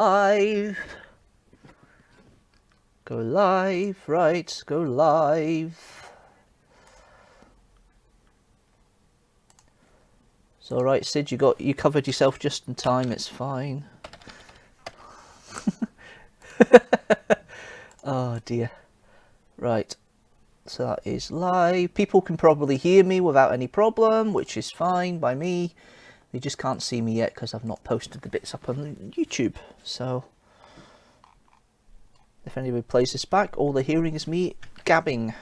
live. Go live, right, go live. It's alright, Sid, you covered yourself just in time, it's fine. Oh dear. Right, so that is live. People can probably hear me without any problem, which is fine by me. They just can't see me yet because I've not posted the bits up on YouTube. So if anybody plays this back, all they're hearing is me gabbing.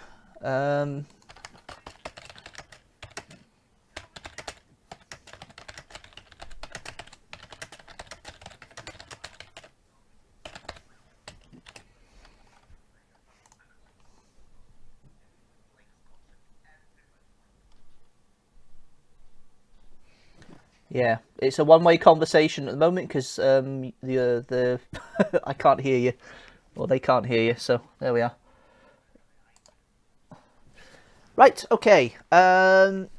Yeah, it's a one-way conversation at the moment because the I can't hear you, or they can't hear you. So there we are. Right, okay.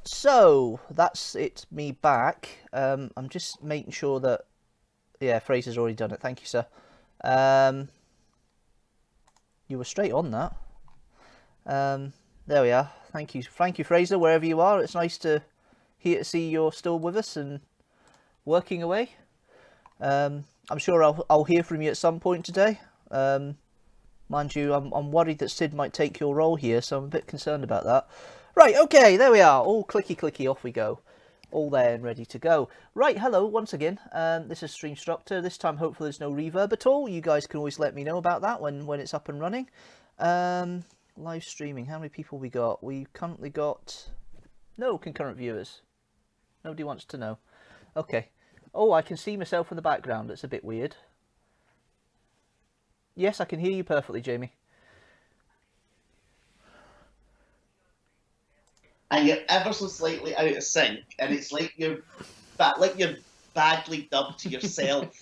So that's it. Me back. I'm just making sure that Fraser's already done it. Thank you, sir. You were straight on that. There we are. Thank you, Fraser, wherever you are. It's nice to see you're still with us and working away. I'm sure I'll hear from you at some point today. Mind you, I'm worried that Sid might take your role here, so I'm a bit concerned about that. Right, okay, there we are. All clicky, off we go. All there and ready to go. Right, hello once again. This is Streamstructor. This time, hopefully, there's no reverb at all. You guys can always let me know about that when it's up and running. Live streaming. How many people we got? We've currently got no concurrent viewers. Nobody wants to know. Okay. Oh, I can see myself in the background. It's a bit weird. Yes, I can hear you perfectly, Jamie. And you're ever so slightly out of sync, and it's like you're badly dubbed to yourself.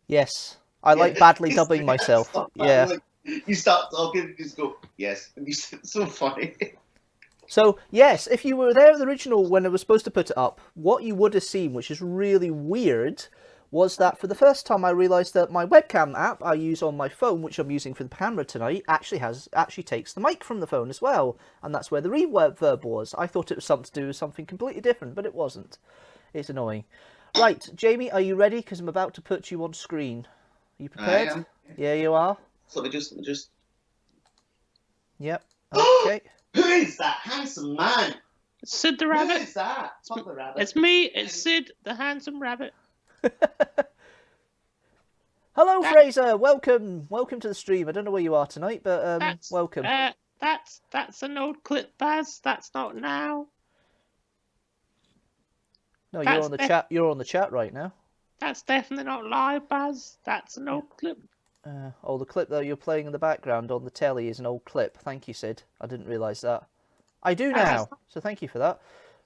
Yes, I like badly dubbing myself. Yeah. Like, you start talking and just go, yes, and it's so funny. So, yes, if you were there at the original when I was supposed to put it up, what you would have seen, which is really weird, was that for the first time I realised that my webcam app I use on my phone, which I'm using for the camera tonight, actually takes the mic from the phone as well. And that's where the reverb was. I thought it was something to do with something completely different, but it wasn't. It's annoying. Right, Jamie, are you ready? Because I'm about to put you on screen. Are you prepared? I am. Yeah, you are? So we just... Yep. Okay. Who is that handsome man? Sid the rabbit. Who is that? Not the rabbit. It's me. It's Sid, the handsome rabbit. Hello, Fraser. Welcome to the stream. I don't know where you are tonight, but welcome. That's an old clip, Baz. That's not now. No, you're on the chat. You're on the chat right now. That's definitely not live, Baz. That's an old clip. The clip that you're playing in the background on the telly is an old clip. Thank you, Sid. I didn't realise that. I do now, so thank you for that.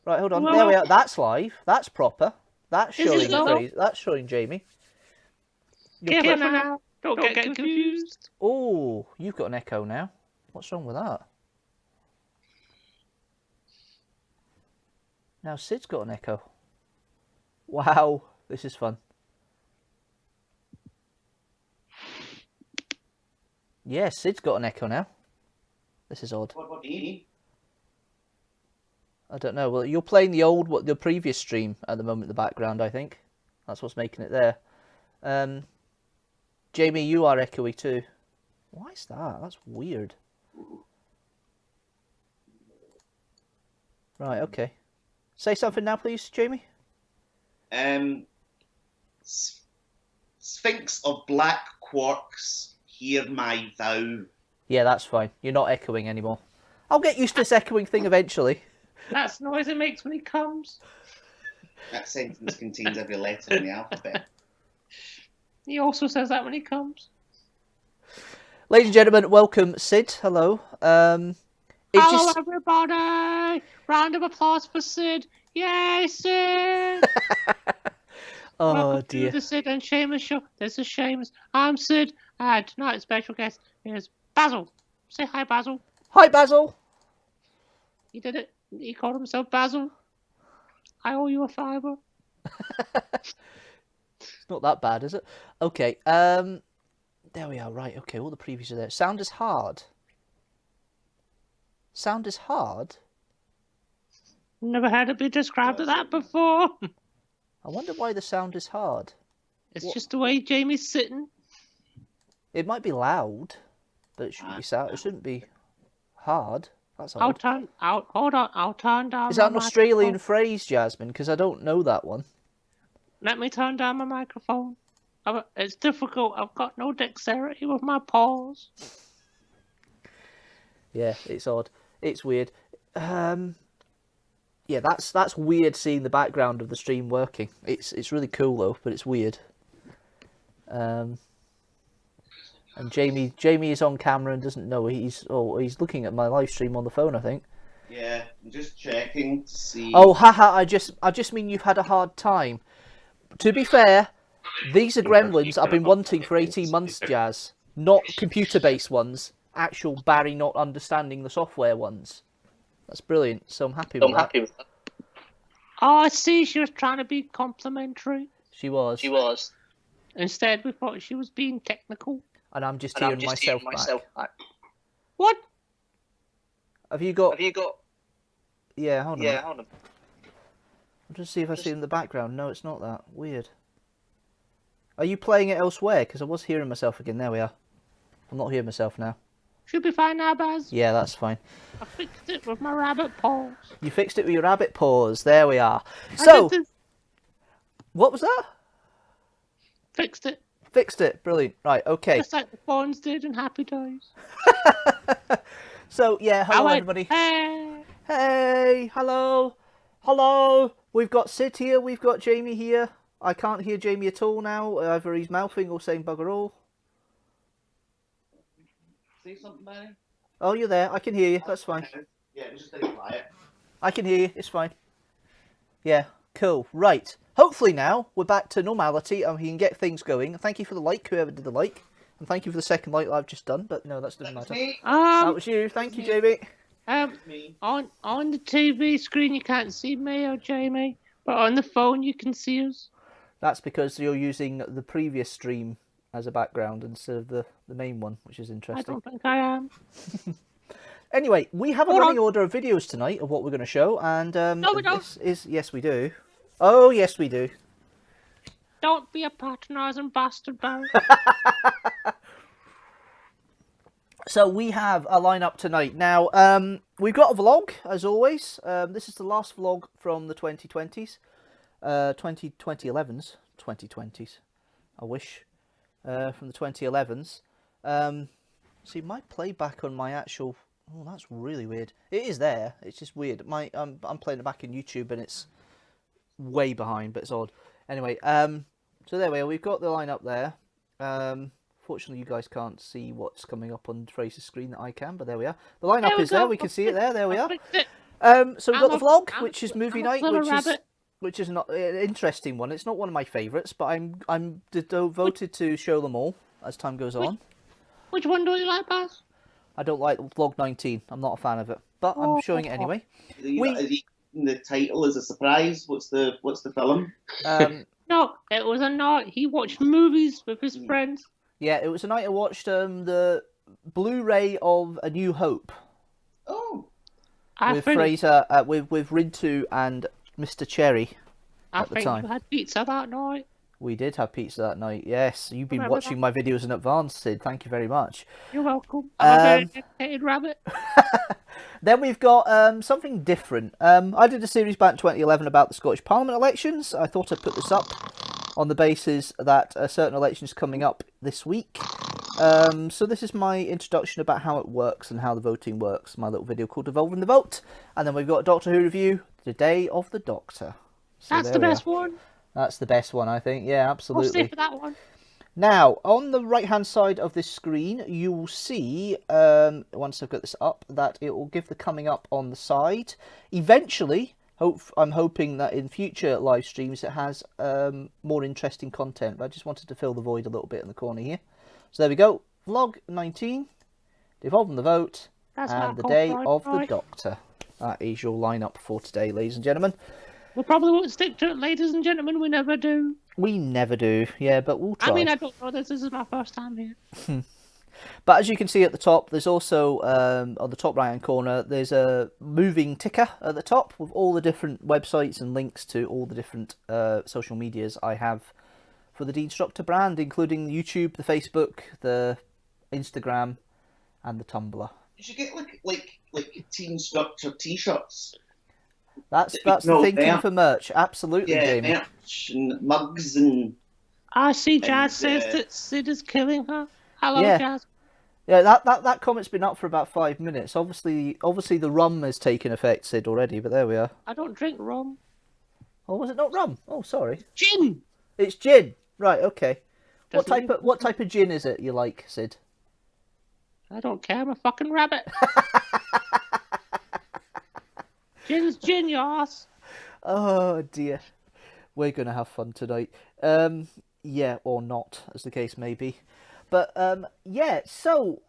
Right, hold on. There we are. That's live. That's proper. That's showing Jamie. Now. Don't get confused. Oh, you've got an echo now. What's wrong with that? Now Sid's got an echo. Wow, this is fun. Yeah, Sid's got an echo now. This is odd. What do you mean? I don't know. Well, you're playing the previous stream at the moment in the background, I think. That's what's making it there. Jamie, you are echoey too. Why is that? That's weird. Right, okay. Say something now, please, Jamie. Sphinx of black quarks, hear my vow. Yeah, that's fine. You're not echoing anymore. I'll get used to this echoing thing eventually. That's the noise it makes when he comes. That sentence contains every letter in the alphabet. He also says that when he comes. Ladies and gentlemen, welcome, Sid. Hello. Hello, everybody. Round of applause for Sid. Yay, Sid. Oh, dear. To the Sid and Seamus show. This is Seamus. I'm Sid. Tonight's special guest is Basil. Say hi, Basil. Hi, Basil. He did it. He called himself Basil. I owe you a fiver. It's not that bad, is it? Okay. There we are. Right. Okay. All the previews are there. Sound is hard. Sound is hard. Never had it be described as that before. I wonder why the sound is hard. It's just the way Jamie's sitting. It might be loud, but it shouldn't be sound. It shouldn't be hard. That's I'll odd. turn out. Hold on. I'll turn down. Is that an my Australian microphone. phrase, Jasmine? Because I don't know that one. Let me turn down my microphone. It's difficult. I've got no dexterity with my paws. Yeah, it's odd. It's weird. Yeah, that's weird seeing the background of the stream working. It's really cool though, but it's weird. And Jamie is on camera and doesn't know he's looking at my live stream on the phone, I think. Yeah, I'm just checking to see. Oh, haha! I just mean you've had a hard time. To be fair, these are gremlins I've been wanting for 18 months, Jazz. Not computer-based ones. Actual Barry not understanding the software ones. That's brilliant. So I'm happy with that. Oh, I see. She was trying to be complimentary. She was. Instead, we thought she was being technical. And I'm just hearing myself back. What? Have you got? Yeah, hold on. hold on. I'll just see if I see it in the background. No, it's not that. Weird. Are you playing it elsewhere? Because I was hearing myself again. There we are. I'm not hearing myself now. Should be fine now, Baz. Yeah, that's fine. I fixed it with my rabbit paws. You fixed it with your rabbit paws. There we are. So, what was that? Fixed it. Fixed it. Brilliant. Right, okay. Just like the phones did in Happy Days. So, yeah, hello everybody. Hey. Hey, hello. Hello. We've got Sid here. We've got Jamie here. I can't hear Jamie at all now. Either he's mouthing or saying bugger all. Say something, Barry? Oh, you're there. I can hear you. That's fine. Yeah, it was just very quiet. I can hear you. It's fine. Yeah, cool. Right. Hopefully now we're back to normality and we can get things going. Thank you for the like, whoever did the like. And thank you for the second like I've just done. But no, that doesn't matter. That was you. Thank you, Jamie. On the TV screen you can't see me or Jamie, but on the phone you can see us. That's because you're using the previous stream as a background instead of the main one, which is interesting. I don't think I am. Anyway, we have a running order of videos tonight of what we're going to show, and No, we don't. this is yes, we do. Oh, yes, we do. Don't be a patronising bastard, Barry. So we have a lineup tonight. Now, we've got a vlog, as always. This is the last vlog from the 2020s. 2011s. 2020s. I wish. From the 2011s. See, my playback on my actual... Oh, that's really weird. It is there. It's just weird. I'm playing it back in YouTube and it's way behind, but it's odd. Anyway, so there we are. We've got the lineup there. Fortunately, you guys can't see what's coming up on Fraser's screen that I can, but there we are. The lineup is there. We can see it there. There we are. So we've got the vlog, which is movie night, which is not an interesting one. It's not one of my favourites, but I'm devoted to show them all as time goes on. Which one do you like, Baz? I don't like vlog 19. I'm not a fan of it, but I'm showing it anyway. The title is a surprise. What's the film? No, it was a night he watched movies with his friends. Yeah, it was a night I watched the Blu-ray of A New Hope. Oh. With Fraser, with Rintu and Mr. Cherry at the time. I think you had pizza that night. We did have pizza that night, yes. You've been watching my videos in advance, Sid. Thank you very much. You're welcome. I'm a very dedicated rabbit. Then we've got something different. I did a series back in 2011 about the Scottish Parliament elections. I thought I'd put this up on the basis that a certain election is coming up this week. So this is my introduction about how it works and how the voting works. My little video called Evolving the Vote. And then we've got a Doctor Who review, The Day of the Doctor. So that's the best one. That's the best one, I think. Yeah, absolutely. I'll stay for that one. Now, on the right-hand side of this screen, you will see, once I've got this up, that it will give the coming up on the side. Eventually, I'm hoping that in future live streams it has more interesting content, but I just wanted to fill the void a little bit in the corner here. So there we go. Vlog 19, Evolving the Vote, and The Day of the Doctor. That is your lineup for today, ladies and gentlemen. We probably won't stick to it, ladies and gentlemen. We never do. We never do, yeah, but we'll try. I mean, I don't know. This is my first time here. But as you can see at the top, there's also, on the top right-hand corner, there's a moving ticker at the top with all the different websites and links to all the different social medias I have for the Deanstructor brand, including the YouTube, the Facebook, the Instagram, and the Tumblr. You should get like teamstructor t-shirts. That's the thinking for merch, absolutely, Yeah, Jamie. merch and mugs and. I see Jazz And, says that Sid is killing her. Hello, Yeah. Jazz. Yeah, that comment's been up for about 5 minutes. Obviously the rum has taken effect, Sid, already, but there we are. I don't drink rum. Oh, was it not rum? Oh, sorry. Gin. It's gin. Right, okay. What Doesn't type of gin is it you like, Sid? I don't care. I'm a fucking rabbit. Gin's gin, you ass. Oh dear. We're gonna have fun tonight. Yeah, or not, as the case may be. But yeah, so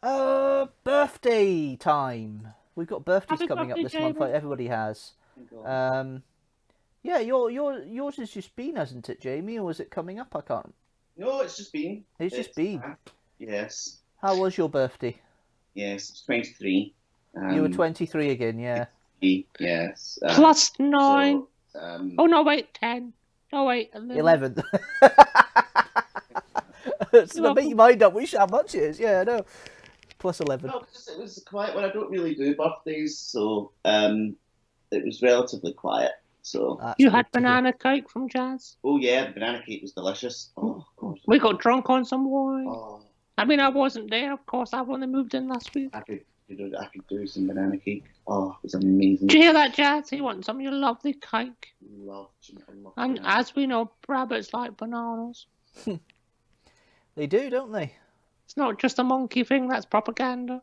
birthday time. We've got birthdays Happy coming up birthday, this month, Jamie. like everybody has. Yeah, yours has just been, hasn't it, Jamie? Or is it coming up? I can't. No, it's just been. It's just been. Yes. How was your birthday? Yes, it's 23. You were 23 again, yeah. Yes. Plus 9. So, Oh, no, wait, 10. No, wait, 11. 11th. So to make your mind up, how much it is. Yeah, I know. Plus 11. No, because it was a quiet one. I don't really do birthdays, so it was relatively quiet. So. That's You good had to hear. banana cake from Jazz. Oh yeah, the banana cake was delicious. Oh God. We got drunk on some wine. Oh, I mean, I wasn't there, of course. I've only moved in last week. I could do some banana cake. Oh, it was amazing. Did you hear that, Jazz? He wants some of your lovely cake. Love And banana. as we know, rabbits like bananas. They do, don't they? It's not just a monkey thing, that's propaganda.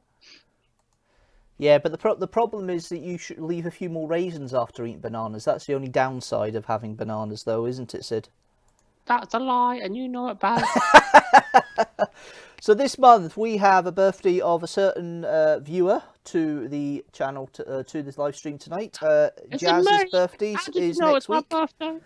Yeah, but the problem is that you should leave a few more raisins after eating bananas. That's the only downside of having bananas, though, isn't it, Sid? That's a lie, and you know it, Baz. So this month we have a birthday of a certain viewer to the channel, to this live stream tonight. It's Jazz's me. birthday How did you is know next it's my week. birthday?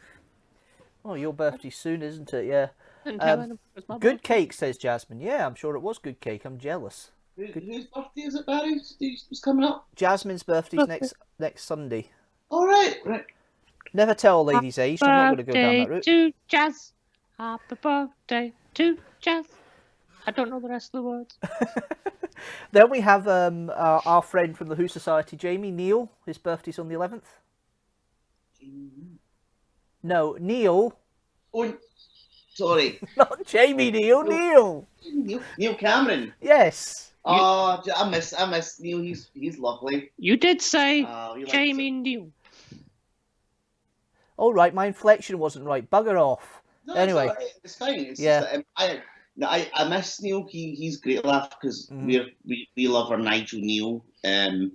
Oh, your birthday's soon, isn't it? Yeah. Didn't tell anyone it was my birthday. Good cake, says Jasmine. Yeah, I'm sure it was good cake. I'm jealous. Whose birthday is it, Barry? Who's coming up? Jasmine's birthday's Birthday. next Sunday. All right, right. Never tell a lady's age. I'm not going to go down that Birthday route. to Jazz. Happy birthday to Jazz. I don't know the rest of the words. Then we have our friend from the Who Society, Jamie, Neil. His birthday's on the 11th. No, Neil. Oh, sorry. Not Jamie Neil, Neil. Neil Cameron. Yes. Oh, I miss Neil. He's lovely. You did say Oh, you like Jamie Neal. All right, my inflection wasn't right. Bugger off. No, Anyway. it's, all right. It's fine. It's Yeah. just that, I miss Neil. He's great laugh because we love our Nigel Neil and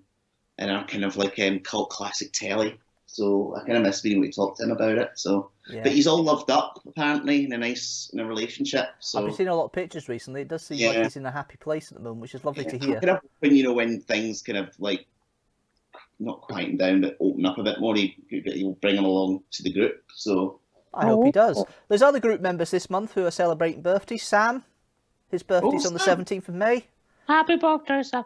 our kind of like cult classic telly. So I kind of miss being able to talk to him about it. So, Yeah. but he's all loved up apparently in a relationship. So I've been seeing a lot of pictures recently. It does seem like Yeah. he's in a happy place at the moment, which is lovely to I'm hear. kind of hoping, when things kind of like not quieten down but open up a bit more, he'll bring him along to the group. So I hope he does. Oh. There's other group members this month who are celebrating birthdays. Sam, his birthday's on the Sam. 17th of May. Happy birthday, Sam.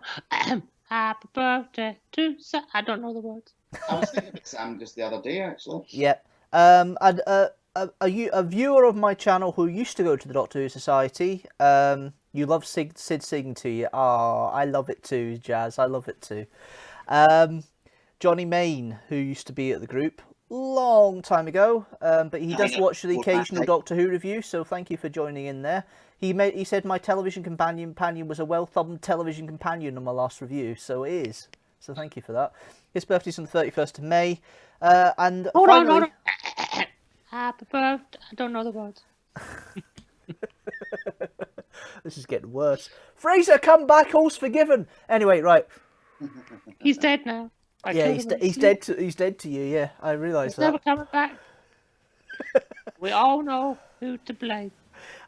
Happy birthday to Sam. I don't know the words. I was thinking about Sam just the other day actually. Yep. And a viewer of my channel who used to go to the Doctor Who Society. You love Sid singing to you. Oh, I love it too, Jazz. I love it too. Johnny Main, who used to be at the group long time ago, but he does watch the occasional Doctor Who review. So thank you for joining in there. He said my television companion was a well-thumbed television companion on my last review. So it is. So thank you for that. His birthday's on the 31st of May. And Hold finally, on. Happy birthday. I don't know the words. This is getting worse. Fraser, come back, all's forgiven. Anyway, right. He's dead now. I Yeah, killed he's him in he's sleep. dead. He's dead to you. Yeah, I realise He's never that. coming back. We all know who to blame.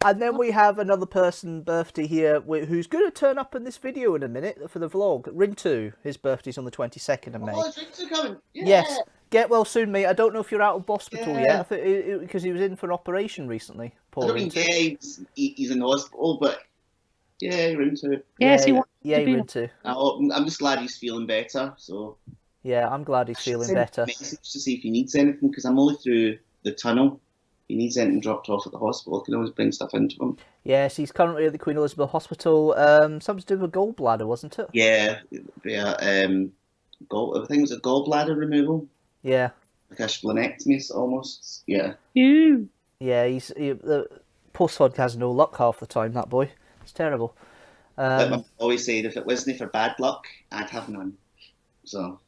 And then we have another person birthday here who's going to turn up in this video in a minute for the vlog. Rintu, his birthday's on the 22nd of May. Oh, drinks are coming. Yeah. Yes, Get well soon, mate. I don't know if you're out of hospital Yeah. yet. I think because he was in for an operation recently. I Poor don't mean, Rinty. he's in the hospital, but yeah, you're into it. Yes, he wants yeah, to be. Rinty. I'm just glad he's feeling better. So Yeah, I'm glad he's I should feeling send him better. a message to see if he needs anything, because I'm only through the tunnel. If he needs anything dropped off at the hospital, I can always bring stuff into him. Yes, he's currently at the Queen Elizabeth Hospital. Something to do with a gallbladder, wasn't it? Yeah, I think it was a gallbladder removal, Yeah. like a splenectomy almost. Yeah. You. Yeah, the poor sod has no luck half the time, that boy. It's terrible. But I always said if it wasn't for bad luck, I'd have none. So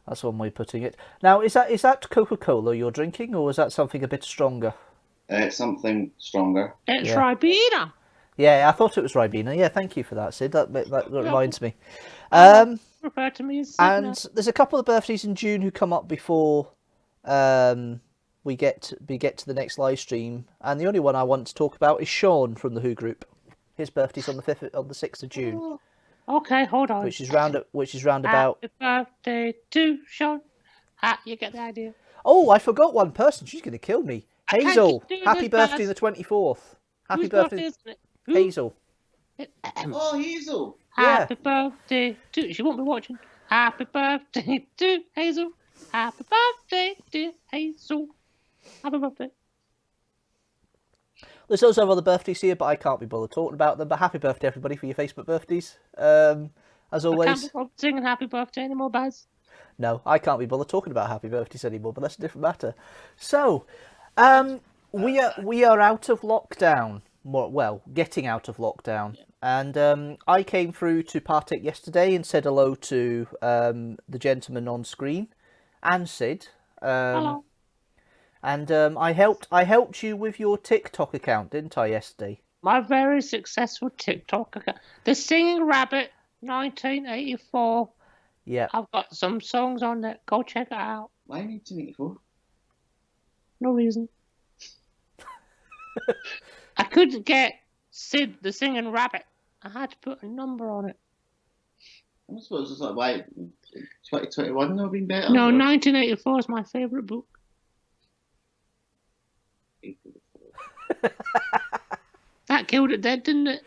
That's one way of putting it. Now, is that Coca-Cola you're drinking, or is that something a bit stronger? it's something stronger. It's Yeah. Ribena. Yeah, I thought it was Ribena. Yeah, thank you for that, Sid. That reminds me. Refer to me as Sid And now. there's a couple of birthdays in June who come up before we get to the next live stream, and the only one I want to talk about is Sean from the Who Group. His birthday's on the 6th of June, Okay, hold on. which is round about. Happy birthday to Sean. You get the idea. Oh, I forgot one person. She's going to kill me. I can't Hazel. keep doing Happy this, birthday Baz. the 24th. Happy Whose birthday, isn't it? Who? Hazel. Oh, Hazel. Yeah. Happy birthday to. She won't be watching. Happy birthday to Hazel. Happy birthday to Hazel. Happy birthday. There's also other birthdays here, but I can't be bothered talking about them. But happy birthday, everybody, for your Facebook birthdays. As I can't always. be bothered singing happy birthday anymore, Baz. No, I can't be bothered talking about happy birthdays anymore, but that's a different matter. So, we are out of lockdown. Well, getting out of lockdown. And I came through to partake yesterday and said hello to the gentleman on screen and Sid. Hello. And I helped you with your TikTok account, didn't I, yesterday? My very successful TikTok account. The Singing Rabbit, 1984. Yeah. I've got some songs on there. Go check it out. Why 1984? No reason. I couldn't get Sid the Singing Rabbit. I had to put a number on it. I suppose it's like, why 2021 not been better? No, or- 1984 is my favourite book. That killed it dead, didn't it?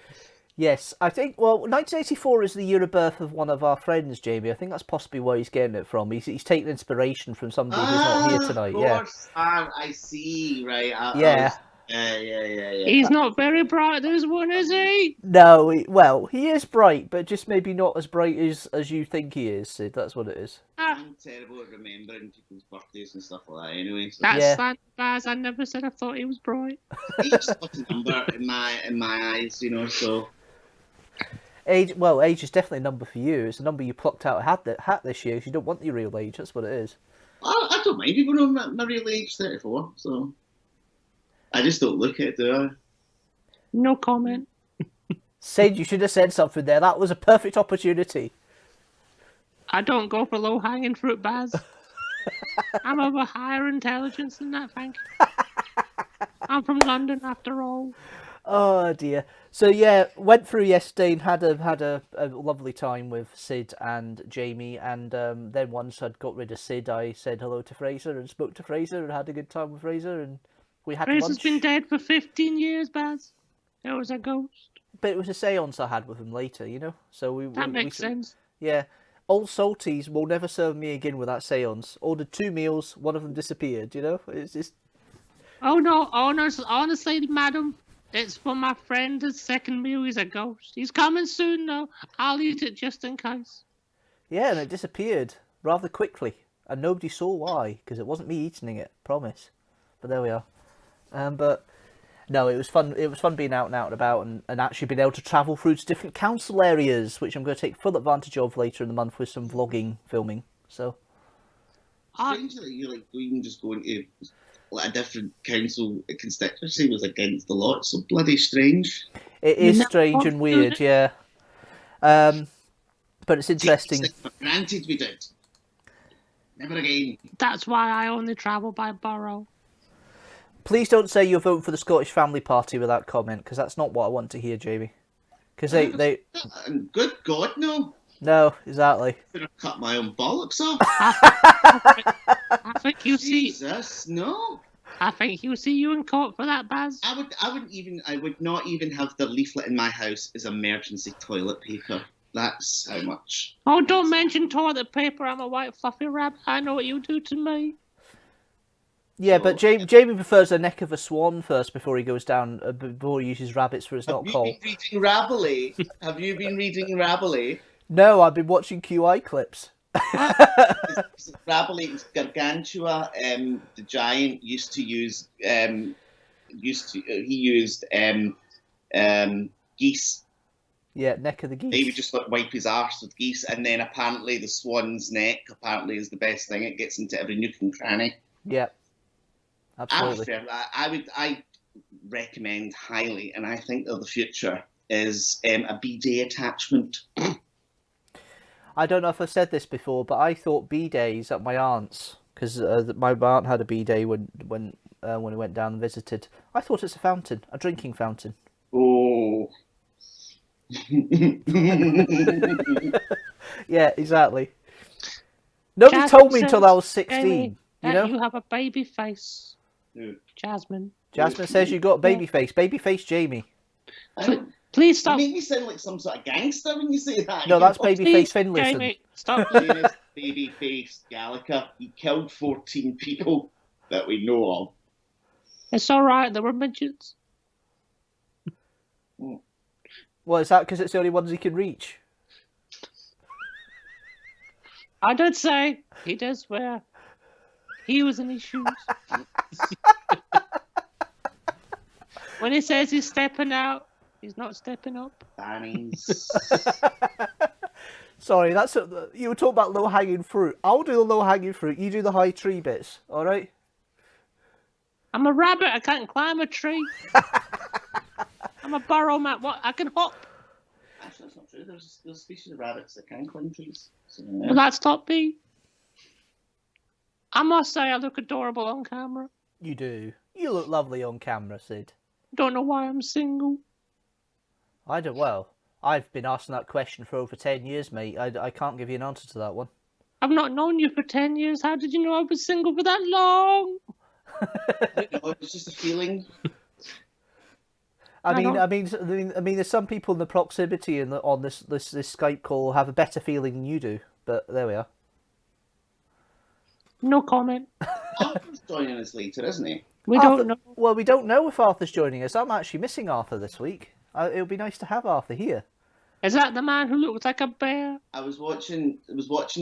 Yes, I think, 1984 is the year of birth of one of our friends, Jamie. I think that's possibly where he's getting it from. He's taking inspiration from somebody who's not here tonight, Of yeah. course. I see, right. Yeah. Yeah. He's not very bright, this one, is he? No, he is bright, but just maybe not as bright as you think he is, Sid. That's what it is. I'm terrible at remembering people's birthdays and stuff like that anyway. So. That's Yeah. slanted, Baz. I never said I thought he was bright. Age is just a number in my eyes, so. Age is definitely a number for you. It's a number you plucked out of hat this year because you don't want your real age. That's what it is. I don't mind people knowing my real age, 34, so. I just don't look at it, do I? No comment. Sid, you should have said something there. That was a perfect opportunity. I don't go for low-hanging fruit, Baz. I'm of a higher intelligence than that, thank you. I'm from London, after all. Oh dear. So yeah, went through yesterday and had a lovely time with Sid and Jamie, and then once I'd got rid of Sid, I said hello to Fraser and spoke to Fraser and had a good time with Fraser, and we had Fraser's lunch. been dead for 15 years, Baz. There was a ghost. But it was a séance I had with him later, you know. So That makes sense. Yeah. Old Salties will never serve me again with that séance. Ordered 2 meals, one of them disappeared, you know? It's just... Oh no, honestly, madam, it's for my friend. His second meal is a ghost. He's coming soon, though. I'll eat it just in case. Yeah, and it disappeared rather quickly. And nobody saw why, because it wasn't me eating it, promise. But there we are. But no, it was fun. It was fun being out and about and actually being able to travel through to different council areas, which I'm going to take full advantage of later in the month with some vlogging filming. So Strange that you can just go into like a different council constituency was against the law. It's so bloody strange. it is You're not strange and weird, yeah. But it's interesting. Granted, we did. Never again. That's why I only travel by borough. Please don't say you're voting for the Scottish Family Party with that comment, because that's not what I want to hear, Jamie. Because they Good God, no. No, exactly. I'm gonna cut my own bollocks off. I think you see. Jesus, no. I think you see you in court for that, Baz. I would not even have the leaflet in my house as emergency toilet paper. That's how much. Oh, don't mention toilet paper. I'm a white fluffy rabbit. I know what you do to me. Yeah, but Jamie prefers the neck of a swan first before he goes down, before he uses rabbits for it's not cold. Have you been reading Rabelais? Have you been reading Rabelais? No, I've been watching QI clips. Rabelais, Gargantua, the giant, used to use geese. Yeah, neck of the geese. He would just wipe his arse with geese, and then apparently the swan's neck is the best thing. It gets into every nook and cranny. Yeah, absolutely. I recommend highly, and I think that the future is a bidet attachment. I don't know if I've said this before, but I thought bidets at my aunt's, because my aunt had a bidet when we went down and visited. I thought it's a fountain, a drinking fountain. Oh. Yeah, exactly. Nobody told me until I was 16. Jamie, you know, you have a baby face. Who? Jasmine. Jasmine says you got baby face. Baby face Jamie. Please stop. You make me sound like some sort of gangster when you say that. No, that's baby face Finlayson. Jamie, stop. Baby face Gallagher. He killed 14 people that we know of. It's all right. There were midgets. Well, is that because it's the only ones he can reach? I did say he did swear. He was in his shoes. When he says he's stepping out, he's not stepping up. Bannies. Sorry, you were talking about low-hanging fruit. I'll do the low-hanging fruit. You do the high tree bits. All right? I'm a rabbit. I can't climb a tree. I'm a burrow man. What? I can hop. Actually, that's not true. There's a species of rabbits that can climb trees. So, Well, that's not me. I must say I look adorable on camera. You do. You look lovely on camera, Sid. Don't know why I'm single. I've been asking that question for over 10 years, mate. I can't give you an answer to that one. I've not known you for 10 years. How did you know I was single for that long? it was just a feeling. I mean, there's some people in the proximity on this Skype call have a better feeling than you do. But there we are. No comment. Arthur's joining us later, isn't he? We don't know. Well, we don't know if Arthur's joining us. I'm actually missing Arthur this week. It would be nice to have Arthur here. Is that the man who looks like a bear? I was watching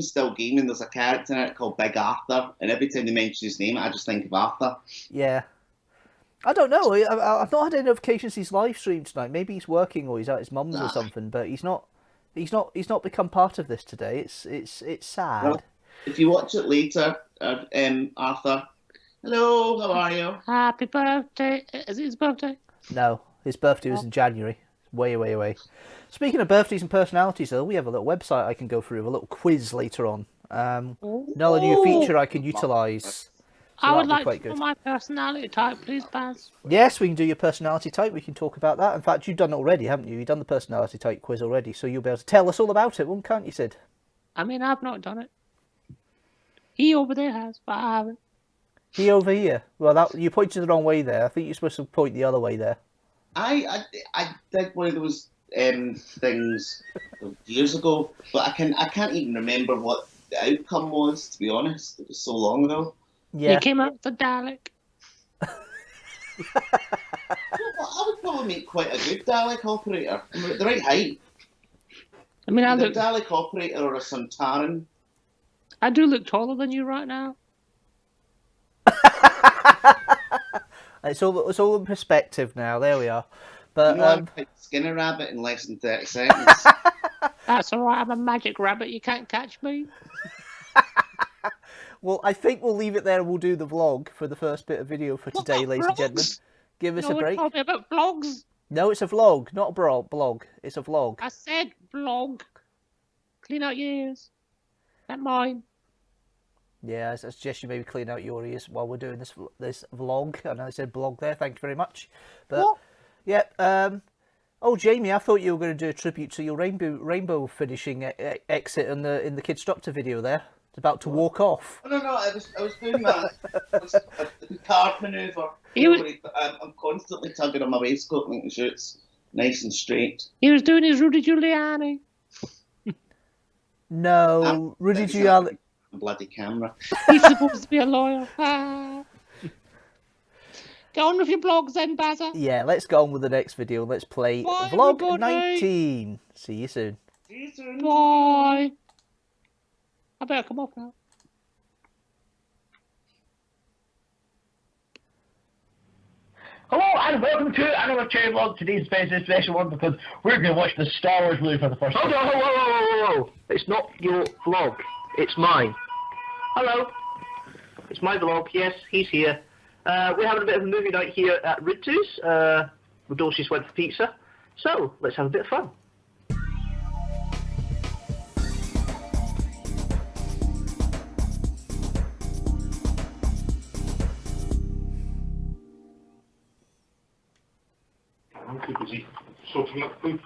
Still Gaming. There's a character in it called Big Arthur, and every time they mention his name, I just think of Arthur. Yeah. I don't know. I've not had any notifications he's live streamed tonight. Maybe he's working or he's at his mum's or something. But he's not become part of this today. It's sad. Well, if you watch it later, Arthur. Hello, how are you? Happy birthday. Is it his birthday? No, his birthday was in January. Way away. Speaking of birthdays and personalities, though, we have a little website I can go through, a little quiz later on. Another new feature I can utilise. So I would like quite to know good. my personality type, please, Baz. Yes, we can do your personality type. We can talk about that. In fact, you've done it already, haven't you? You've done the personality type quiz already, so you'll be able to tell us all about it, can't you, Sid? I mean, I've not done it. He over there has, but I haven't. He over here? Well, you pointed the wrong way there. I think you're supposed to point the other way there. I did one of those things years ago, but I can't even remember what the outcome was, to be honest. It was so long ago. Yeah. You came up with the Dalek. I would probably make quite a good Dalek operator. I'm at the right height. I mean, Either a Dalek operator or a Santaran. I do look taller than you right now. It's all in perspective now. There we are. But I could skin a rabbit in less than 30 seconds. That's all right. I'm a magic rabbit. You can't catch me. Well, I think we'll leave it there and we'll do the vlog for the first bit of video for today, ladies and gentlemen. Give us a break. No one told me about vlogs. No, it's a vlog, not a blog. It's a vlog. I said vlog. Clean out your ears. Not mine. Yeah, I suggest you maybe clean out your ears while we're doing this vlog. I know I said blog there. Thank you very much. But what? Yeah. Oh, Jamie, I thought you were going to do a tribute to your rainbow finishing exit in the Kidstructor video there. It's about to walk off. No, I was doing that. The card manoeuvre. I'm constantly tugging on my waistcoat, making sure it's nice and straight. He was doing his Rudy Giuliani. No, Rudy Giuliani. Bloody camera. He's supposed to be a lawyer. Go on with your blogs then, Bazza. Yeah, let's go on with the next video. Let's play Bye, Vlog everybody. 19. See you soon. See you soon. Bye. I better come off now. Hello and welcome to another cherry vlog. Today's a special one because we're going to watch the Star Wars movie for the first time. Whoa. It's not your vlog. It's mine. Hello. It's my vlog. Yes, he's here. We're having a bit of a movie night here at Ritzu's. Rodolphus went for pizza. So, let's have a bit of fun. I'm too busy sorting out food.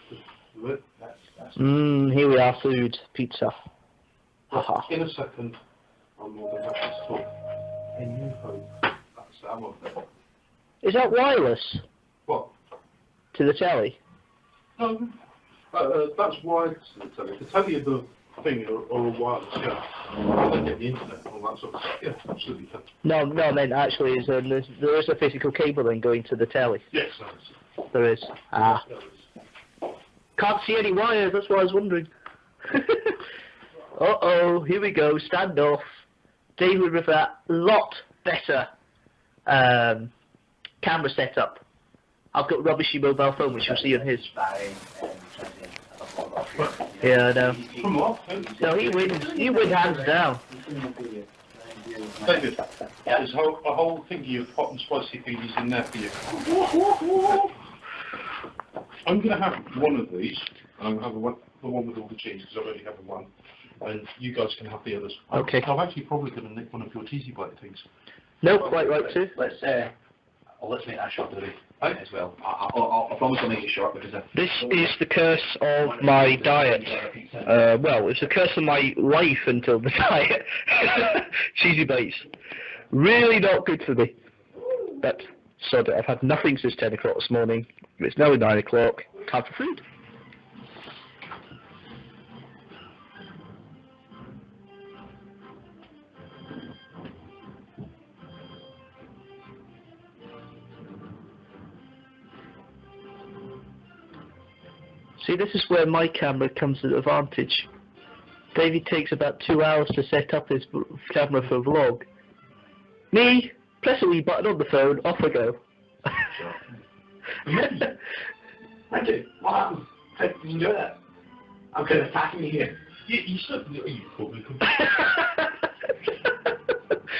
Here we are, food, pizza. Haha. In a second, I'm more than happy to talk. A New Hope. That's our one. Is that wireless What? to the telly? No, that's wireless to the telly. The telly is the thing or a wireless, yeah. Then get the internet and all that sort of stuff. Yeah, absolutely. No, I meant actually there is a physical cable then going to the telly. Yes, there is. There is. Ah. There is. Can't see any wires, that's what I was wondering. Uh-oh, here we go, standoff. David with a lot better camera setup. I've got rubbishy mobile phone, which you'll see on his. Yeah, I know. From what? No, he wins. You win hands down. David, there's a whole thingy of hot and spicy things in there for you. I'm going to have one of these, and I'm going to have the one with all the cheese, because I already have one, and you guys can have the others. Okay. I'm actually probably going to nick one of your cheesy bite things. Nope, right too. Let's make that short today as well. I promise I'll make it short because This is the curse of my diet. Well, it's the curse of my life until the diet. Cheesy bites. Really not good for me. But, so that I've had nothing since 10 o'clock this morning. It's now 9 o'clock. Time for food. See, this is where my camera comes at advantage. Davey takes about 2 hours to set up his camera for a vlog. Me, press a wee button on the phone, off I go. Thank you. What happened? How did you do that? I'm kind of attacking you here. You certainly are. You probably could.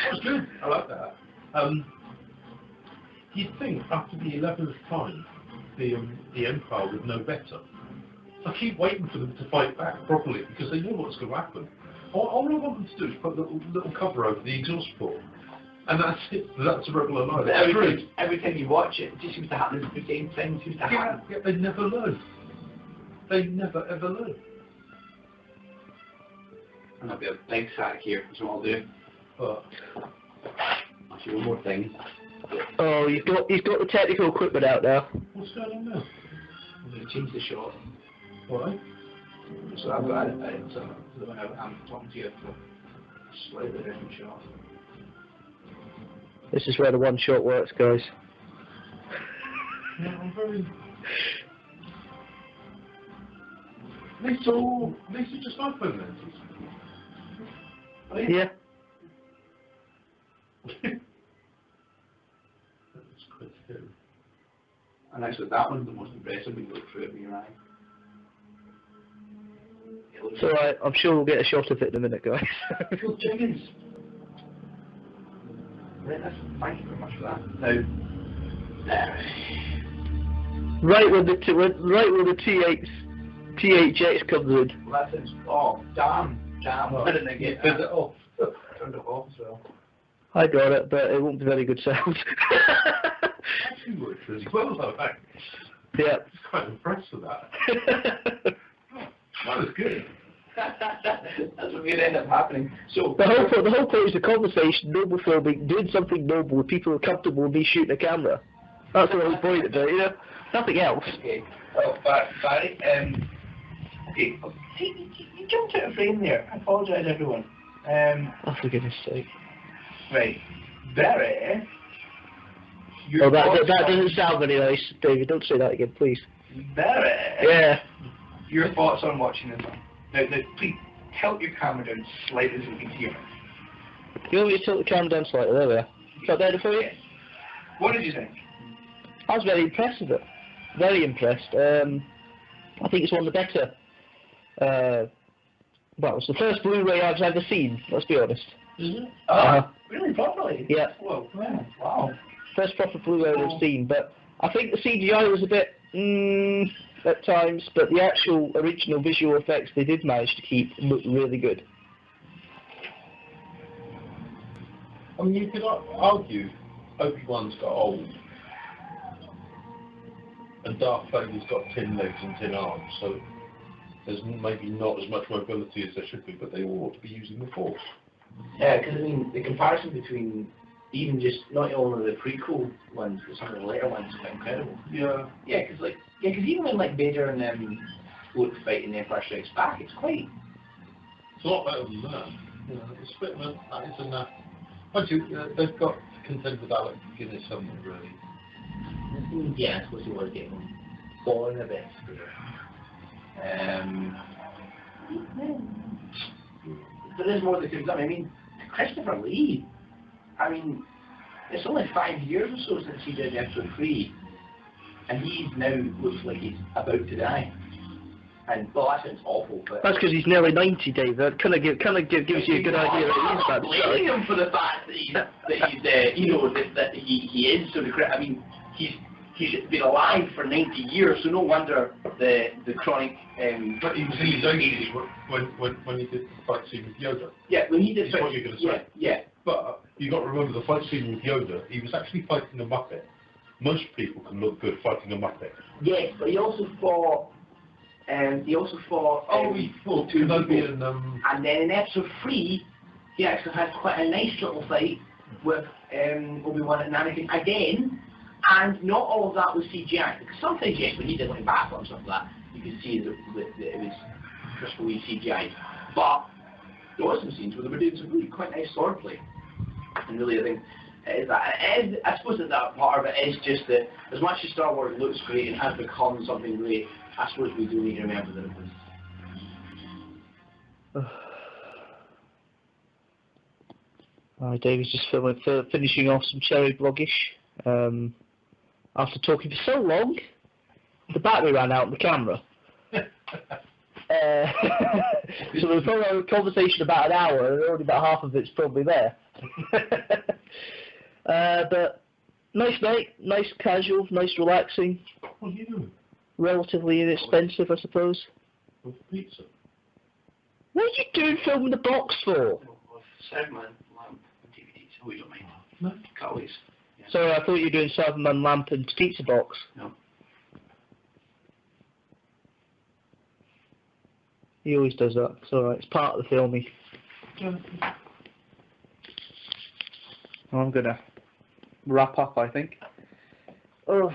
That's good. I like that. You'd think after the 11th time, the Empire would know better. I keep waiting for them to fight back properly because they know what's going to happen. All I want them to do is put a little cover over the exhaust port. And that's it. That's a regular life. Every time you watch it, it just seems to happen. The same thing seems to happen. Yeah, they never learn. They never ever learn. And there'll be a big sack here, that's what I'll do. Actually, one more thing. Oh, he's got the technical equipment out now. What's going on now? I'm going to change the shot. Why? So I've got it, so I'm talking to you for a slightly different shot. This is where the one shot works, guys. Yeah, I'm very... These are just iPhone lenses. Yeah. That's quite scary. And actually, that one's the most impressive when you look through it with your eye. It's alright, I'm sure we'll get a shot of it in a minute, guys. Cool chickens. Right, thank you very much for that. Now, there. Right when the THX comes in. Well, that sounds, oh, damn. Why didn't I get Is it off? turned it off as well? I got it, but it won't be very good sound. Actually works really well, though, Yeah. I was quite impressed with that. That was good. That's what would end up happening. So The whole point is a conversation, noble filming, doing something noble with people who are comfortable with me shooting a camera. That's the whole point of it, you know? Nothing else. okay. Oh, Barry. Okay. See, you jumped out of frame there. I apologise, everyone. Oh, for goodness sake. Right. Barry. Oh, that doesn't sound very nice, David. Don't say that again, please. Barry. Yeah. Your thoughts on watching this one? Now, please tilt your camera down slightly so we can see it. You want me to tilt the camera down slightly? There we are. Is that better for you? Yes. What did you think? I was very impressed with it. Very impressed. I think it's one of the better. Well, it's the first Blu-ray I've ever seen, let's be honest. Really properly? Yeah. Whoa, man. Wow. First proper Blu-ray I've seen, but I think the CGI was a bit at times, but the actual original visual effects they did manage to keep look really good. I mean, you could argue Obi-Wan's got old, and Darth Vader's got tin legs and tin arms, so there's maybe not as much mobility as there should be, but they all ought to be using the Force. Yeah, because I mean, the comparison between even just not only the prequel ones, but some of the later ones is quite incredible. Yeah. Yeah, because even when like Vader and Luke fight in The Empire Strikes Back, it's quite. It's a lot better than that. You know, it's a bit of that is enough. Mind you, they've got to contend with Alec Guinness, haven't they, really? Yeah, I suppose you want to get them falling a bit. There is more that comes up. I mean, Christopher Lee. I mean, it's only 5 years or so since he did episode 3, and he's now looks like he's about to die. And well, that sounds awful, but That's because he's nearly 90, Dave. That kind of gives you a good idea that he's about to blaming die. him for the fact that he's you know that he is so I mean, he's been alive for 90 years, so no wonder the chronic. But he was in his 80s when he did the fight scene with Yoda. Yeah, when he did. That's what you're going to say. Yeah. But you got to remember the fight scene with Yoda. He was actually fighting a Muppet. Most people can look good fighting a Muppet. Yes, but he also fought. He fought Kenobi and then in episode 3, he actually had quite a nice little fight with Obi-Wan and Anakin again. And not all of that was CGI. Because sometimes, yes, when he did like battle and stuff like that, you could see that it was Christopher Lee CGI. But there were some scenes where they were doing some really quite nice swordplay. And really, I think, I suppose that part of it is just that as much as Star Wars looks great and has become something great, I suppose we do need to remember that it was. Alright, David's just finishing off some cherry blogish. After talking for so long, the battery ran out on the camera. So we've probably had a conversation about an hour, and already about half of it's probably there. But nice night, nice casual, nice relaxing. What are you doing? Relatively inexpensive, I suppose. With pizza. What are you doing filming the box for? 7-man lamp DVD, so we don't mind. No. Cutaways. Sorry, I thought you were doing 7-man lamp and pizza box. No. He always does that. It's alright, it's part of the filming. I'm gonna wrap up, I think. Oh,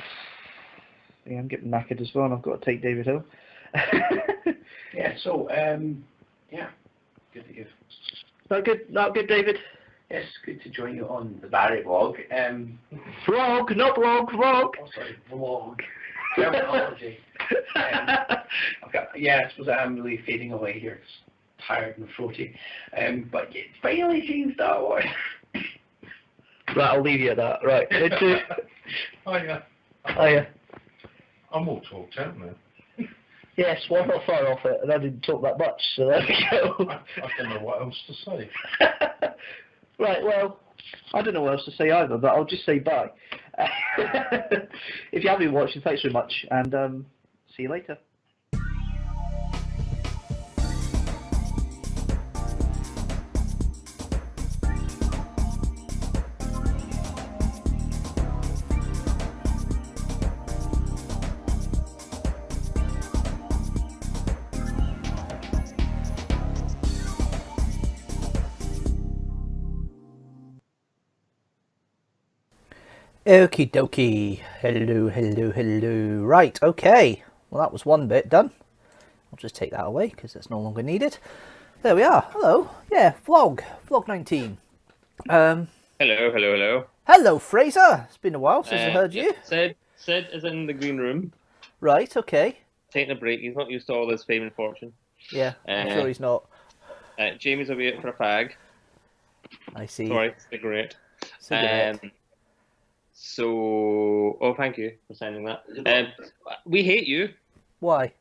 yeah, I'm getting knackered as well, and I've got to take David home. Yeah, so, yeah, good to give. Not good, David? Yes, good to join you on the Barry vlog. Vlog, not blog, vlog. Oh, sorry, vlog. Terminology. I suppose I am really fading away here. It's tired and throaty. But yeah, finally seen Star Wars. Right, I'll leave you at that. Right, into... Hiya. Hiya. I'm all talked out now. Yes, well, I'm not far off it, and I didn't talk that much, so there we go. I don't know what else to say. Right, well, I don't know what else to say either, but I'll just say bye. If you have been watching, thanks very much, and see you later. Okie dokie. Hello, hello, hello. Right, okay. Well, that was one bit done. I'll just take that away because it's no longer needed. There we are. Hello. Yeah, vlog 19. Hello, hello. Hello, Fraser. It's been a while since I heard you. Sid is in the green room, Right, okay. taking a break. He's not used to all this fame and fortune. Yeah, I'm sure he's not. Jamie's away out for a fag. I see. Sorry, cigarette. Cigarette. Thank you for sending that. We hate you Why?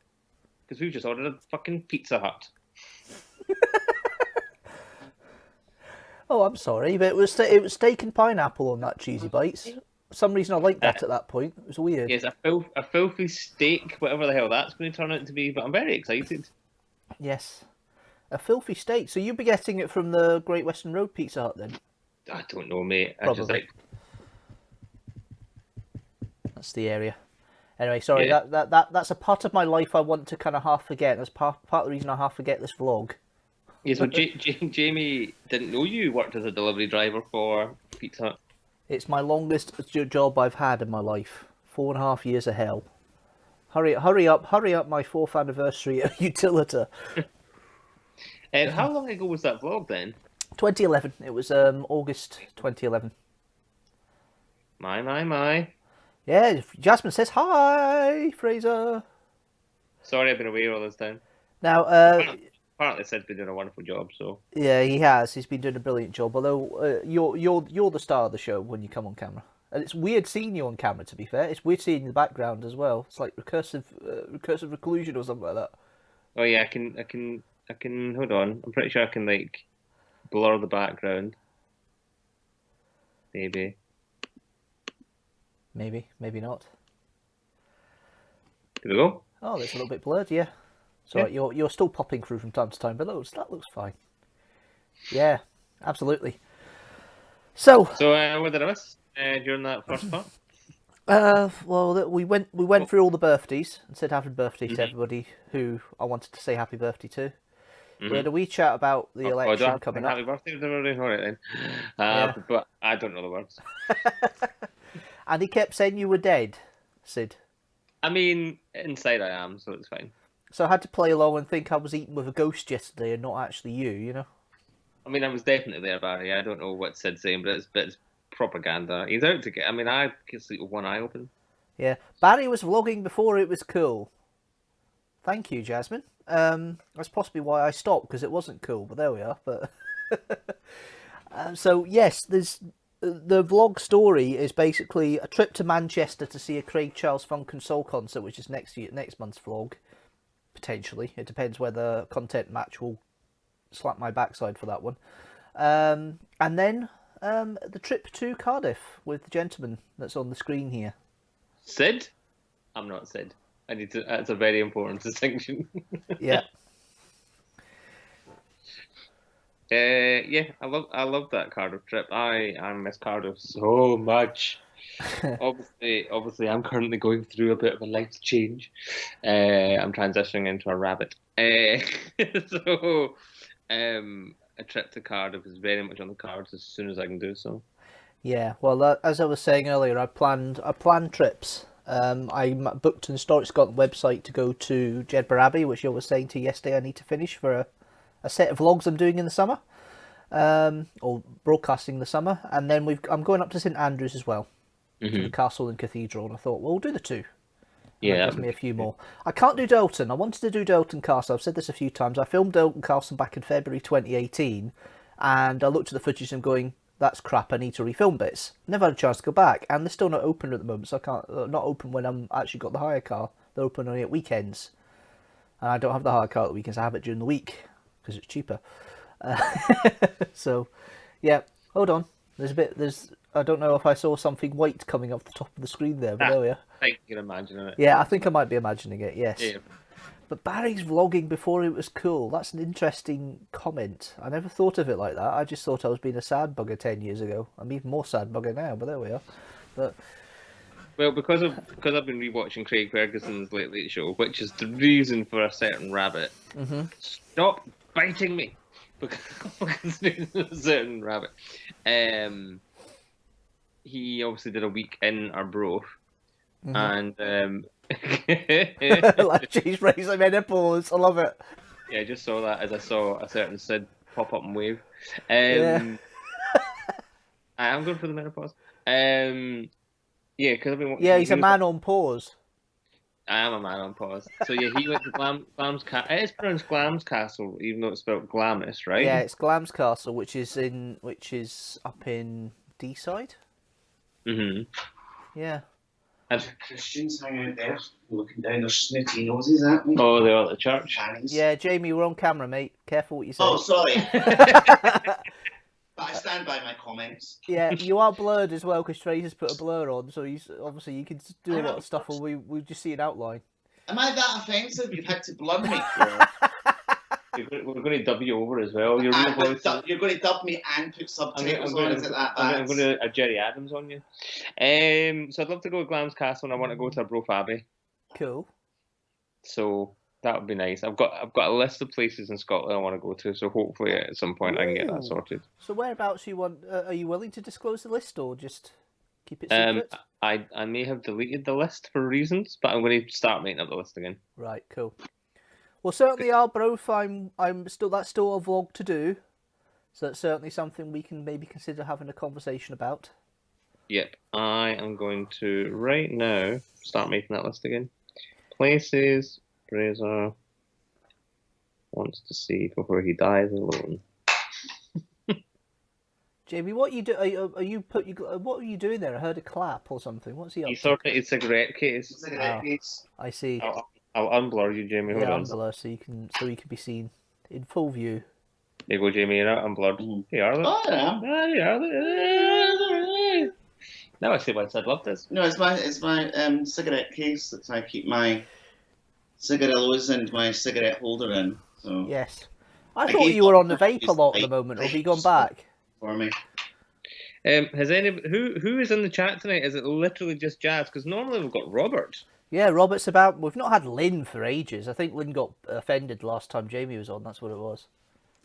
because we've just ordered a fucking Pizza Hut. Oh, I'm sorry, but it was steak and pineapple on that cheesy bites. For some reason I liked that at that point. It was weird. Yes, a filthy steak, whatever the hell that's going to turn out to be. But I'm very excited. Yes. A filthy steak. So you'll be getting it from the Great Western Road Pizza Hut then? I don't know, mate. Probably. That's the area. Anyway, sorry, Yeah. that's a part of my life I want to kind of half forget. That's part of the reason I half forget this vlog. Yes, well, Jamie didn't know you worked as a delivery driver for Pizza Hut. It's my longest job I've had in my life. 4.5 years of hell. Hurry up my 4th anniversary at Utilita. How long ago was that vlog then? 2011. It was August 2011. My. Yeah, Jasmine says hi, Fraser. Sorry, I've been away all this time. Now, Apparently, Sid's been doing a wonderful job. So yeah, he has. He's been doing a brilliant job. Although you're the star of the show when you come on camera, and it's weird seeing you on camera. To be fair, it's weird seeing you in the background as well. It's like recursive reclusion or something like that. oh yeah, I can. Hold on. I'm pretty sure I can like blur the background. Maybe. Maybe not. Here we go. Oh, it's a little bit blurred. Yeah. So Yeah. you're still popping through from time to time, but that looks fine. Yeah, absolutely. So What did I miss during that first part? well, we went through all the birthdays and said happy birthday to everybody who I wanted to say happy birthday to. We had a wee chat about the election coming up. Happy birthday to everybody. All right then. Yeah. But I don't know the words. And he kept saying you were dead, Sid. I mean, inside I am, so it's fine. So I had to play along and think I was eating with a ghost yesterday and not actually you know? I mean, I was definitely there, Barry. I don't know what Sid's saying, but it's propaganda. He's out to get. I mean, I can sleep with one eye open. Yeah. Barry was vlogging before it was cool. Thank you, Jasmine. That's possibly why I stopped, because it wasn't cool, but there we are. But so, yes, the vlog story is basically a trip to Manchester to see a Craig Charles Funk and Soul concert, which is next month's vlog. Potentially. It depends whether Content Match will slap my backside for that one. And then the trip to Cardiff with the gentleman that's on the screen here. Sid? I'm not Sid. I need to. That's a very important distinction. Yeah. Yeah, I love that Cardiff trip. I miss Cardiff so much. Obviously, I'm currently going through a bit of a life change. I'm transitioning into a rabbit. So, a trip to Cardiff is very much on the cards as soon as I can do so. Yeah, well, as I was saying earlier, I planned trips. I booked an Historic Scotland website to go to Jedburgh Abbey, which you were saying to yesterday I need to finish for a set of vlogs I'm doing in the summer, or broadcasting in the summer, and then I'm going up to St Andrews as well, to the castle and cathedral, and I thought, well, we'll do the two. Yeah, that gives me a few more. I can't do Dalton. I wanted to do Dalton Castle. I've said this a few times. I filmed Dalton Castle back in February 2018, and I looked at the footage and going, that's crap, I need to refilm bits. Never had a chance to go back, and they're still not open at the moment, so I can't. Not open when I'm actually got the hire car. They're open only at weekends, and I don't have the hire car at the weekends. I have it during the week because it's cheaper. So, yeah. Hold on. I don't know if I saw something white coming off the top of the screen there, but there we are. I think you can imagine it. Yeah, I think I might be imagining it. Yes. Yeah. But Barry's vlogging before it was cool. That's an interesting comment. I never thought of it like that. I just thought I was being a sad bugger 10 years ago. I'm even more sad bugger now, but there we are. But Well, because I've been rewatching Craig Ferguson's Late Late Show, which is the reason for a certain rabbit. Stop biting me, because there's a certain rabbit. he obviously did a week in Arbroath, Mhm. and Like cheese race, I made a pause. I love it. yeah, I just saw that as I saw a certain Sid pop up and wave. Yeah. I am going for the menopause. Yeah, because I've been. Yeah, he's he a was- man on pause. I am a man on pause. So yeah, he went to Glam's Castle. It is pronounced Glam's Castle, even though it's spelled Glamis, right? Yeah, it's Glam's Castle, which is up in Deeside. Mm-hmm. Yeah. And Christians hanging out there, looking down their snooty noses at me. oh, they are at the church. Fannies. Yeah, Jamie, we're on camera, mate. Careful what you say. Oh, sorry. But I stand by my comments. Yeah, you are blurred as well because Fraser's put a blur on, so obviously you can do a I know. lot of stuff, and we just see an outline. Am I that offensive? You've had to blur me. We're going to dub you over as well. Your real voice. You're going to dub me and put subtitles on. Is it that bad? I'm going to Jerry Adams on you. So I'd love to go to Glam's Castle, and I want to go to Arbroath Abbey. Cool. So that would be nice. I've got a list of places in Scotland I want to go to. So hopefully at some point I can get that Ooh. sorted. So whereabouts you want? Are you willing to disclose the list or just keep it secret? I may have deleted the list for reasons, but I'm going to start making up the list again. Right, cool. Well, certainly Arbroath, that's still a vlog to do. So that's certainly something we can maybe consider having a conversation about. Yep, I am going to right now start making that list again. Places Fraser wants to see before he dies alone. Jamie, what you do? What are you doing there? I heard a clap or something. What's he up He to? sorted his cigarette case. Cigarette case. I see. I'll unblur you, Jamie. Hold Yeah, on. umbrella, so you can be seen in full view. There you go, Jamie. You're out unblurred. Here are they. Oh, yeah. Ah, here are they. Now I see why Sid loved this. No, it's my cigarette case that I keep my cigarillos and my cigarette holder in. So Yes. I I thought gave you were up on the my vape a lot at the vape moment, or have you vapes. gone back? for me. Has any who is in the chat tonight? Is it literally just Jazz? Because normally we've got Robert. Yeah, Robert's about. We've not had Lynn for ages. I think Lynn got offended last time Jamie was on. That's what it was.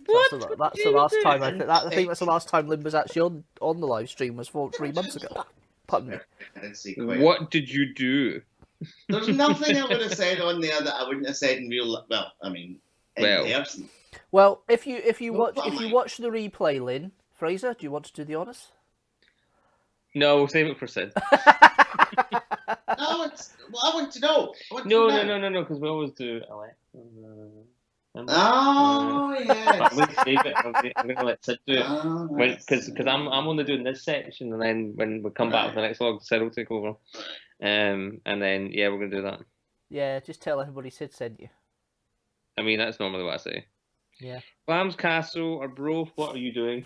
So What? That's the last time. I think that's the last time Lynn was actually on the live stream was 3 months ago. Pardon me. I didn't see quite. What did you do? There's nothing I would have said on there that I wouldn't have said in real. Well, I mean, in Well. person. Well, if you Well, watch the replay, Lynn Fraser, do you want to do the honours? No, we'll save it for Sid. No, I want to know. I want to No, know. no, because we always do Alexa. Oh, yes. I'm going to save it. I'm going to let Sid do it. Oh, Because I'm only doing this section, and then when we come back with the next log, Sid will take over. And then yeah, we're going to do that. Yeah, just tell everybody Sid sent you. I mean, that's normally what I say. Yeah. Lamb's Castle, Arbroath, what are you doing?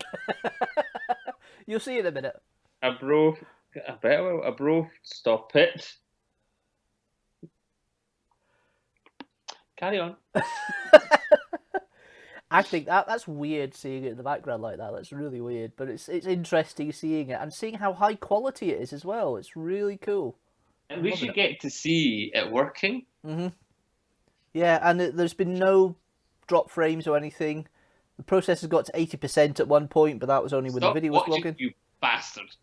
You'll see in a minute. Arbroath, I bet I will. Arbroath, stop it. Carry on. I think that's weird seeing it in the background like that. That's really weird, but it's interesting seeing it and seeing how high quality it is as well. It's really cool. And we should get to see it working. Mhm. Yeah, and there's been no drop frames or anything. The process has got to 80% at one point, but that was only when Stop the video was watching, logging. you bastard.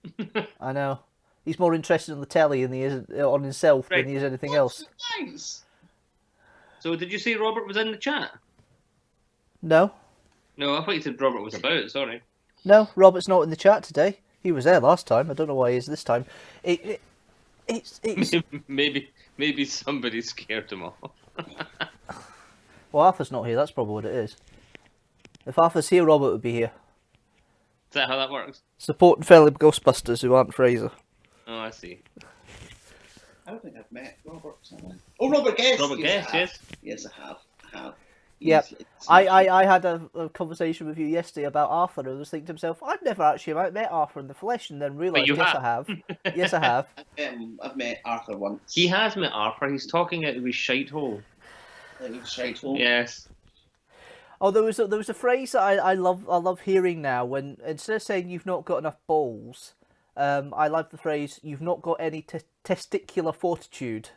I know. He's more interested in the telly than he is on himself Right. than he is anything else. Nice. So did you say Robert was in the chat? No, No, I thought you said Robert was about, sorry. no, Robert's not in the chat today. He was there last time. I don't know why he is this time. It's Maybe somebody scared him off. well, Arthur's not here. That's probably what it is. If Arthur's here, Robert would be here. Is that how that works? Supporting fellow Ghostbusters who aren't Fraser. Oh, I see. I don't think I've met Robert. Oh, Robert Guest. Robert Yes, Guest, I have. yes. Yes, I have. Yep. Yes, I had a conversation with you yesterday about Arthur and I was thinking to myself, I've never actually met Arthur in the flesh, and then realised, you yes, I have. Yes, I have. I've met Arthur once. He has met Arthur. He's talking out of his shite hole. Shitehole. Yes. Oh, there was a phrase that I love hearing now. When instead of saying you've not got enough balls, I love the phrase you've not got any testicular fortitude.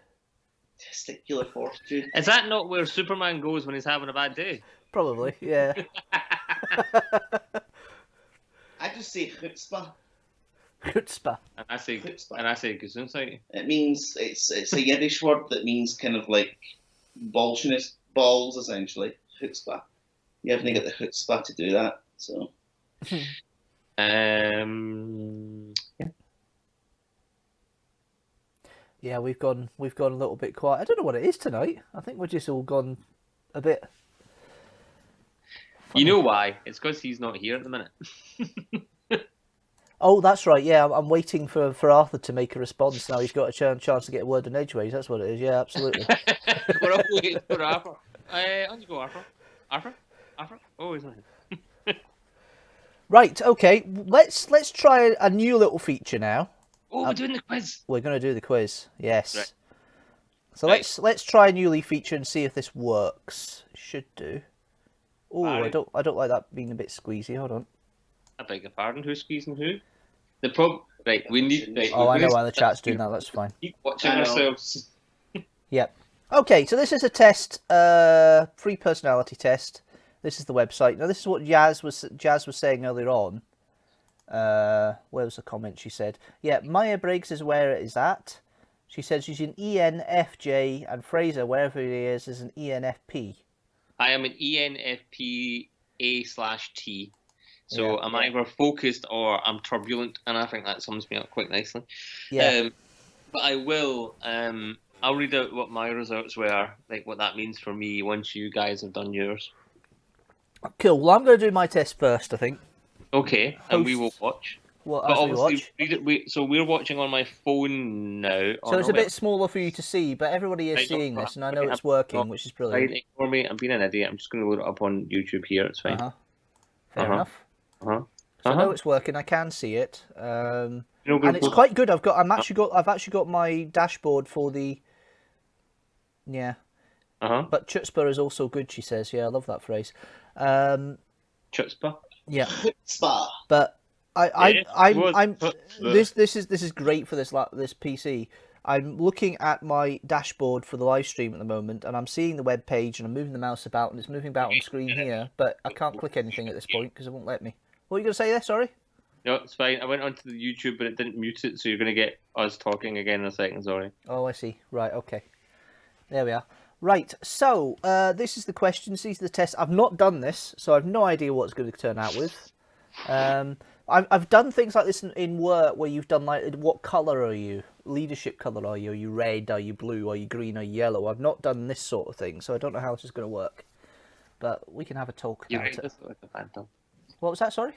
Testicular fortitude. Is that not where Superman goes when he's having a bad day? Probably, yeah. I just say chutzpah. Chutzpah. And I say Gesundheit. It means it's a Yiddish word that means kind of like bolshiness, balls essentially. Chutzpah. You haven't got the chutzpah to do that. So. Yeah. Yeah, we've gone a little bit quiet. I don't know what it is tonight. I think we're just all gone a bit. Funny. You know why? It's because he's not here at the minute. Oh, that's right. Yeah, I'm waiting for Arthur to make a response now. He's got a chance to get a word in edgeways. That's what it is. Yeah, absolutely. We're all waiting for Arthur. On you go, Arthur. Arthur? Oh, he's not here. Right. Okay. Let's try a new little feature now. Oh, we're doing the quiz. We're going to do the quiz. Yes. Right. So Right. let's try a newly feature and see if this works. It should do. Oh, Right. I don't like that being a bit squeezy. Hold on. I beg your pardon. Who's squeezing who? The problem. Right. We need. Right, Oh, I know we're why the chat's doing that. That's fine. Keep watching I know. ourselves. Yep. Okay, so this is a test, free personality test. This is the website. Now, this is what Jazz was saying earlier on. Where was the comment she said? Yeah, Maya Briggs is where it is at. She says she's an ENFJ, and Fraser, wherever he is an ENFP. I am an ENFP A/T. So Yeah. I'm either focused or I'm turbulent, and I think that sums me up quite nicely. Yeah. But I will. I'll read out what my results were, like what that means for me once you guys have done yours. Cool. Well, I'm going to do my test first, I think. Okay, and we will Hosts. watch. Well, But as we obviously, watch. so we're watching on my phone now. So it's a bit smaller for you to see, but everybody is Right, seeing no, this, and I know okay, it's I'm- working, which is brilliant. Right, ignore me. I'm being an idiot. I'm just going to load it up on YouTube here. It's fine. Fair Uh-huh. enough. Uh-huh. So I know it's working. I can see it, You know, and it's quite good. I've actually got my dashboard for the. Yeah, but chutzpah is also good. She says, "Yeah, I love that phrase." Chutzpah. Yeah, Chutzpah. but Yeah, I'm chutzpah. this is great for this PC. I'm looking at my dashboard for the live stream at the moment, and I'm seeing the web page, and I'm moving the mouse about, and it's moving about on screen here, but I can't click anything at this point because it won't let me. What are you going to say there? Sorry. No, it's fine. I went onto the YouTube, but it didn't mute it, so you're going to get us talking again in a second. Sorry. Oh, I see. Right, okay. There we are. Right, so this is the questions. These are the tests. I've not done this, so I've no idea what it's going to turn out with. I've done things like this in work where you've done like, what colour are you? Leadership colour are you? Are you red? Are you blue? Are you green? Are you yellow? I've not done this sort of thing, so I don't know how this is going to work. But we can have a talk You're about right. it. This is like a phantom. What was that, sorry?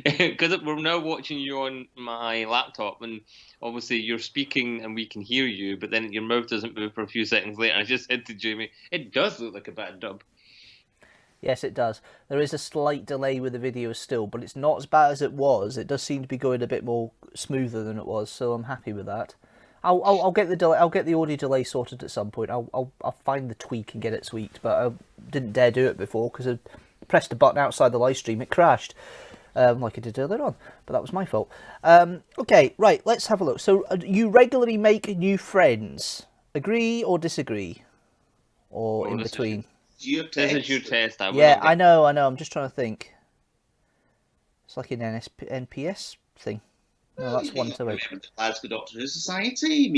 Because we're now watching you on my laptop, and obviously you're speaking and we can hear you, but then your mouth doesn't move for a few seconds later. I just said to Jamie, it does look like a bad dub. Yes, it does. There is a slight delay with the video still, but it's not as bad as it was. It does seem to be going a bit more smoother than it was, so I'm happy with that. I'll get the delay. I'll get the audio delay sorted at some point. I'll find the tweak and get it tweaked, but I didn't dare do it before because I pressed a button outside the live stream. It crashed, like it did earlier on, but that was my fault. Okay, right. Let's have a look. So you regularly make new friends. Agree or disagree, or in between? This is your test. Yeah, I know. I'm just trying to think. It's like an NPS thing. No, that's 1 to 8. Glasgow Doctor Who Society. I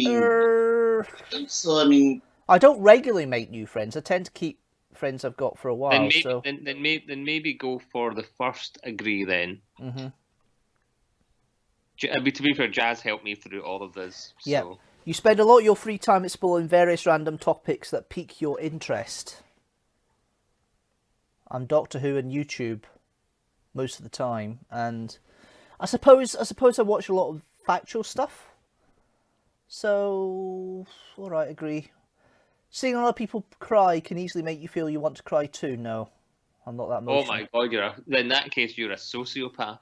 mean, I don't regularly make new friends. I tend to keep friends I've got for a while. Then maybe go for the first agree then. Mm-hmm. To be fair, Jazz helped me through all of this. So. Yeah. You spend a lot of your free time exploring various random topics that pique your interest. I'm Doctor Who and YouTube most of the time, and I suppose I watch a lot of factual stuff. So, all right, agree. Seeing a lot of people cry can easily make you feel you want to cry too. No, I'm not that emotional. Oh my God, in that case, you're a sociopath.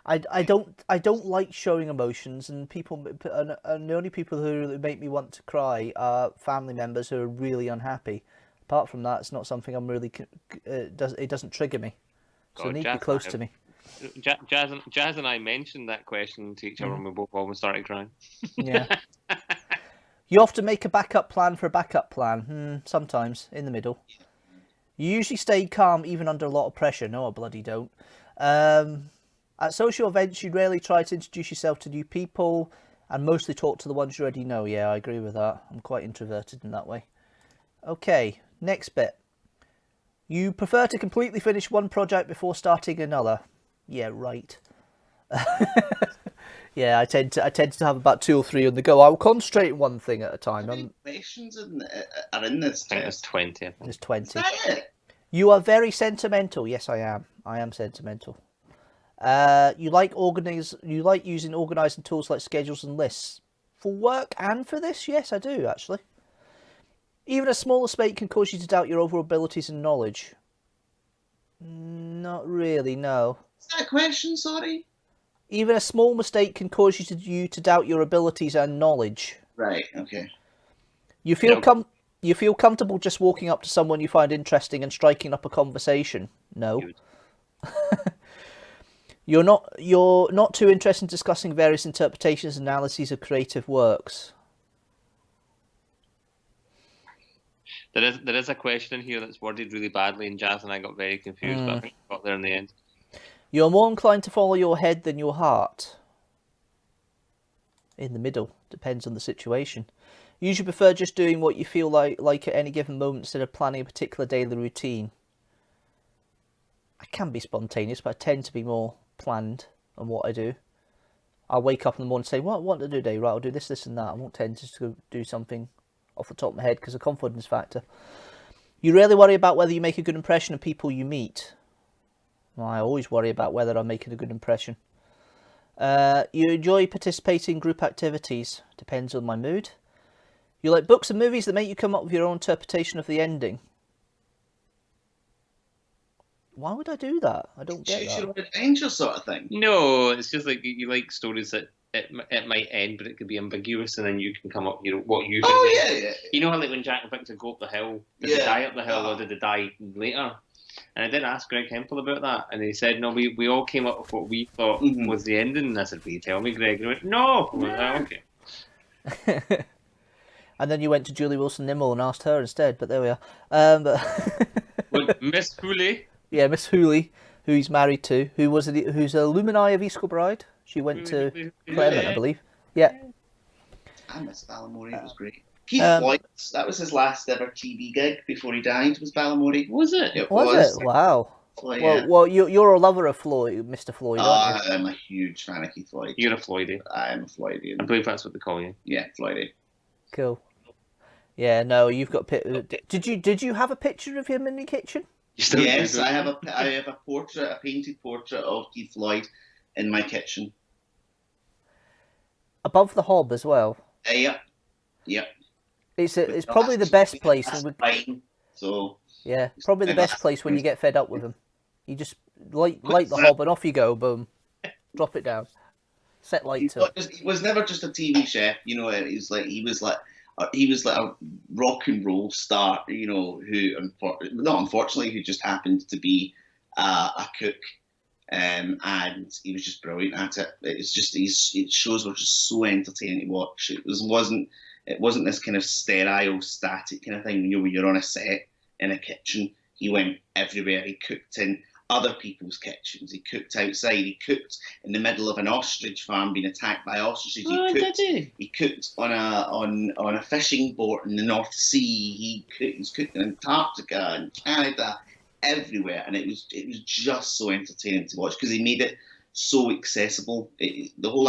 I don't like showing emotions, and the only people who make me want to cry are family members who are really unhappy. Apart from that, it's not something I'm really. It doesn't trigger me, so God, it needs to be close to me. Jazz and I mentioned that question to each other, and we both almost started crying. Yeah. You often make a backup plan for a backup plan. Sometimes in the middle. You usually stay calm even under a lot of pressure. No, I bloody don't. At social events, you rarely try to introduce yourself to new people and mostly talk to the ones you already know. Yeah, I agree with that. I'm quite introverted in that way. Okay, next bit. You prefer to completely finish one project before starting another. Yeah, right. Yeah, I tend to have about 2 or 3 on the go. I'll concentrate on one thing at a time. How many questions are in this? I think there's 20. There's 20. Is that it? You are very sentimental. Yes, I am. I am sentimental. You like using organising tools like schedules and lists for work and for this. Yes, I do actually. Even a small mistake can cause you to doubt your overall abilities and knowledge. Not really, no. Is that a question? Sorry. Even a small mistake can cause you to doubt your abilities and knowledge. Right. Okay. You feel comfortable just walking up to someone you find interesting and striking up a conversation. No. You're not too interested in discussing various interpretations and analyses of creative works. There is a question in here that's worded really badly, and Jazz and I got very confused, but I think we got there in the end. You're more inclined to follow your head than your heart. In the middle, depends on the situation. You usually prefer just doing what you feel like at any given moment instead of planning a particular daily routine. I can be spontaneous, but I tend to be more planned on what I do. I'll wake up in the morning and say, what I want to do today? Right, I'll do this, this and that. I won't tend to go do something off the top of my head because of confidence factor. You rarely worry about whether you make a good impression of people you meet. Well, I always worry about whether I'm making a good impression. You enjoy participating in group activities. Depends on my mood. You like books and movies that make you come up with your own interpretation of the ending. Why would I do that? I don't get that. Choose your own adventure sort of thing. No, it's just like you like stories that it might end, but it could be ambiguous, and then you can come up, what you think. Oh, yeah. You know how like when Jack and Victor go up the hill, did they die up the hill or did they die later? And I did ask Greg Hempel about that, and he said, no, we all came up with what we thought was the ending. And I said, will you tell me, Greg? And he went, no. I went, oh, okay. And then you went to Julie Wilson-Nimmo and asked her instead, but there we are. Well, Miss Hooley. Yeah, Miss Hooley, who he's married to, who's a alumni of East Kilbride. She went to Claremont, I believe. Yeah. I miss Balamory. It was great. Keith Floyd, that was his last ever TV gig before he died, was Balamory. Was it? It was. Wow. Floyd, yeah. Well, you're a lover of Floyd, Mr. Floyd, aren't you? I'm a huge fan of Keith Floyd. You're a Floydie. I'm a Floydian. I believe that's what they call you. Yeah, Floydie. Cool. Yeah, no, you've got... Did you have a picture of him in the kitchen? Yes, I have a painted portrait of Keith Floyd in my kitchen. Above the hob as well? Yeah. It's probably the best place. So yeah, probably the best place when you get fed up with him. You just light the hob and off you go, boom. Drop it down. Set light to it. He was never just a TV chef, he was like a rock and roll star, who who just happened to be a cook, and he was just brilliant at it. It's just his shows were just so entertaining to watch. It wasn't this kind of sterile, static kind of thing. When you're on a set in a kitchen, he went everywhere. He cooked in other people's kitchens. He cooked outside. He cooked in the middle of an ostrich farm being attacked by ostriches. He cooked on a fishing boat in the North Sea. He's cooked in Antarctica and Canada, everywhere, and it was just so entertaining to watch because he made it so accessible. The whole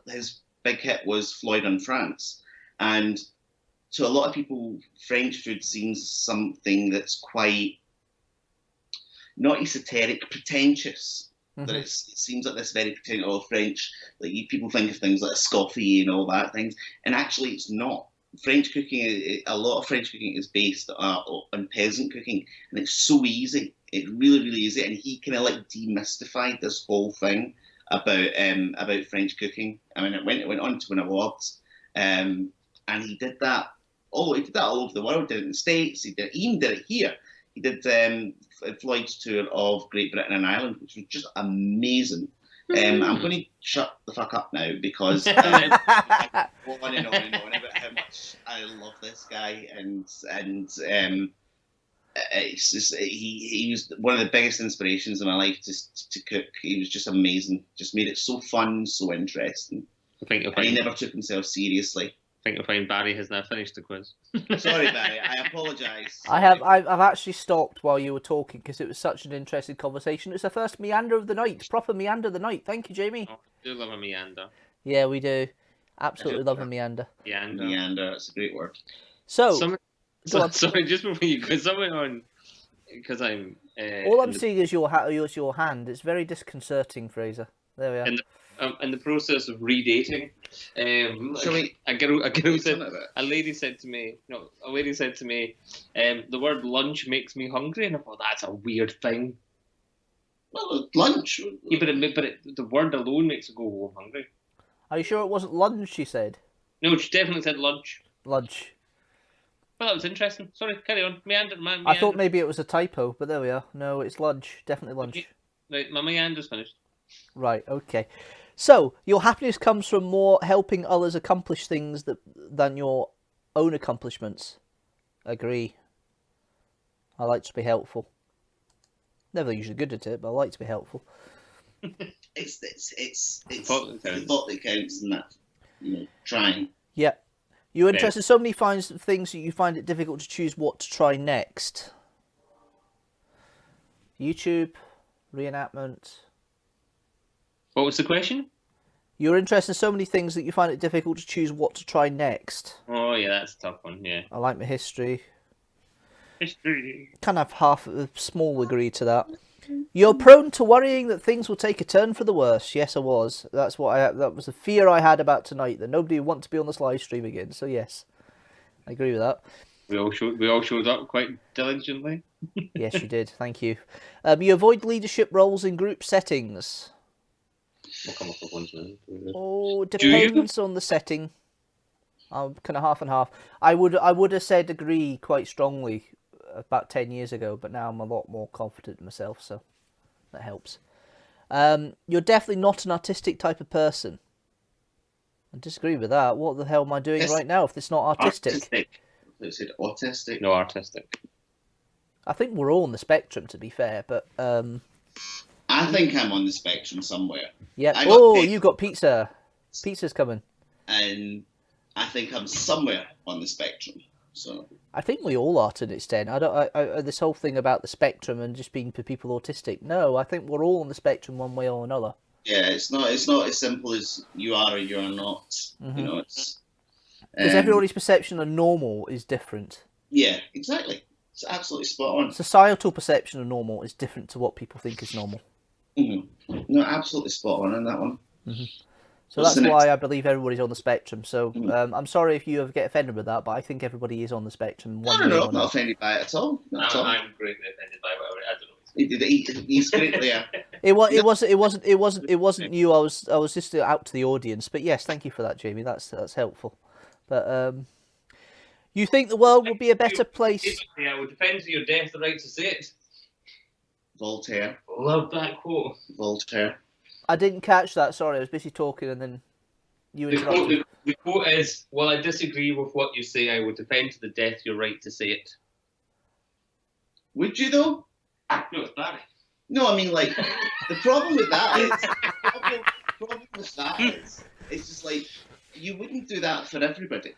his big hit was Floyd on France, and to a lot of people, French food seems something that's quite not esoteric, pretentious. That it seems like this very pretentious French. Like people think of things like scoffy and all that things, and actually it's not. French cooking, a lot of French cooking is based on peasant cooking, and it's so easy. It really, really easy, and he kind of demystified this whole thing about French cooking. I mean, it went on to win awards, and he did that. Oh, he did that all over the world. Did it in the States. He even did it here. He did Floyd's tour of Great Britain and Ireland, which was just amazing. I'm going to shut the fuck up now because I go on and on about how much I love this guy, and he was one of the biggest inspirations in my life to cook. He was just amazing. Just made it so fun, so interesting. And he never took himself seriously. I think you'll find Barry has now finished the quiz. Sorry, Barry. I apologise. I've actually stopped while you were talking because it was such an interesting conversation. It's the first meander of the night, proper meander of the night. Thank you, Jamie. Oh, I do love a meander. Yeah, we do. Absolutely love a meander. Meander, that's a great word. So, sorry, just before you go, someone on, because I'm. All I'm seeing is your hand. It's very disconcerting, Fraser. There we are. In the process of redating, a lady said to me, the word lunch makes me hungry, and I thought that's a weird thing. Well, lunch. Yeah, but the word alone makes it go, oh, I'm hungry. Are you sure it wasn't lunch? She said. No, she definitely said lunch. Lunch. Well, that was interesting. Sorry, carry on. Meander. I thought maybe it was a typo, but there we are. No, it's lunch. Definitely lunch. Right, my meander's finished. Right. Okay. So, your happiness comes from more helping others accomplish things than your own accomplishments. Agree. I like to be helpful. Never usually good at it, but I like to be helpful. It's the thought that counts, and that, trying. Yeah. You're interested in so many things that you find it difficult to choose what to try next. YouTube, reenactment. What was the question? You're interested in so many things that you find it difficult to choose what to try next. Oh, yeah, that's a tough one, yeah. I like my history. History. Kind of half a small agree to that. You're prone to worrying that things will take a turn for the worse. Yes, I was. That was a fear I had about tonight, that nobody would want to be on this live stream again. So yes, I agree with that. We all showed up quite diligently. Yes, you did. Thank you. You avoid leadership roles in group settings. We'll come up with ones now. Oh, depends on the setting. I'm kind of half and half. I would have said agree quite strongly about 10 years ago, but now I'm a lot more confident in myself, so that helps. You're definitely not an artistic type of person. I disagree with that. What the hell am I doing right now if it's not artistic? They said autistic. No, artistic. I think we're all on the spectrum, to be fair, but I think I'm on the spectrum somewhere. Yeah. Oh, you got pizza. Pizza's coming. And I think I'm somewhere on the spectrum. So I think we all are to an extent. This whole thing about the spectrum and just being for people autistic. No, I think we're all on the spectrum one way or another. Yeah, it's not as simple as you are or you are not. Mm-hmm. It's because everybody's perception of normal is different. Yeah, exactly. It's absolutely spot on. Societal perception of normal is different to what people think is normal. Mm-hmm. No, absolutely spot on that one. Mm-hmm. So that's why I believe everybody's on the spectrum. So I'm sorry if you get offended with that, but I think everybody is on the spectrum. No, I'm not offended by it at all. I'm greatly offended by whatever. I don't know. He's greatly there. It wasn't you. I was just out to the audience. But yes, thank you for that, Jamie. That's helpful. But you think the world would be a better place? Yeah, it would depend on your death, the right to say it. Voltaire. Love that quote. Voltaire. I didn't catch that. Sorry, I was busy talking, and then you interrupted. The quote is, "Well, I disagree with what you say. I would defend to the death your right to say it." Would you though? No, it's Barry. No, I mean the problem with that is it's just like you wouldn't do that for everybody.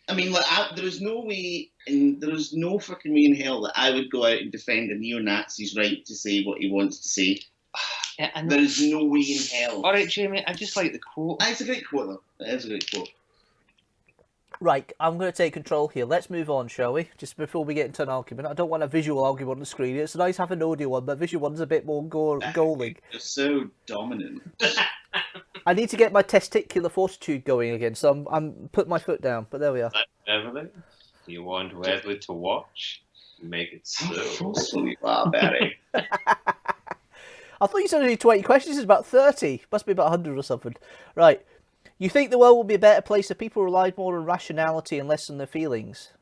I mean, there is no way, and there is no fucking way in hell that I would go out and defend a neo-Nazi's right to say what he wants to say. Yeah, there is no way in hell. All right, Jamie, I just like the quote. It's a great quote, though. It is a great quote. Right, I'm going to take control here. Let's move on, shall we? Just before we get into an argument. I don't want a visual argument on the screen. It's nice to have an audio one, but visual one's a bit more galling. You're so dominant. I need to get my testicular fortitude going again, so I'm putting my foot down, but there we are. Everything you want Wesley to watch, make it so. Forceful you are, Barry. I thought you said only 20 questions. It's about 30. Must be about 100 or something. Right. You think the world would be a better place if people relied more on rationality and less on their feelings?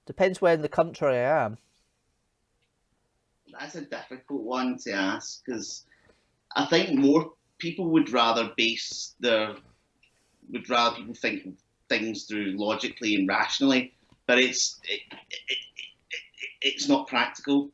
Depends where in the country I am. That's a difficult one to ask, because I think more people would rather people think things through logically and rationally, but it's not practical.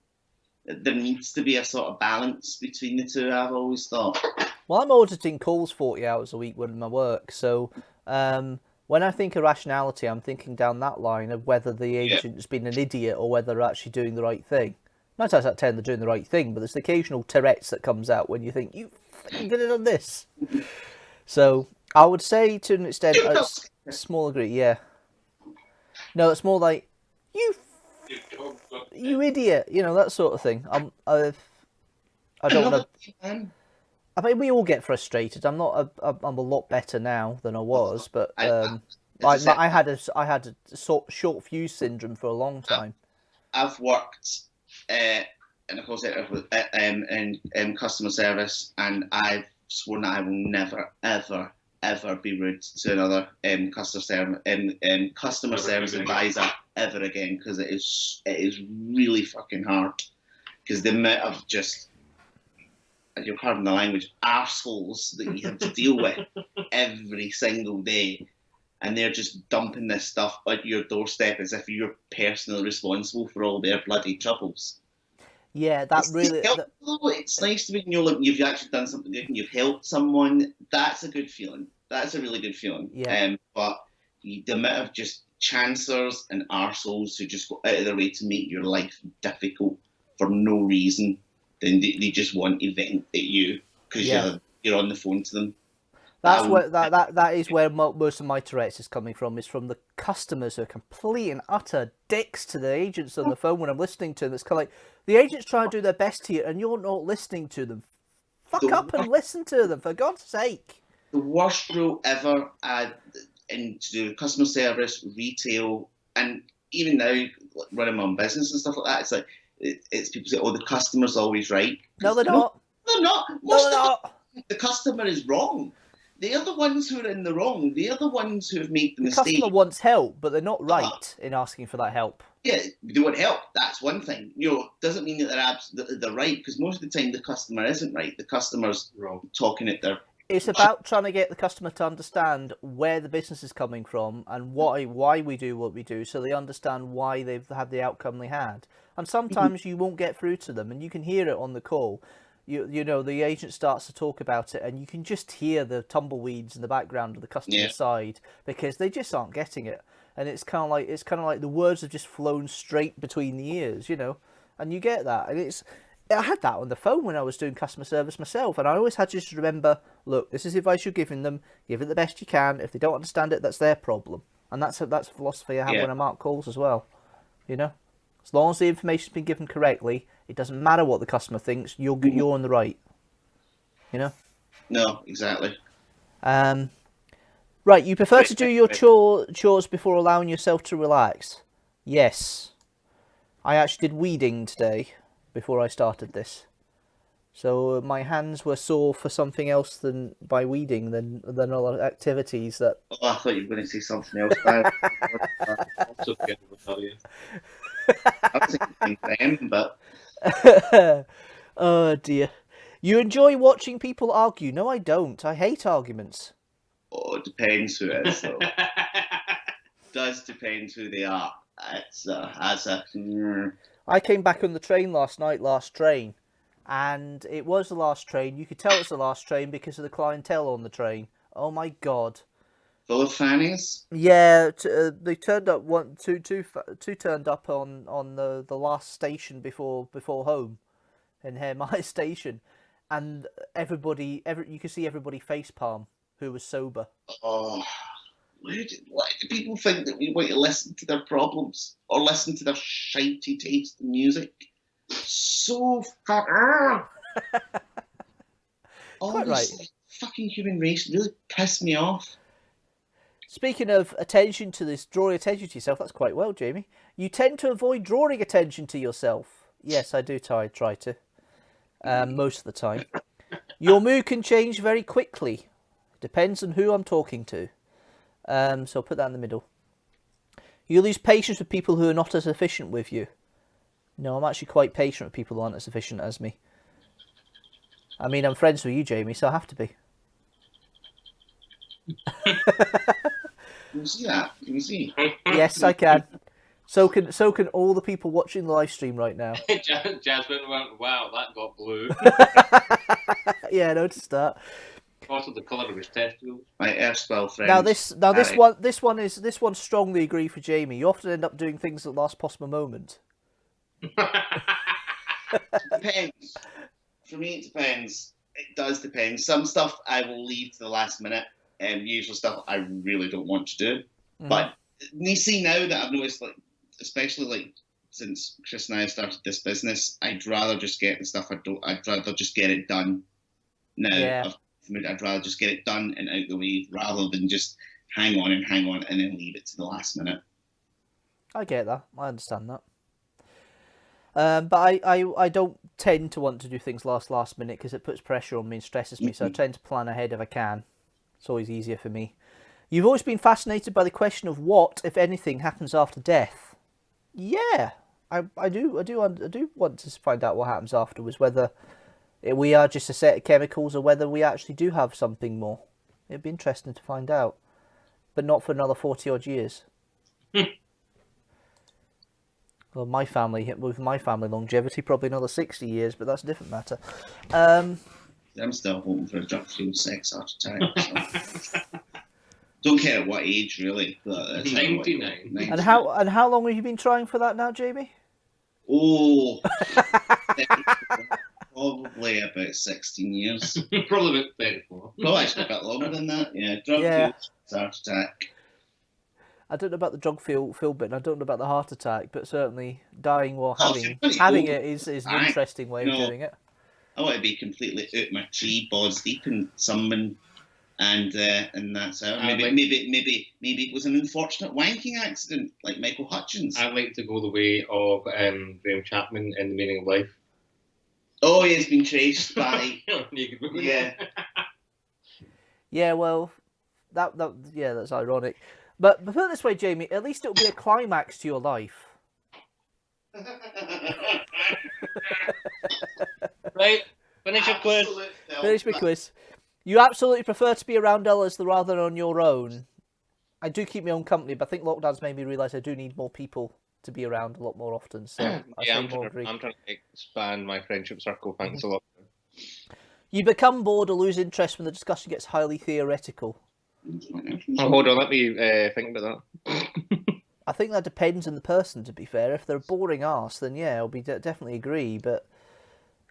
There needs to be a sort of balance between the two, I've always thought. Well, I'm auditing calls 40 hours a week with my work, so when I think of rationality, I'm thinking down that line of whether the agent's been an idiot or whether they're actually doing the right thing. 9 times out of 10, they're doing the right thing, but there's the occasional Tourette's that comes out when you think, you fucking could have done this. So I would say, to an extent, a small degree, yeah. No, it's more like, you idiot, you know, that sort of thing. I don't want to. I mean, we all get frustrated. I'm a lot better now than I was, but I had a short fuse syndrome for a long time. I've worked in a call center in customer service, and I've sworn that I will never, ever, ever be rude to another customer service advisor ever again, because it is really fucking hard. Because the amount of just, you're pardon the language, arseholes that you have to deal with every single day, and they're just dumping this stuff at your doorstep as if you're personally responsible for all their bloody troubles. Yeah, that really. It's nice to be, you know, like you've actually done something good and you've helped someone. That's a good feeling. That's a really good feeling. Yeah. But the amount of just chancers and arseholes who just go out of their way to make your life difficult for no reason, then they just want to vent at you because you're on the phone to them. That's where that is where most of my Tourette's is coming from. Is from the customers who are complete and utter dicks to the agents on the phone when I'm listening to them. It's kind of like the agents trying to do their best to you, and you're not listening to them. Fuck up and listen to them, for God's sake. The worst rule ever in to do with customer service, retail, and even now running my own business and stuff like that. It's like it's people say, "Oh, the customer's always right." No, they're not. They're not. The customer is wrong. They are the ones who are in the wrong. They are the ones who have made the mistake. The customer wants help, but they're not right in asking for that help. Yeah, they want help. That's one thing. You know, doesn't mean that they're right, because most of the time the customer isn't right. The customer's wrong, talking at their. It's about trying to get the customer to understand where the business is coming from and why we do what we do, so they understand why they've had the outcome they had. And sometimes you won't get through to them, and you can hear it on the call. You know, the agent starts to talk about it, and you can just hear the tumbleweeds in the background of the customer side, because they just aren't getting it. And it's kind of like the words have just flown straight between the ears, you know, and you get that. And I had that on the phone when I was doing customer service myself, and I always had to just remember, look, this is the advice you're giving them. Give it the best you can. If they don't understand it, that's their problem. And that's a philosophy I have when I mark calls as well. You know, as long as the information's been given correctly, it doesn't matter what the customer thinks. You're on the right. You know. No, exactly. Right. You prefer to do your chores before allowing yourself to relax? Yes. I actually did weeding today before I started this, so my hands were sore for something else than by weeding than other activities that. Oh, I thought you were going to say something else. I was thinking them, but. Oh dear. You enjoy watching people argue? No, I don't. I hate arguments. Oh, it depends who it is, though. Does depend who they are. I came back on the train last train, and it was the last train. You could tell it's the last train because of the clientele on the train. Oh my God. Full of fannies? Yeah, they turned up. Two turned up on the last station before home, in Hamsters station, and you could see everybody face palm who was sober. Oh, why do people think that we want to listen to their problems or listen to their shitey taste in music? So fucking. Quite right. Fucking human race really pissed me off. Speaking of attention to this, drawing attention to yourself, that's quite well, Jamie. You tend to avoid drawing attention to yourself. Yes, I do try to. Most of the time. Your mood can change very quickly. Depends on who I'm talking to. So I'll put that in the middle. You lose patience with people who are not as efficient with you. No, I'm actually quite patient with people who aren't as efficient as me. I mean, I'm friends with you, Jamie, so I have to be. Can you see that? Can you see? Yes, I can. So can all the people watching the live stream right now. Jasmine went, wow, that got blue. Yeah, I noticed that. Also, the colour of his testicles. My erstwhile friend. This one strongly agree for Jamie. You often end up doing things at the last possible moment. Depends. For me, it depends. It does depend. Some stuff I will leave to the last minute, and usual stuff I really don't want to do. But you see, now that I've noticed, like, especially like since Chris and I started this business, I'd rather just get the stuff I'd rather just get it done now. Yeah. I'd rather just get it done and out the way rather than just hang on and then leave it to the last minute. I get that. I understand that. But I don't tend to want to do things last minute because it puts pressure on me and stresses me. So I tend to plan ahead if I can. It's always easier for me. You've always been fascinated by the question of what, if anything, happens after death. Yeah, I do want to find out what happens afterwards. Whether we are just a set of chemicals or whether we actually do have something more. It'd be interesting to find out, but not for another 40 odd years. Well, with my family longevity, probably another 60 years, but that's a different matter. I'm still hoping for a drug fueled sex heart attack. So. Don't care at what age, really. But 99. And how long have you been trying for that now, Jamie? Oh, probably about 16 years. Probably about 34. Probably actually a bit longer than that. Yeah, drug fueled heart attack. I don't know about the drug filled bit, and I don't know about the heart attack, but certainly dying while Oh, having it is an interesting way of doing it. I want to be completely out my tree, balls deep in someone, and that's out. Maybe it was an unfortunate wanking accident, like Michael Hutchins. I'd like to go the way of Graham Chapman in The Meaning of Life. Oh, he has been traced by naked women. Yeah. Yeah, well, that's ironic. But put it this way, Jamie, at least it'll be a climax to your life. Right, finish your quiz. Finish my quiz. You absolutely prefer to be around others rather than on your own. I do keep my own company, but I think lockdown's made me realise I do need more people to be around a lot more often. So I'm trying to expand my friendship circle. Thanks a lot. You become bored or lose interest when the discussion gets highly theoretical. Oh, hold on, let me think about that. I think that depends on the person, to be fair. If they're a boring arse, then yeah, I'll definitely agree. But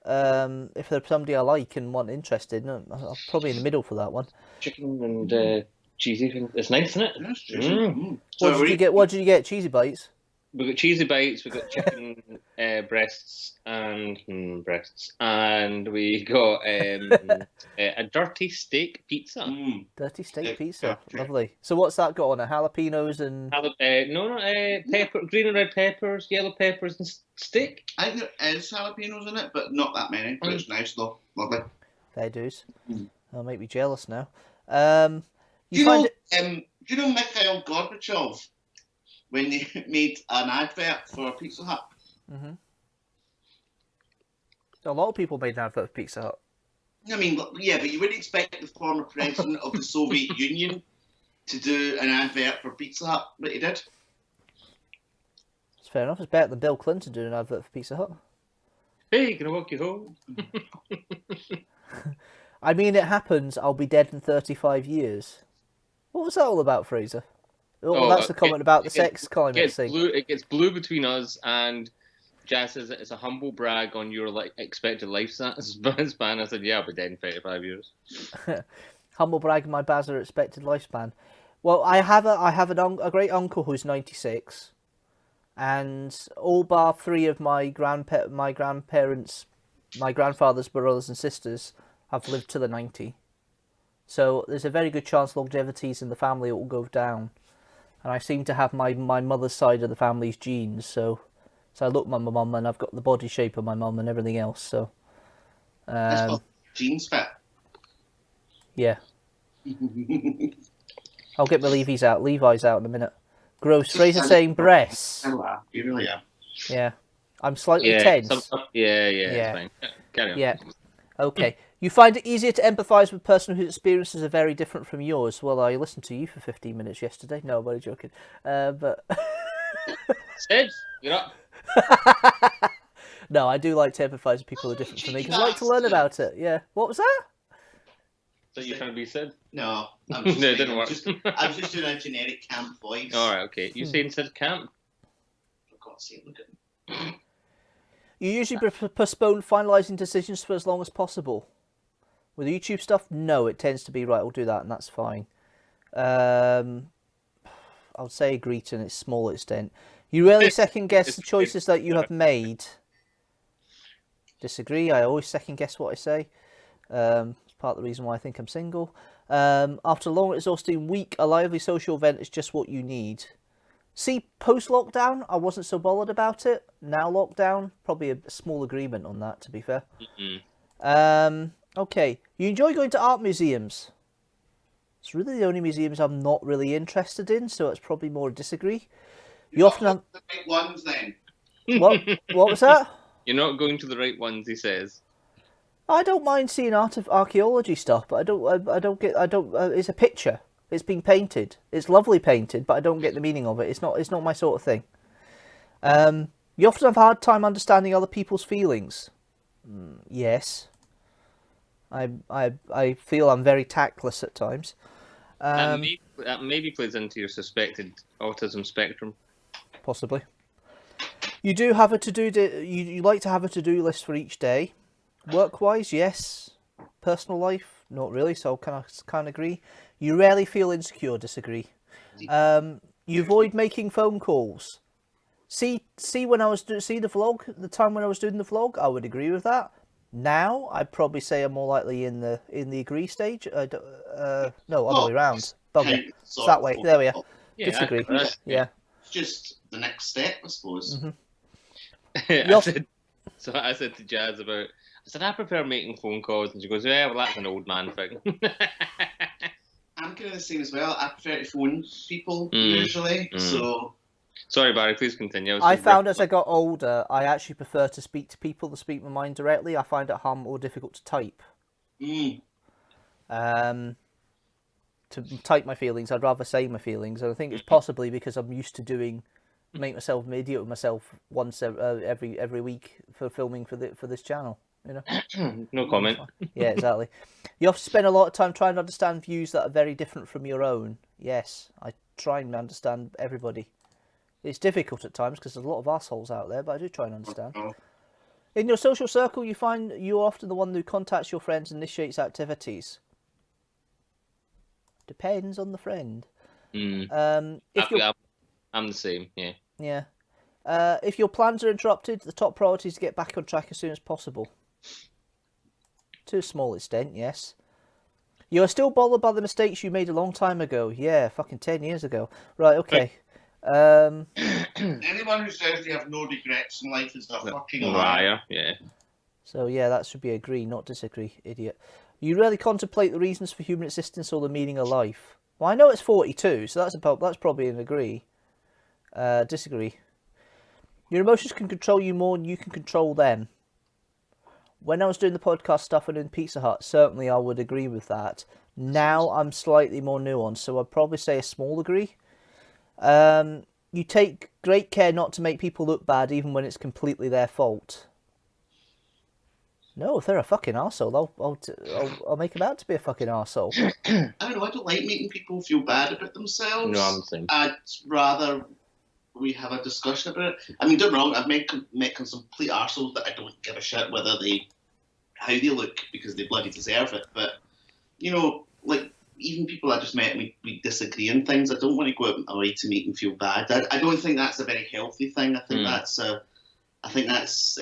if they're somebody I like and want interested, no, I'm probably in the middle for that one. Chicken and cheesy thing. It's nice, isn't it? That's true. What did you get? Cheesy bites? We've got cheesy bites, we've got chicken breasts, and we got a dirty steak pizza. Dirty steak pizza, lovely. So what's that got on it? Jalapenos and pepper, green and red peppers, yellow peppers, and steak. I think there is jalapenos in it, but not that many. But it's nice though, lovely. Fair dues. That'll make me jealous now. Do you know Mikhail Gorbachev? When they made an advert for Pizza Hut. Mm-hmm. A lot of people made an advert for Pizza Hut. I mean, yeah, but you wouldn't expect the former president of the Soviet Union to do an advert for Pizza Hut, but he did. It's fair enough. It's better than Bill Clinton doing an advert for Pizza Hut. Hey, can I walk you home? I mean, it happens. I'll be dead in 35 years. What was that all about, Fraser? Oh, that's the comment about the sex climate thing. It gets blue between us, and Jazz says it's a humble brag on your expected lifespan. I said, yeah, I'll be dead in 35 years. Humble brag on my Bazzer expected lifespan. Well, I have a great uncle who's 96, and all bar three of my grandfather's brothers and sisters have lived to the 90. So there's a very good chance longevities in the family will go down. And I seem to have my mother's side of the family's genes, so I look like my mum, and I've got the body shape of my mum and everything else. So, that's called genes fit. Yeah. I'll get my Levi's out in a minute. Gross. Fraser saying breasts. You really are. Yeah. I'm slightly tense. Yeah. It's fine. Carry on. Yeah. Okay. You find it easier to empathise with a person whose experiences are very different from yours. Well, I listened to you for 15 minutes yesterday. No, I'm only joking. But Sid, you're up. No, I do like to empathise with people who are different from me because I like to learn about it. Yeah. What was that? So you're trying to be Sid? No, I'm just No, it didn't work. I was just doing a generic camp voice. All right, okay. You saying Sid Camp? For God's sake, look at me. You usually postpone finalising decisions for as long as possible. With YouTube stuff, no, it tends to be right. I'll do that, and that's fine. I would say agree to a small extent. You rarely second guess the choices that you have made. Disagree. I always second guess what I say. It's part of the reason why I think I'm single. After a long, exhausting week, a lively social event is just what you need. See, post-lockdown, I wasn't so bothered about it. Now lockdown, probably a small agreement on that, to be fair. Okay, you enjoy going to art museums. It's really the only museums I'm not really interested in, so it's probably more a disagree. You often have... the right ones then. What was that? You're not going to the right ones, he says. I don't mind seeing art of archaeology stuff, but I don't get. It's a picture. It's been painted. It's lovely painted, but I don't get the meaning of it. It's not my sort of thing. You often have a hard time understanding other people's feelings. Yes. I feel I'm very tactless at times. That maybe plays into your suspected autism spectrum. Possibly. You do have a to-do. You like to have a to-do list for each day. Work-wise, yes. Personal life, not really. So can't agree. You rarely feel insecure. Disagree. You avoid making phone calls. See when I was the vlog, the time when I was doing the vlog, I would agree with that. Now I'd probably say I'm more likely in the agree stage. No, other way around. Bugger. It's that way. There we are. Yeah, Disagree. Yeah. It's just the next step, I suppose. I said to Jazz I prefer making phone calls, and she goes, yeah, well, that's an old man thing. I'm kind of the same as well. I prefer to phone people usually, so... Sorry, Barry, please continue. I found as I got older, I actually prefer to speak to people to speak my mind directly. I find it more difficult to type. To type my feelings, I'd rather say my feelings, and I think it's possibly because I'm used to make myself an idiot with myself once every week for filming for this channel. You know. No comment. Yeah, exactly. You have to spend a lot of time trying to understand views that are very different from your own. Yes, I try and understand everybody. It's difficult at times because there's a lot of assholes out there, but I do try and understand. In your social circle, you find you're often the one who contacts your friends and initiates activities. Depends on the friend. I'm the same, yeah. Yeah. If your plans are interrupted, the top priority is to get back on track as soon as possible. To a small extent, yes. You are still bothered by the mistakes you made a long time ago. Yeah, fucking 10 years ago. Right, okay. Anyone who says they have no regrets in life is a fucking liar. Yeah. So yeah, that should be agree, not disagree, idiot. You rarely contemplate the reasons for human existence or the meaning of life. Well, I know it's 42, so that's probably an agree. Disagree. Your emotions can control you more than you can control them. When I was doing the podcast stuff and in Pizza Hut, certainly I would agree with that. Now I'm slightly more nuanced, so I'd probably say a small agree. You take great care not to make people look bad, even when it's completely their fault. No, if they're a fucking arsehole, I'll make them out to be a fucking arsehole. I don't know, I don't like making people feel bad about themselves. No, I'm the same. I'd rather we have a discussion about it. I mean, don't get me wrong, I've met some complete arseholes that I don't give a shit how they look, because they bloody deserve it. But, you know, like, even people I just met and we disagree on things, I don't want to go out my way to make them feel bad. I don't think that's a very healthy thing. I think that's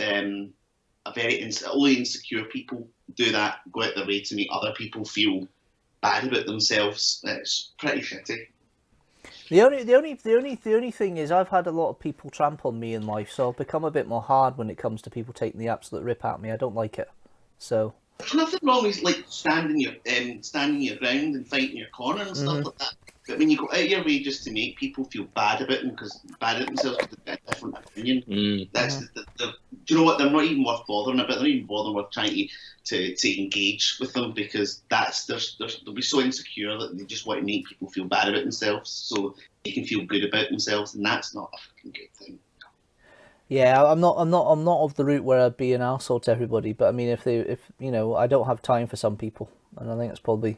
only insecure people do that, go out their way to make other people feel bad about themselves. It's pretty shitty. The only thing is I've had a lot of people tramp on me in life, so I've become a bit more hard when it comes to people taking the absolute rip at me. I don't like it. So there's nothing wrong with like standing your ground and fighting your corner and stuff like that. But when you go out of your way just to make people feel bad about themselves because they've got a different opinion, that's do you know what? They're not even worth bothering about. They're not even bothering with trying to engage with them, because they'll be so insecure that they just want to make people feel bad about themselves, so they can feel good about themselves, and that's not a fucking good thing. Yeah, I'm not of the route where I'd be an arsehole to everybody, but I mean, if you know, I don't have time for some people, and I think that's probably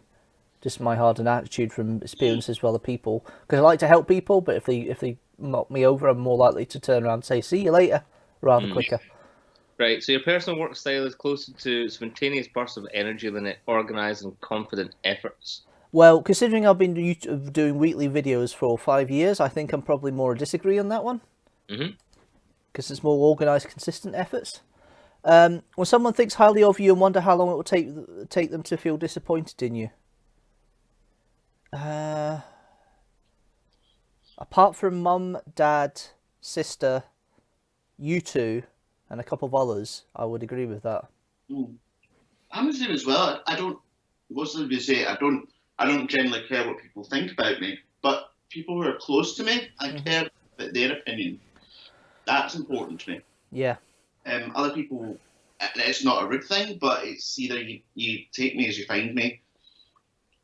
just my hardened attitude from experiences with other people, because I like to help people, but if they knock me over, I'm more likely to turn around and say, see you later, rather quicker. Right, so your personal work style is closer to spontaneous bursts of energy than organised and confident efforts. Well, considering I've been doing weekly videos for 5 years, I think I'm probably more disagree on that one. Because it's more organised, consistent efforts. When someone thinks highly of you and wonder how long it will take them to feel disappointed in you. Apart from mum, dad, sister, you two, and a couple of others, I would agree with that. I'm the same as well. I don't. What's the say? I don't generally care what people think about me, but people who are close to me, I care about their opinion. That's important to me. Yeah. Other people, it's not a rude thing, but it's either you take me as you find me,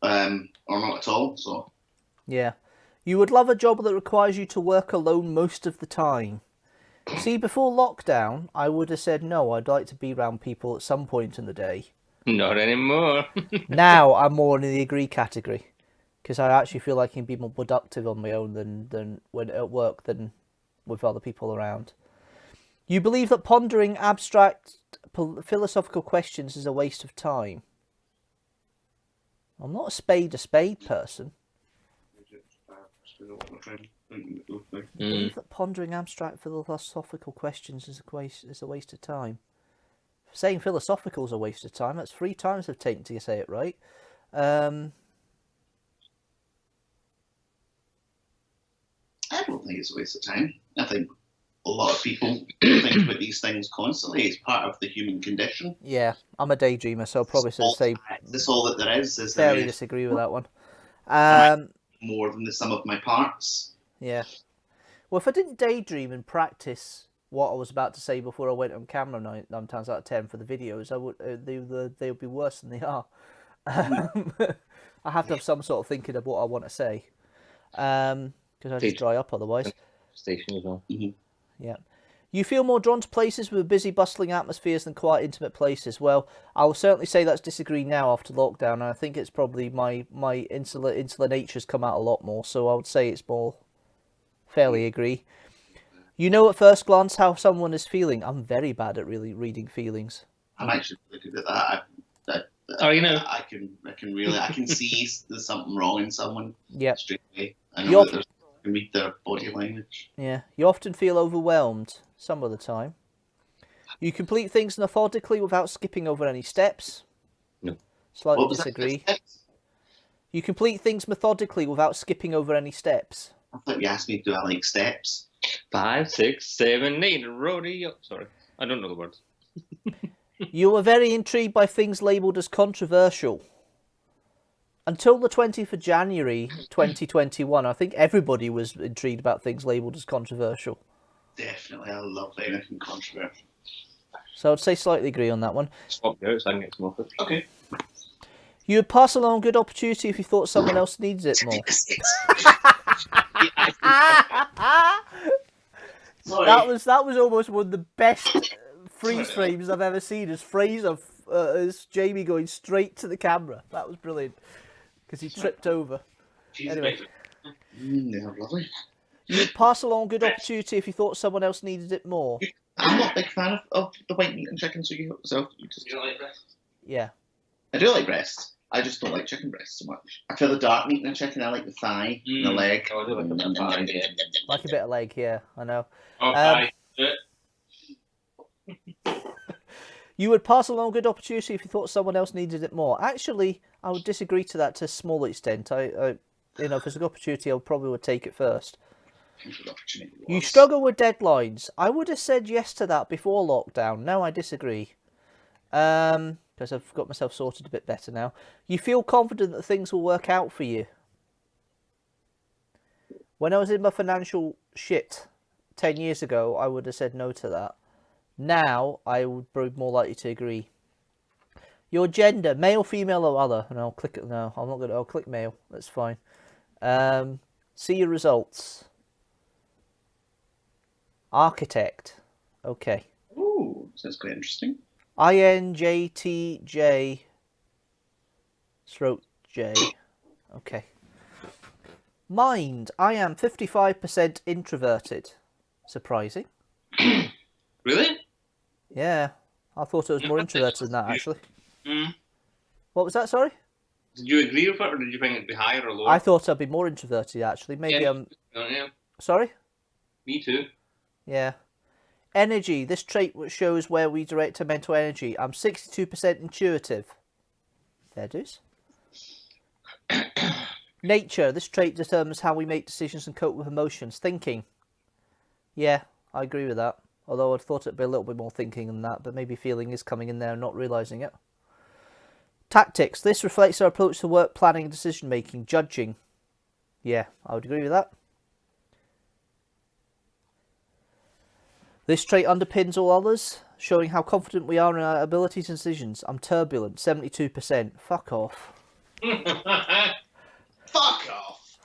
or not at all. So. Yeah. You would love a job that requires you to work alone most of the time. See, before lockdown, I would have said no, I'd like to be around people at some point in the day. Not anymore. Now I'm more in the agree category, because I actually feel like I can be more productive on my own than when at work than with other people around. You believe that pondering abstract philosophical questions is a waste of time. I'm not a spade person. I believe that pondering abstract philosophical questions is a waste of time. Saying philosophical is a waste of time. That's 3 times I've taken to say it right. I don't think it's a waste of time. I think a lot of people think about these things constantly. It's part of the human condition. Yeah, I'm a daydreamer, so I'll probably say that's all that there is. Fairly disagree with that one. More than the sum of my parts. Yeah. Well, if I didn't daydream and practice what I was about to say before I went on camera 9 times out of 10 for the videos, I would they would be worse than they are. I have to have some sort of thinking of what I want to say, because I just dry up otherwise. Station as well. Yeah. You feel more drawn to places with busy, bustling atmospheres than quiet, intimate places. Well, I will certainly say that's disagree now after lockdown, and I think it's probably my insular nature's come out a lot more, so I would say it's more fairly agree. You know at first glance how someone is feeling. I'm very bad at really reading feelings. I'm actually really good at that. I can see there's something wrong in someone. Yeah. Straight away. I know that I can read their body language. Yeah. You often feel overwhelmed some of the time. You complete things methodically without skipping over any steps. No. Slightly disagree. You complete things methodically without skipping over any steps. I thought you asked me, do I like steps? 5, 6, 7, 8, rodeo. Sorry, I don't know the words. You were very intrigued by things labelled as controversial. Until the 20th of January 2021, I think everybody was intrigued about things labelled as controversial. Definitely, I love anything controversial. So I'd say slightly agree on that one. Swap the outside and get some offers. Okay. You would pass along a good opportunity if you thought someone else needed it more. That was almost one of the best freeze frames I've ever seen. As Jamie going straight to the camera. That was brilliant because he tripped over. Anyway, they're lovely. You'd pass along a good opportunity if you thought someone else needed it more. I'm not a big fan of the white meat and chicken, so you help yourself. You don't like breast? Yeah. I do like breast. I just don't like chicken breast so much. I feel the dark meat in a chicken. I like the thigh and the leg. Oh, I do like a bit of thigh, yeah. Like a bit of leg, yeah, I know. You would pass along a good opportunity if you thought someone else needed it more. Actually, I would disagree to that to a small extent. If there's a good opportunity, I probably would take it first. You struggle with deadlines. I would have said yes to that before lockdown. Now I disagree. Because I've got myself sorted a bit better now. You feel confident that things will work out for you. When I was in my financial shit 10 years ago, I would have said no to that. Now I would be more likely to agree. Your gender, male, female, or other, and I'll click it. No, I'm not gonna. I'll click male. That's fine. See your results. Architect. Okay. Ooh, sounds quite interesting. INJTJ /J. Okay. Mind. I am 55% introverted. Surprising. Really? Yeah. I thought it was more introverted than that, actually. Mm. What was that, sorry? Did you agree with it, or did you think it'd be higher or lower? I thought I'd be more introverted, actually. Maybe yeah, I'm... yeah. Sorry? Me too. Yeah. Energy. This trait shows where we direct our mental energy. I'm 62% intuitive. Fair dues. Nature. This trait determines how we make decisions and cope with emotions. Thinking. Yeah, I agree with that. Although I'd thought it'd be a little bit more thinking than that, but maybe feeling is coming in there and not realising it. Tactics. This reflects our approach to work, planning and decision making. Judging. Yeah, I would agree with that. This trait underpins all others, showing how confident we are in our abilities and decisions. I'm turbulent, 72%. Fuck off. Fuck off!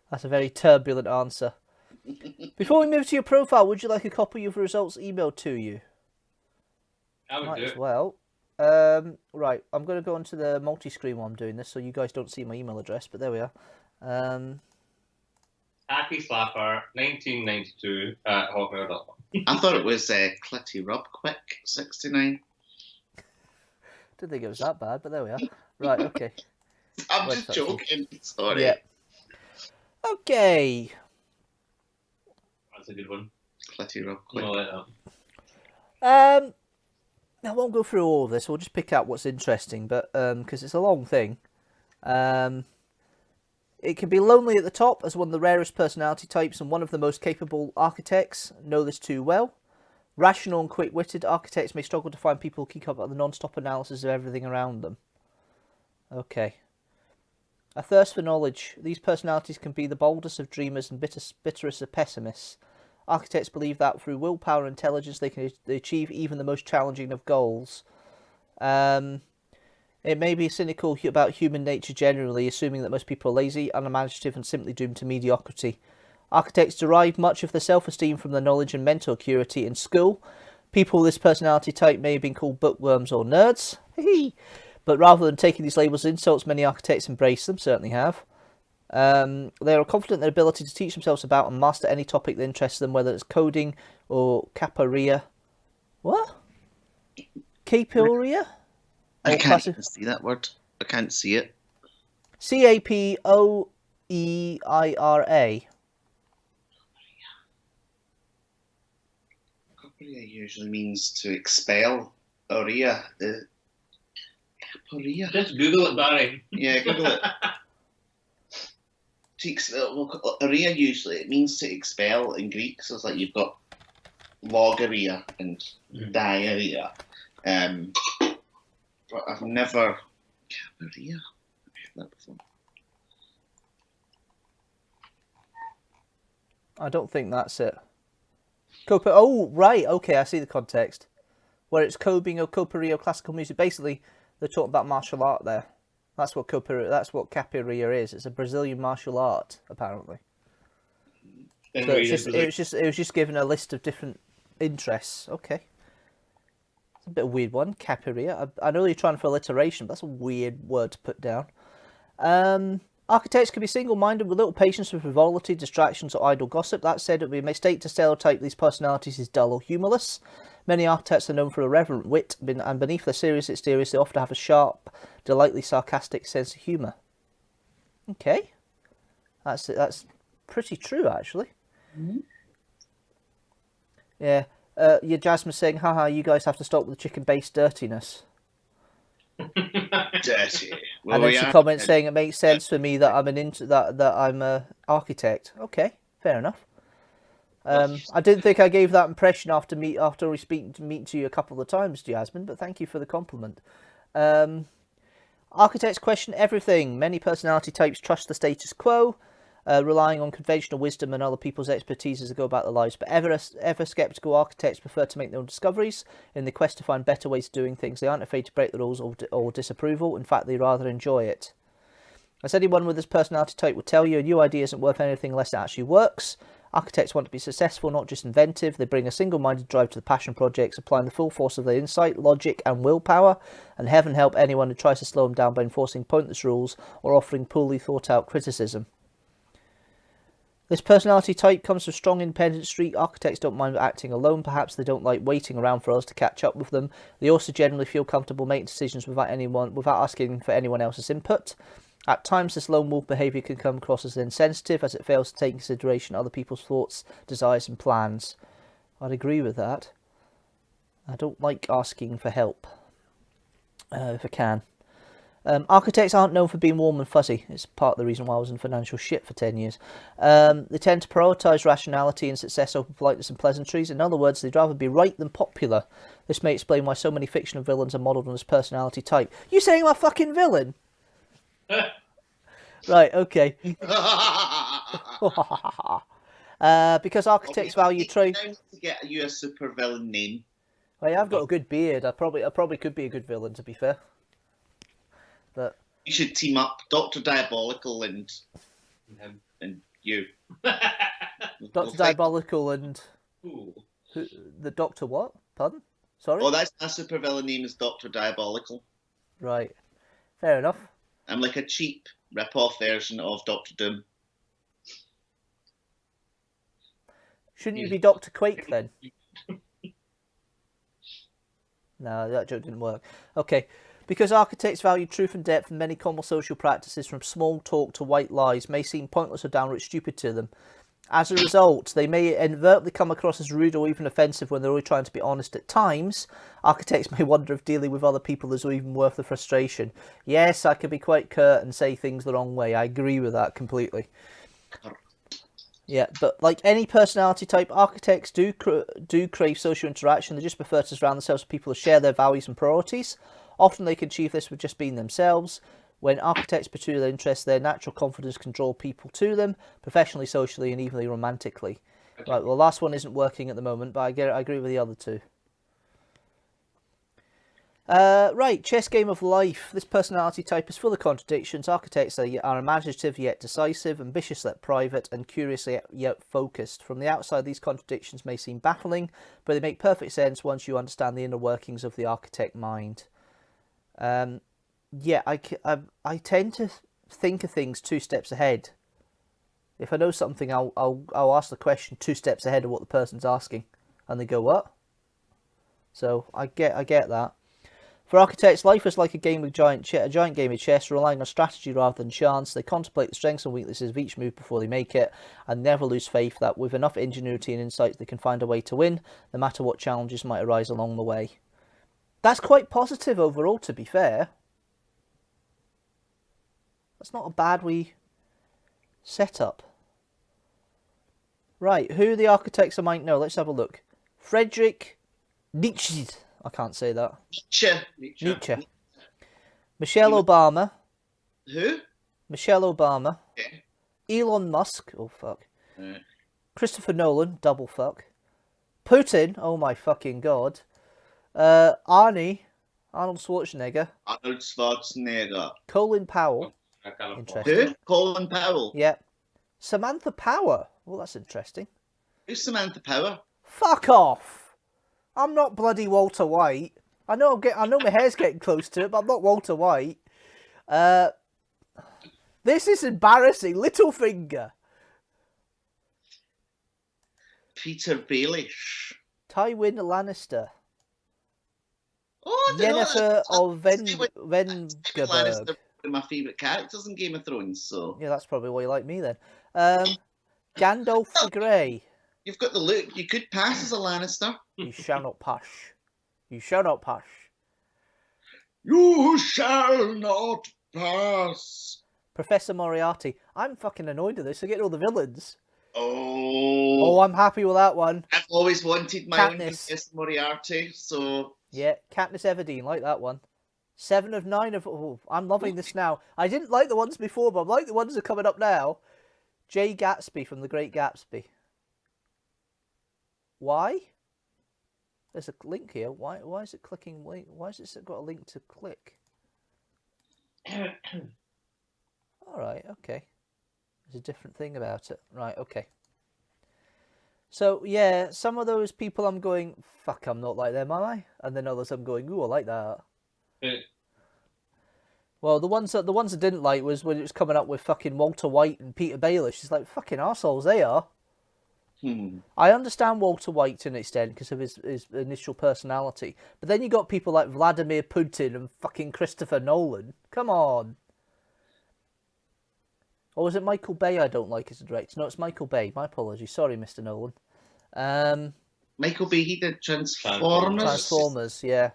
That's a very turbulent answer. Before we move to your profile, would you like a copy of the results emailed to you? I would Might do as it. well. Right, I'm going to go onto the multi-screen while I'm doing this, so you guys don't see my email address, but there we are. Happy Slapper 1992 at hotmail.com. I thought it was Clitty Rub Quick 69. Didn't think it was that bad, but there we are. Right, okay. I'm Website just joking. Sorry. Yeah. Okay. That's a good one. Clitty Rub Quick. I'll let that. I won't go through all of this. We'll just pick out what's interesting, but because it's a long thing. It can be lonely at the top as one of the rarest personality types and one of the most capable architects. Know this too well. Rational and quick-witted architects may struggle to find people who keep up with the non-stop analysis of everything around them. Okay. A thirst for knowledge. These personalities can be the boldest of dreamers and bitterest of pessimists. Architects believe that through willpower and intelligence they can achieve even the most challenging of goals. It may be cynical about human nature generally, assuming that most people are lazy, unimaginative and simply doomed to mediocrity. Architects derive much of their self-esteem from their knowledge and mental acuity in school. People with this personality type may have been called bookworms or nerds. But rather than taking these labels as insults, many architects embrace them, certainly have. They are confident in their ability to teach themselves about and master any topic that interests them, whether it's coding or capoeira. What? Capoeira? I can't even see that word. I can't see it. Capoeira. Capoeira usually means to expel. Aurea. Capoeira. Just Google it, Barry. Yeah, Google it. To expel. Aurea usually it means to expel in Greek. So it's like you've got logorrhea and diarrhea. But I've never capoeira. I've heard that before. I don't think that's it. Oh, right. Okay, I see the context. Where it's coding or capoeira classical music. Basically, they're talking about martial art there. That's what capoeira is. It's a Brazilian martial art, apparently. So it was just given a list of different interests. Okay. It's a bit of a weird one, capoeira. I know you're trying for alliteration, but that's a weird word to put down. Architects can be single-minded with little patience for frivolity, distractions, or idle gossip. That said, it would be a mistake to stereotype these personalities as dull or humourless. Many architects are known for irreverent wit, and beneath their serious exteriors, they often have a sharp, delightfully sarcastic sense of humour. Okay. That's pretty true, actually. Mm-hmm. Yeah. Jasmine saying, haha, you guys have to stop with the chicken-based dirtiness. Dirty. Well, and then she comments saying it makes sense for me that I'm a architect. Okay, fair enough. I didn't think I gave that impression after we meet to you a couple of times, Jasmine, but thank you for the compliment. Architects question everything. Many personality types trust the status quo. relying on conventional wisdom and other people's expertise as they go about their lives. But ever sceptical architects prefer to make their own discoveries in the quest to find better ways of doing things. They aren't afraid to break the rules or disapproval. In fact, they rather enjoy it. As anyone with this personality type will tell you, a new idea isn't worth anything unless it actually works. Architects want to be successful, not just inventive. They bring a single-minded drive to the passion projects, applying the full force of their insight, logic and willpower, and heaven help anyone who tries to slow them down by enforcing pointless rules or offering poorly thought-out criticism. This personality type comes from strong independent streak. Architects don't mind acting alone. Perhaps they don't like waiting around for us to catch up with them. They also generally feel comfortable making decisions without asking for anyone else's input. At times, this lone wolf behaviour can come across as insensitive, as it fails to take into consideration other people's thoughts, desires and plans. I'd agree with that. I don't like asking for help, if I can. Architects aren't known for being warm and fuzzy. It's part of the reason why I was in financial shit for 10 years. They tend to prioritise rationality and success over politeness and pleasantries. In other words, they'd rather be right than popular. This may explain why so many fictional villains are modelled on this personality type. You saying I'm a fucking villain? Right, okay. Because architects value truth. To get you a super villain name. Well, yeah, I've got a good beard. I probably could be a good villain, to be fair. But you should team up Dr. Diabolical and you. Dr. Diabolical and the Doctor what? Pardon? Sorry? Oh, that's my super villain name is Dr. Diabolical. Right. Fair enough. I'm like a cheap rip-off version of Doctor Doom. Shouldn't you be Dr. Quake then? No, that joke didn't work. Okay. Because architects value truth and depth, and many common social practices from small talk to white lies may seem pointless or downright stupid to them. As a result, they may inadvertently come across as rude or even offensive when they're only trying to be honest at times. Architects may wonder if dealing with other people is even worth the frustration. Yes, I can be quite curt and say things the wrong way. I agree with that completely. Yeah, but like any personality type, architects do crave social interaction. They just prefer to surround themselves with people who share their values and priorities. Often they can achieve this with just being themselves. When architects pursue their interests, their natural confidence can draw people to them, professionally, socially, and even romantically. Okay. Right, well, the last one isn't working at the moment, but I agree with the other two. Right, chess game of life. This personality type is full of contradictions. Architects are imaginative yet decisive, ambitious yet private, and curious yet focused. From the outside, these contradictions may seem baffling, but they make perfect sense once you understand the inner workings of the architect mind. Yeah, I tend to think of things 2 steps ahead. If I know something, I'll ask the question 2 steps ahead of what the person's asking, and they go, what? So I get that. For architects, life is like a giant game of chess, relying on strategy rather than chance. They contemplate the strengths and weaknesses of each move before they make it, and never lose faith that with enough ingenuity and insight, they can find a way to win, no matter what challenges might arise along the way. That's quite positive overall, to be fair. That's not a bad wee setup. Right, who are the architects I might know? Let's have a look. Friedrich Nietzsche. I can't say that. Nietzsche. Michelle Obama. Who? Michelle Obama. Okay. Elon Musk. Oh, fuck. Christopher Nolan. Double fuck. Putin. Oh, my fucking God. Arnie. Arnold Schwarzenegger. Arnold Schwarzenegger. Colin Powell. Interesting. Who? Colin Powell. Yeah. Samantha Power. Well, that's interesting. Who's Samantha Power? Fuck off. I'm not bloody Walter White. I know my hair's getting close to it, but I'm not Walter White. This is embarrassing. Littlefinger. Peter Baelish. Tywin Lannister. Oh, Yennefer of Vengerberg. Lannister, one of my favourite characters in Game of Thrones, so... Yeah, that's probably why you like me then. Gandalf the Grey. You've got the look. You could pass as a Lannister. You shall not pass. You shall not pass. You shall not pass. Professor Moriarty. I'm fucking annoyed with this. I get all the villains. Oh, I'm happy with that one. I've always wanted my own Professor Moriarty, so... Yeah, Katniss Everdeen, like that one. 7 of 9 of... Oh, I'm loving this now. I didn't like the ones before, but I like the ones that are coming up now. Jay Gatsby from The Great Gatsby. Why? There's a link here. Why is it clicking? Why has it got a link to click? All right, okay. There's a different thing about it. Right, okay. So, yeah, some of those people I'm going, fuck, I'm not like them, am I? And then others I'm going, ooh, I like that. Well, the ones that I didn't like was when it was coming up with fucking Walter White and Peter Baelish. It's like, fucking arseholes, they are. I understand Walter White to an extent because of his initial personality. But then you got people like Vladimir Putin and fucking Christopher Nolan. Come on. Or was it Michael Bay I don't like as a director? No, it's Michael Bay. My apologies. Sorry, Mr. Nolan. Michael Bay, he did Transformers. Transformers, yeah.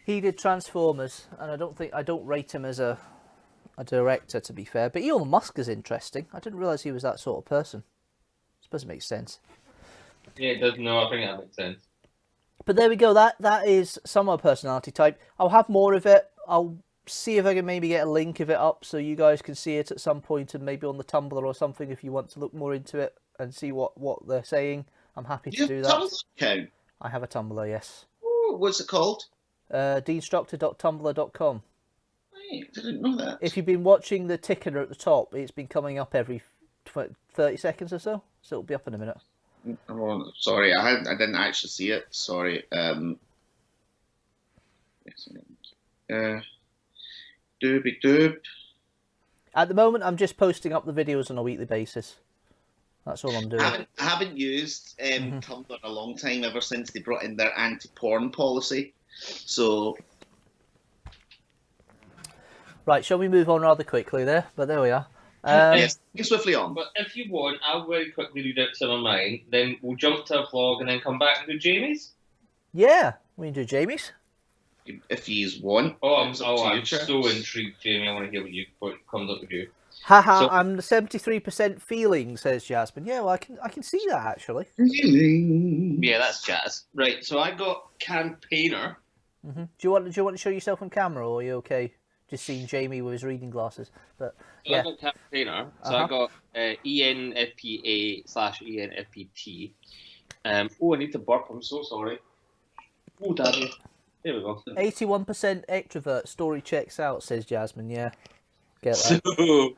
He did Transformers, and I don't rate him as a director, to be fair. But Elon Musk is interesting. I didn't realise he was that sort of person. I suppose it makes sense. Yeah, it does. No, I think that makes sense. But there we go. That is some of my personality type. I'll have more of it. I'll see if I can maybe get a link of it up so you guys can see it at some point, and maybe on the Tumblr or something if you want to look more into it and see what they're saying. I'm happy to do that. Tumblr account? I have a Tumblr, yes. Ooh, what's it called? deanstructor.tumblr.com. I didn't know that. If you've been watching the ticker at the top, it's been coming up every 30 seconds or so it'll be up in a minute. Oh, sorry, I didn't actually see it. Sorry. Doobie doob. At the moment, I'm just posting up the videos on a weekly basis. That's all I'm doing. I haven't used Tumblr in a long time, ever since they brought in their anti-porn policy. So, right, shall we move on rather quickly there? But there we are. yes, get swiftly on. But if you want, I'll very quickly read out some of mine. Then we'll jump to a vlog and then come back and do Jamie's. Yeah, we can do Jamie's. If he's one. I'm so intrigued, Jamie. I want to hear what comes up with you. Haha, I'm 73% feeling, says Jasmine. Yeah, well, I can see that actually. Yeah, that's jazz. Right, so I got Campaigner. Do you want to show yourself on camera, or are you okay just seeing Jamie with his reading glasses? But so yeah. I got Campaigner. So I got ENFPA/ENFPT. I need to burp. I'm so sorry. Oh, daddy. There we go. 81% extrovert. Story checks out, says Jasmine. Yeah, get that. So,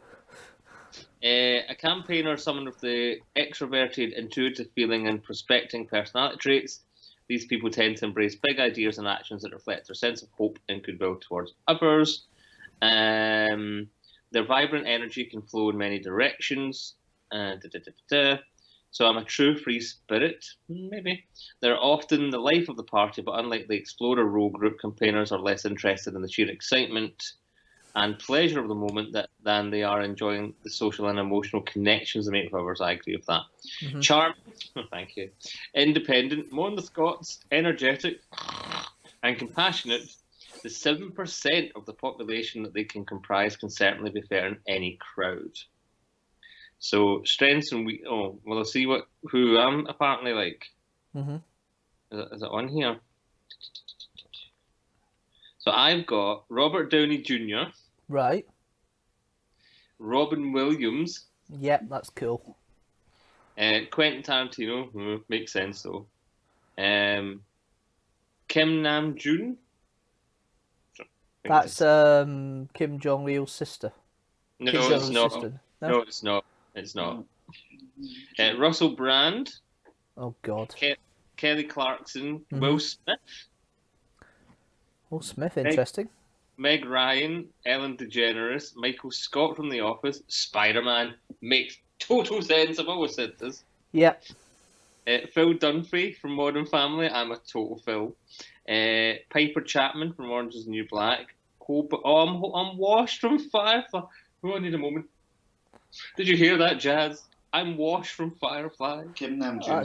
a campaigner, someone with the extroverted, intuitive feeling and prospecting personality traits. These people tend to embrace big ideas and actions that reflect their sense of hope and goodwill towards others. Their vibrant energy can flow in many directions. So I'm a true free spirit, maybe. They're often the life of the party, but unlike the explorer role group, campaigners are less interested in the sheer excitement and pleasure of the moment than they are enjoying the social and emotional connections they make with others. I agree with that. Charm, thank you. Independent, more on the Scots, energetic and compassionate. The 7% of the population that they can comprise can certainly be fair in any crowd. So strengths and weak. Oh, well, I'll see who I'm apparently like. Is it on here? So I've got Robert Downey Jr. Right. Robin Williams. Yep, that's cool. Quentin Tarantino. Makes sense though. Kim Nam-joon. That's Kim Jong-il's sister. No, Kim it's Jong-il's not. sister. No, it's not. It's not. Russell Brand. Oh God. Kelly Clarkson. Will Smith. Will Smith, interesting. Meg Ryan. Ellen DeGeneres. Michael Scott from The Office. Spider-Man. Makes total sense. I've always said this. Yep. Phil Dunphy from Modern Family. I'm a total Phil. Piper Chapman from Orange is the New Black. I'm washed from Firefly. Oh, I need a moment. Did you hear that, Jazz? I'm washed from Firefly. Kim Nam-joon.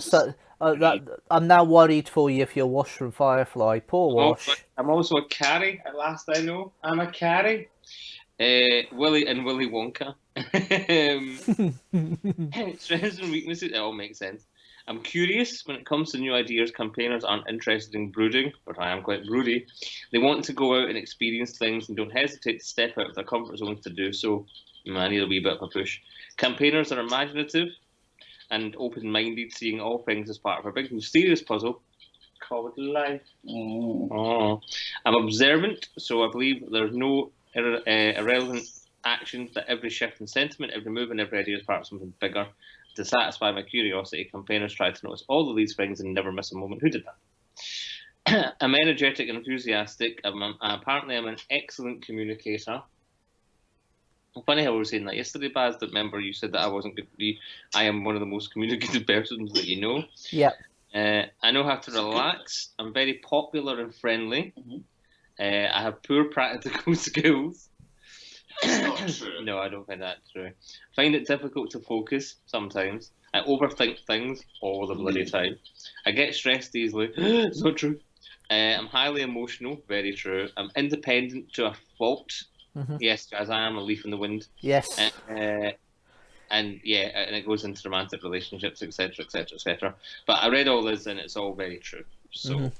I'm now worried for you if you're washed from Firefly. Poor Wash. I'm also a Carrie, at last I know. I'm a Carrie. Willy Wonka. Strengths and weaknesses, it all makes sense. I'm curious. When it comes to new ideas, campaigners aren't interested in brooding, but I am quite broody. They want to go out and experience things and don't hesitate to step out of their comfort zones to do so. I need a wee bit of a push. Campaigners are imaginative and open-minded, seeing all things as part of a big mysterious puzzle called life. Oh. I'm observant, so I believe there's no irrelevant actions, that every shift in sentiment, every move and every idea is part of something bigger. To satisfy my curiosity, campaigners try to notice all of these things and never miss a moment. Who did that? I'm energetic and enthusiastic. Apparently I'm an excellent communicator. Funny how we were saying that yesterday, Baz, that remember you said that I wasn't good. I am one of the most communicative persons that you know. Yeah. I know how to relax. I'm very popular and friendly. I have poor practical skills. That's not true. No, I don't find that true. Find it difficult to focus sometimes. I overthink things all the bloody time. I get stressed easily. It's not true. I'm highly emotional. Very true. I'm independent to a fault. Yes, as I am a leaf in the wind. Yes. And yeah, and it goes into romantic relationships, etc., etc., etc. But I read all this, and it's all very true. So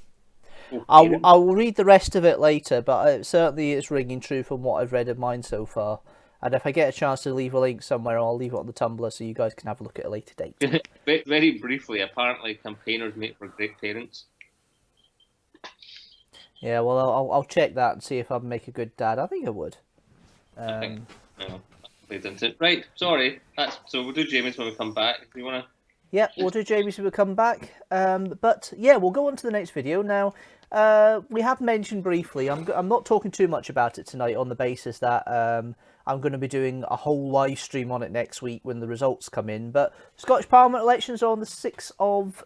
I'll read the rest of it later, but it certainly is ringing true from what I've read of mine so far. And if I get a chance to leave a link somewhere, I'll leave it on the Tumblr so you guys can have a look at a later date. Very briefly, apparently campaigners make for great parents. Yeah, well, I'll check that and see if I'd make a good dad. I think I would. I think. No, they didn't. Right, sorry. So we'll do Jamie's when we come back. If you want to. Yep, we'll do Jamie's when we come back. But yeah, we'll go on to the next video now. We have mentioned briefly. I'm not talking too much about it tonight on the basis that I'm going to be doing a whole live stream on it next week when the results come in. But Scottish Parliament elections are on the 6th of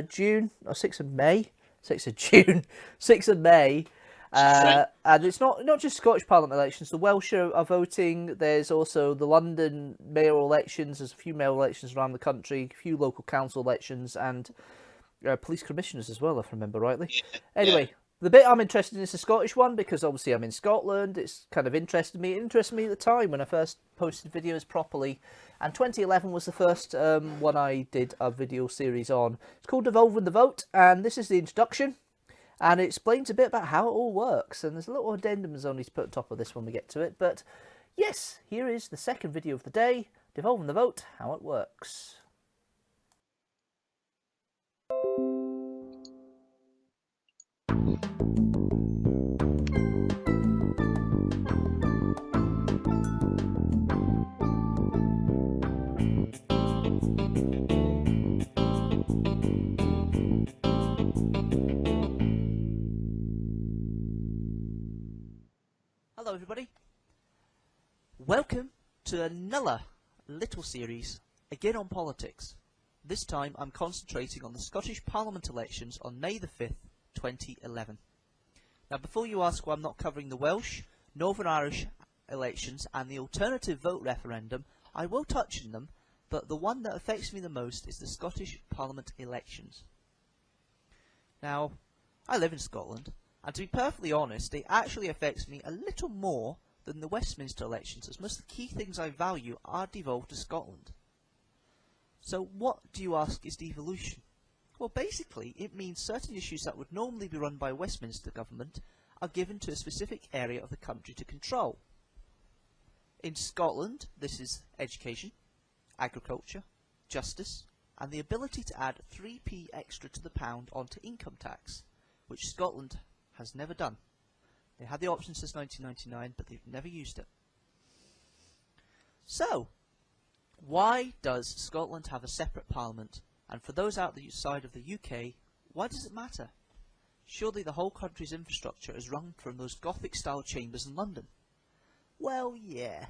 June or 6th of May. 6th of June, 6th of May. And it's not just Scottish Parliament elections. The Welsh are voting. There's also the London mayoral elections. There's a few mayoral elections around the country, a few local council elections, and police commissioners as well, if I remember rightly. Anyway, the bit I'm interested in is the Scottish one, because obviously I'm in Scotland. It's kind of interested me. It interested me at the time when I first posted videos properly. And 2011 was the first one I did a video series on. It's called Devolving the Vote, and this is the introduction. And it explains a bit about how it all works. And there's a little addendums I need to put on top of this when we get to it. But yes, here is the second video of the day, Devolving the Vote, how it works. Hello everybody, welcome to another little series, again on politics. This time I'm concentrating on the Scottish Parliament elections on May the 5th, 2011. Now before you ask why I'm not covering the Welsh, Northern Irish elections and the alternative vote referendum, I will touch on them, but the one that affects me the most is the Scottish Parliament elections. Now, I live in Scotland. And to be perfectly honest, it actually affects me a little more than the Westminster elections, as most of the key things I value are devolved to Scotland. So what, do you ask, is devolution? Well, basically, it means certain issues that would normally be run by Westminster government are given to a specific area of the country to control. In Scotland, this is education, agriculture, justice, and the ability to add 3p extra to the pound onto income tax, which Scotland has never done. They had the option since 1999, but they've never used it. So, why does Scotland have a separate parliament? And for those outside of the UK, why does it matter? Surely the whole country's infrastructure is run from those Gothic-style chambers in London. Well, yeah,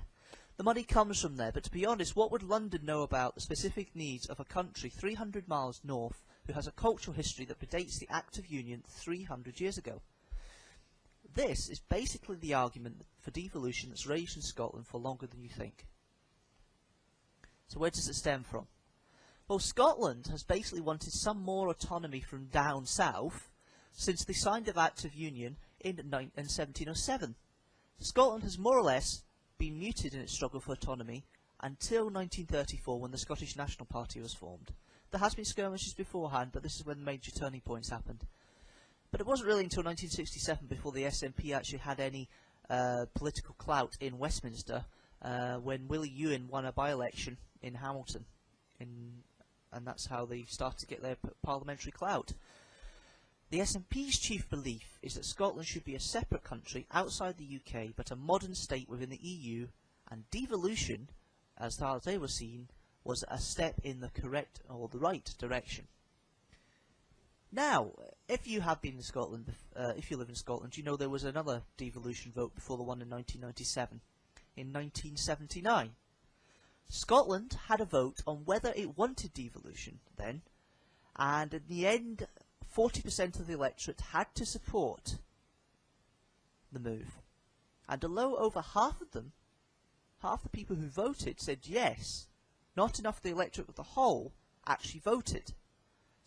the money comes from there, but to be honest, what would London know about the specific needs of a country 300 miles north who has a cultural history that predates the Act of Union 300 years ago? This is basically the argument for devolution that's raged in Scotland for longer than you think. So where does it stem from? Well, Scotland has basically wanted some more autonomy from down south since they signed the Act of Union in 1707. Scotland has more or less been muted in its struggle for autonomy until 1934, when the Scottish National Party was formed. There has been skirmishes beforehand, but this is when the major turning points happened. But it wasn't really until 1967 before the SNP actually had any political clout in Westminster, when Willie Ewan won a by-election in Hamilton, and that's how they started to get their parliamentary clout. The SNP's chief belief is that Scotland should be a separate country outside the UK, but a modern state within the EU, and devolution, as far as they were seen, was a step in the correct or the right direction. Now, if you have been in Scotland, if you live in Scotland, you know there was another devolution vote before the one in 1997. In 1979, Scotland had a vote on whether it wanted devolution then, and in the end, 40% of the electorate had to support the move. And although over half of them, half the people who voted said yes, not enough of the electorate of the whole actually voted.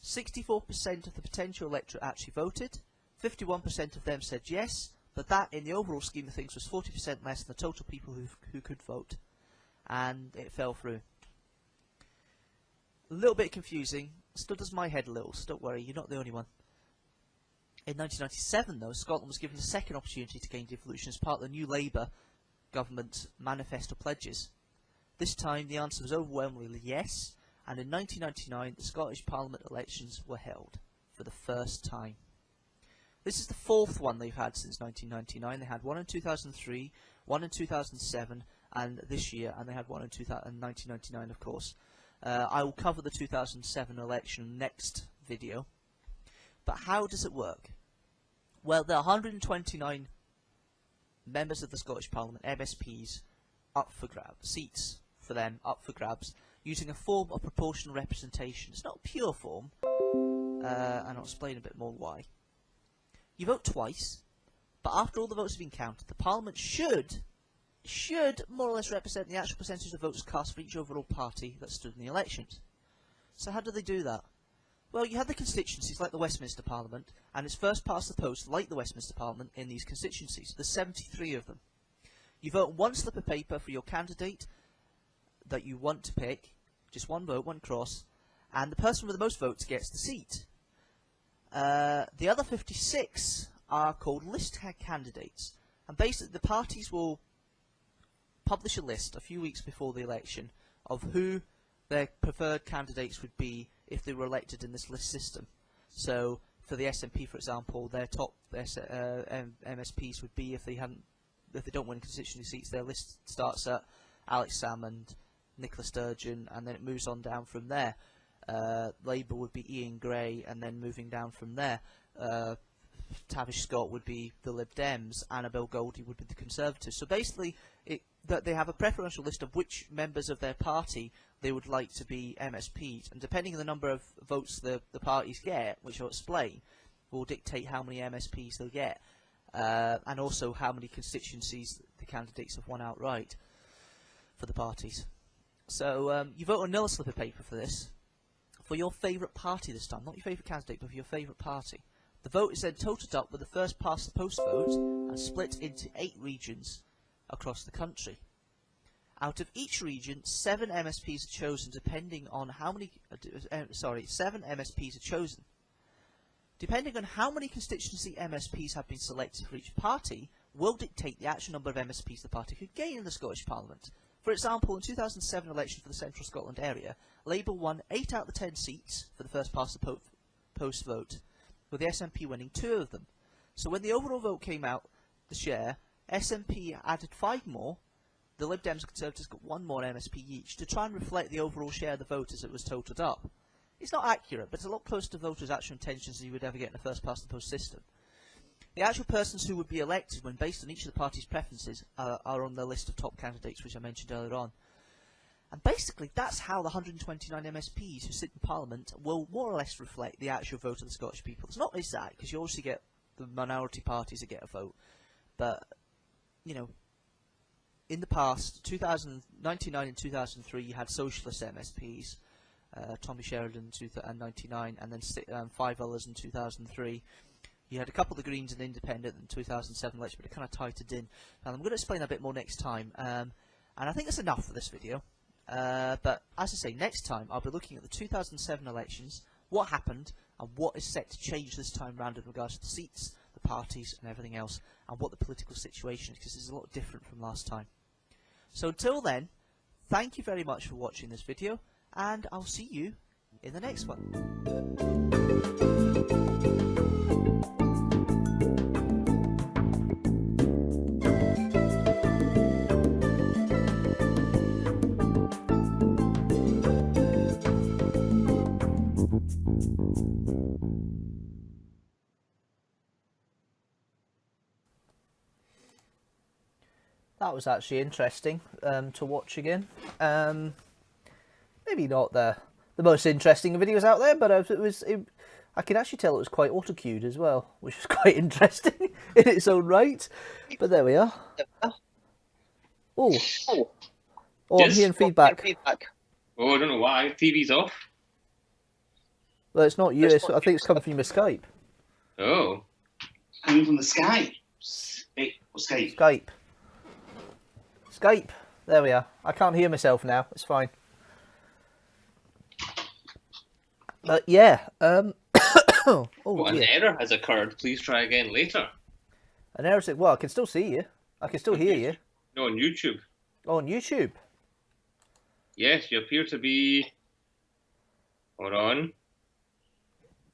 64% of the potential electorate actually voted, 51% of them said yes, but that in the overall scheme of things was 40% less than the total people who could vote. And it fell through. A little bit confusing, still does my head a little, so don't worry, you're not the only one. In 1997 though, Scotland was given a second opportunity to gain devolution as part of the new Labour government manifesto pledges. This time the answer was overwhelmingly yes, and in 1999 the Scottish Parliament elections were held for the first time. This is the fourth one they've had since 1999. They had one in 2003, one in 2007, and this year, and they had one in 1999, of course. I will cover the 2007 election next video. But how does it work? Well, there are 129 members of the Scottish Parliament, MSPs, up for grabs, seats for them up for grabs, using a form of proportional representation. It's not a pure form, and I'll explain a bit more why. You vote twice, but after all the votes have been counted, the Parliament should more or less represent the actual percentage of votes cast for each overall party that stood in the elections. So how do they do that? Well, you have the constituencies like the Westminster Parliament, and it's first past the post like the Westminster Parliament in these constituencies. There's 73 of them. You vote one slip of paper for your candidate that you want to pick, just one vote, one cross, and the person with the most votes gets the seat. The other 56 are called list candidates, and basically the parties will publish a list a few weeks before the election of who their preferred candidates would be if they were elected in this list system. So for the SNP, for example, their top MSPs would be, if they don't win constituency seats, their list starts at Alex Salmond, Nicola Sturgeon, and then it moves on down from there. Labour would be Ian Gray, and then moving down from there, Tavish Scott would be the Lib Dems, Annabel Goldie would be the Conservatives. So basically, that they have a preferential list of which members of their party they would like to be MSPs, and depending on the number of votes the parties get, which I'll explain, will dictate how many MSPs they'll get, and also how many constituencies the candidates have won outright for the parties. So you vote on another slip of paper for this, for your favourite party this time, not your favourite candidate, but for your favourite party. The vote is then totaled up with the first past the post vote and split into 8 regions across the country. Out of each region, 7 MSPs are chosen depending on how many... 7 MSPs are chosen. Depending on how many constituency MSPs have been selected for each party, will dictate the actual number of MSPs the party could gain in the Scottish Parliament. For example, in the 2007 election for the Central Scotland area, Labour won 8 out of the 10 seats for the first past the post vote, with the SNP winning 2 of them. So when the overall vote came out, the share, SNP added 5 more, the Lib Dems and Conservatives got 1 more MSP each, to try and reflect the overall share of the vote as it was totaled up. It's not accurate, but it's a lot closer to voters' actual intentions than you would ever get in a first past the post system. The actual persons who would be elected, when based on each of the parties' preferences, are on the list of top candidates, which I mentioned earlier on. And basically, that's how the 129 MSPs who sit in Parliament will more or less reflect the actual vote of the Scottish people. It's not exact, because you obviously get the minority parties that get a vote. But, you know, in the past, 1999 and 2003, you had socialist MSPs, Tommy Sheridan in 99, and then 5 others in 2003. You had a couple of the Greens and Independent in the 2007 election, but it kind of tightened in. And I'm going to explain that a bit more next time. And I think that's enough for this video. But as I say, next time I'll be looking at the 2007 elections, what happened, and what is set to change this time round in regards to the seats, the parties, and everything else, and what the political situation is, because it's a lot different from last time. So till then, thank you very much for watching this video, and I'll see you in the next one. That was actually interesting to watch again. Maybe not the most interesting videos out there, but I can actually tell it was quite auto-cued as well, which is quite interesting in its own right. But there we are. Oh, I'm hearing feedback. Oh, I don't know why. TV's off. Well, it's not you. I think it's coming from your Skype. Oh. Coming from the sky. Hey, Skype. Skype. There we are. I can't hear myself now. It's fine. But yeah. An error has occurred. Please try again later. An error said, well, I can still see you. I can still hear you. No, on YouTube. Oh, on YouTube? Yes, you appear to be... Hold on.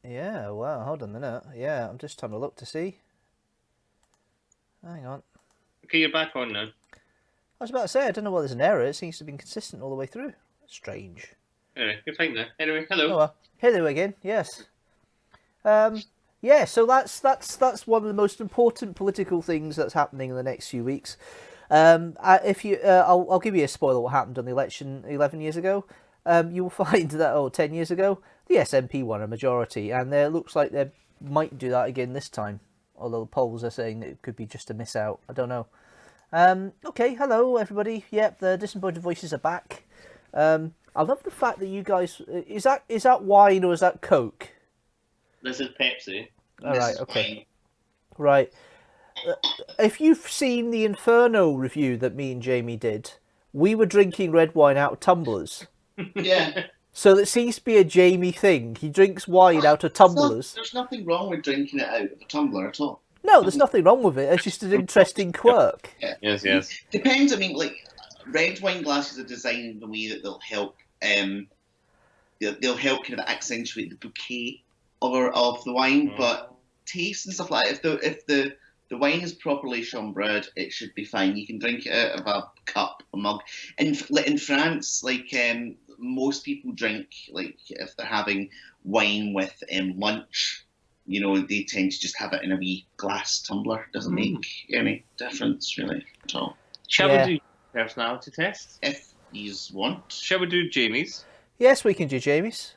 Yeah, wow, hold on a minute. Yeah, I'm just having a look to see. Hang on. Okay, you're back on now. I was about to say, I don't know why there's an error. It seems to have been consistent all the way through. Strange. Anyway, you're fine now. Anyway, hello. Oh, well. Hello again, yes. Yeah, so that's one of the most important political things that's happening in the next few weeks. I'll give you a spoiler what happened on the election 11 years ago. You will find that 10 years ago, the SNP won a majority, and it looks like they might do that again this time. Although the polls are saying that it could be just a miss out. I don't know. Okay, hello everybody. Yep, the disembodied voices are back. I love the fact that you guys is that wine or is that Coke? This is Pepsi. All right, okay. Right. If you've seen the Inferno review that me and Jamie did, we were drinking red wine out of tumblers. Yeah. So that seems to be a Jamie thing. He drinks wine out of tumblers. There's nothing wrong with drinking it out of a tumbler at all. No, there's nothing wrong with it. It's just an interesting quirk. Yeah. Yes. Depends. I mean, like, red wine glasses are designed in a way that they'll help. They'll help kind of accentuate the bouquet of the wine, but taste and stuff like that. If the wine is properly chambred, it should be fine. You can drink it out of a cup, a mug. In France, like most people drink, like if they're having wine with lunch, you know, they tend to just have it in a wee glass tumbler. Doesn't make any difference really at all. Shall we do personality tests? If you want. Shall we do Jamie's? Yes, we can do Jamie's.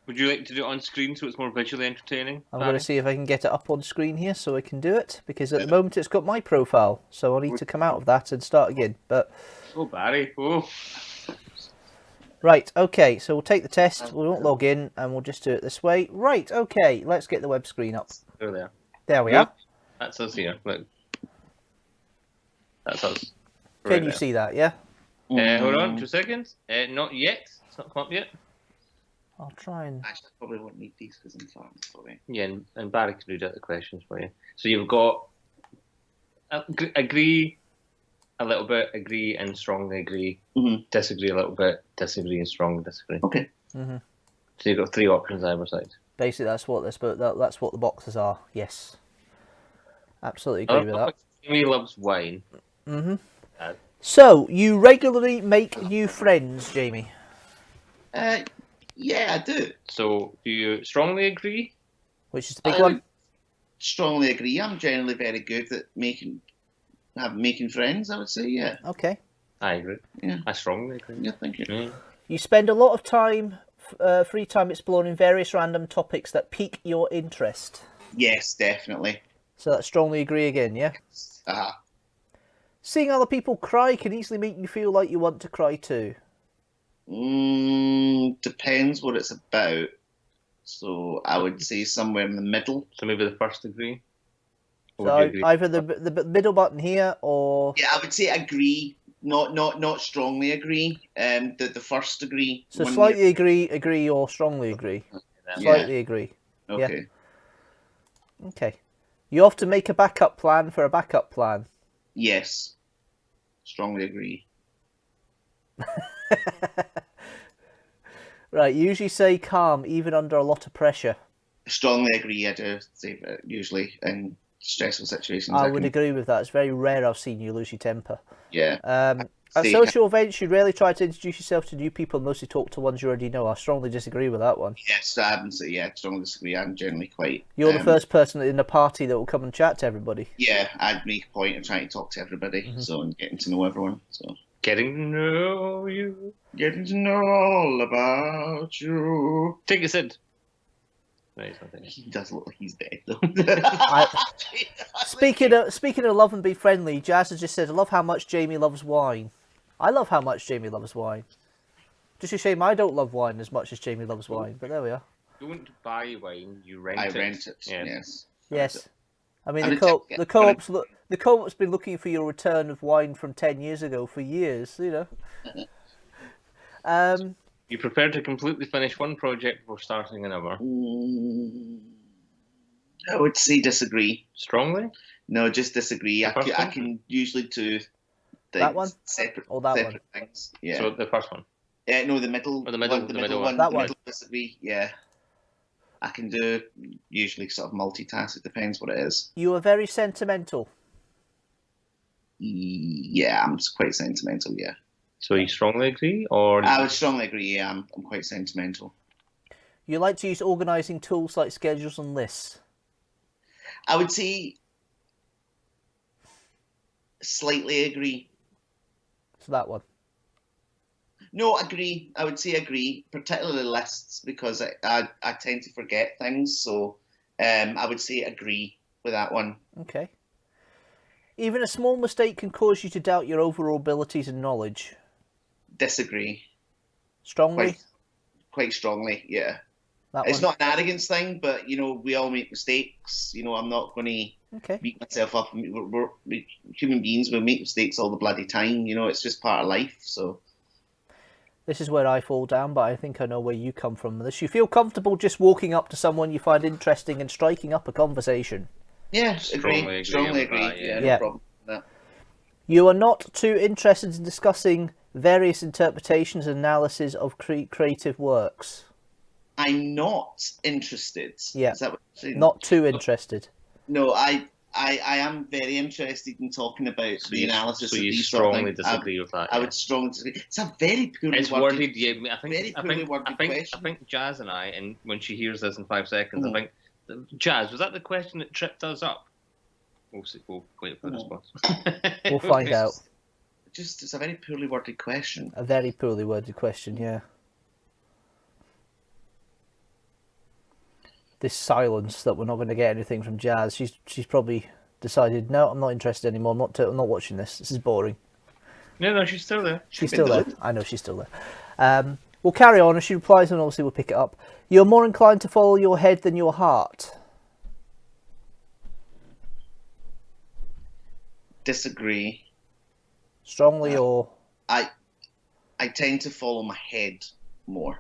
Would you like to do it on screen so it's more visually entertaining? I'm going to see if I can get it up on screen here so I can do it, because at the moment it's got my profile, so I need to come out of that and start again. But oh, Barry. Oh. Right, okay, so we'll take the test, we won't log in, and we'll just do it this way. Right, okay, let's get the web screen up. Oh, there. There we are. That's us here, look. That's us. Can you see that, yeah? Hold on, 2 seconds. Not yet. It's not come up yet. I'll try and... Actually, I probably won't need these because I'm fine. Probably. Yeah, and Barry can read out the questions for you. So you've got agree a little bit, agree and strongly agree, disagree a little bit, disagree and strongly disagree. Okay. Mm-hmm. So you've got 3 options either side. Basically, that's what that's what the boxes are. Yes, absolutely agree with that. Jamie loves wine. Mm-hmm. So you regularly make new friends, Jamie? Yeah, I do. So do you strongly agree? Which is the big one? Strongly agree. I'm generally very good at making friends, I would say, yeah. Okay. I agree. Yeah. I strongly agree. Yeah, thank you. Yeah. You spend a lot of time, free time, exploring various random topics that pique your interest. Yes, definitely. So that's strongly agree again, yeah? Seeing other people cry can easily make you feel like you want to cry too. Depends what it's about. So I would say somewhere in the middle. So maybe the first agree? So either the middle button here or... Yeah, I would say agree. Not strongly agree. The first agree. So slightly agree or strongly agree. Slightly agree. Okay. Yeah. Okay. You often make a backup plan for a backup plan. Yes. Strongly agree. Right, you usually say calm, even under a lot of pressure. Strongly agree. I do say that usually in stressful situations. I would agree with that. It's very rare I've seen you lose your temper. Yeah. At social events, you rarely try to introduce yourself to new people, mostly talk to ones you already know. I strongly disagree with that one. Yes, I haven't. Yeah, strongly disagree. I'm generally quite. You're the first person in a party that will come and chat to everybody. Yeah, I'd make a point of trying to talk to everybody, so and getting to know everyone. So Getting to know you. getting to know all about you. Take us in. No, he's not there. He does look like he's dead though. Speaking of love and be friendly, Jazz has just said, I love how much Jamie loves wine. I love how much Jamie loves wine. Just a shame I don't love wine as much as Jamie loves wine, but there we are. Don't buy wine, you rent I it. rent it. Yeah. Yes. Yes. I mean, And the co-op's been looking for your return of wine from 10 years ago for years, you know. You prefer to completely finish one project before starting another? I would say disagree. Strongly? No, just disagree. I first one? can usually do That one? separate, Or that separate things. Yeah. So the first one. No, the middle. Or the middle- one, the middle one. one. The middle disagree. Yeah. I can do usually sort of multitask. It depends what it is. You are very sentimental. Yeah, I'm quite sentimental. Yeah. So you strongly agree, or I would strongly agree. Yeah, I'm quite sentimental. You like to use organising tools like schedules and lists. I would say slightly agree. So that one. No, agree. I would say agree, particularly lists, because I tend to forget things. So I would say agree with that one. Okay. Even a small mistake can cause you to doubt your overall abilities and knowledge. Disagree. Strongly? Quite strongly, yeah. That It's one. not an arrogance thing, but, you know, we all make mistakes. You know, I'm not going to Okay. beat myself up. We're human beings, we make mistakes all the bloody time. You know, it's just part of life, so... This is where I fall down, but I think I know where you come from with this. You feel comfortable just walking up to someone you find interesting and striking up a conversation. Yeah, Strongly Strongly agree agree. with that, Yeah, yeah. no problem with that. You are not too interested in discussing various interpretations and analysis of creative works. I'm not interested. Yeah. Is that what you're saying? Not too interested. No, I am very interested in talking about the analysis So of you these sort of strongly things. disagree with that? I yeah. would strongly disagree. It's a very poorly It's worded. worded, yeah. Very poorly worded question. I think Jazz and I, and when she hears this in 5 seconds, Mm. I think, Jazz, was that the question that tripped us up? We'll see. We'll wait for the response. We'll find out. It's a very poorly worded question. A very poorly worded question, yeah. This silence that we're not going to get anything from Jazz. She's probably decided, no, I'm not interested anymore. I'm not watching this. This is boring. No, she's still there. She's still there. I know she's still there. We'll carry on. If she replies, and obviously we'll pick it up. You're more inclined to follow your head than your heart. Disagree. Strongly or... I tend to follow my head more.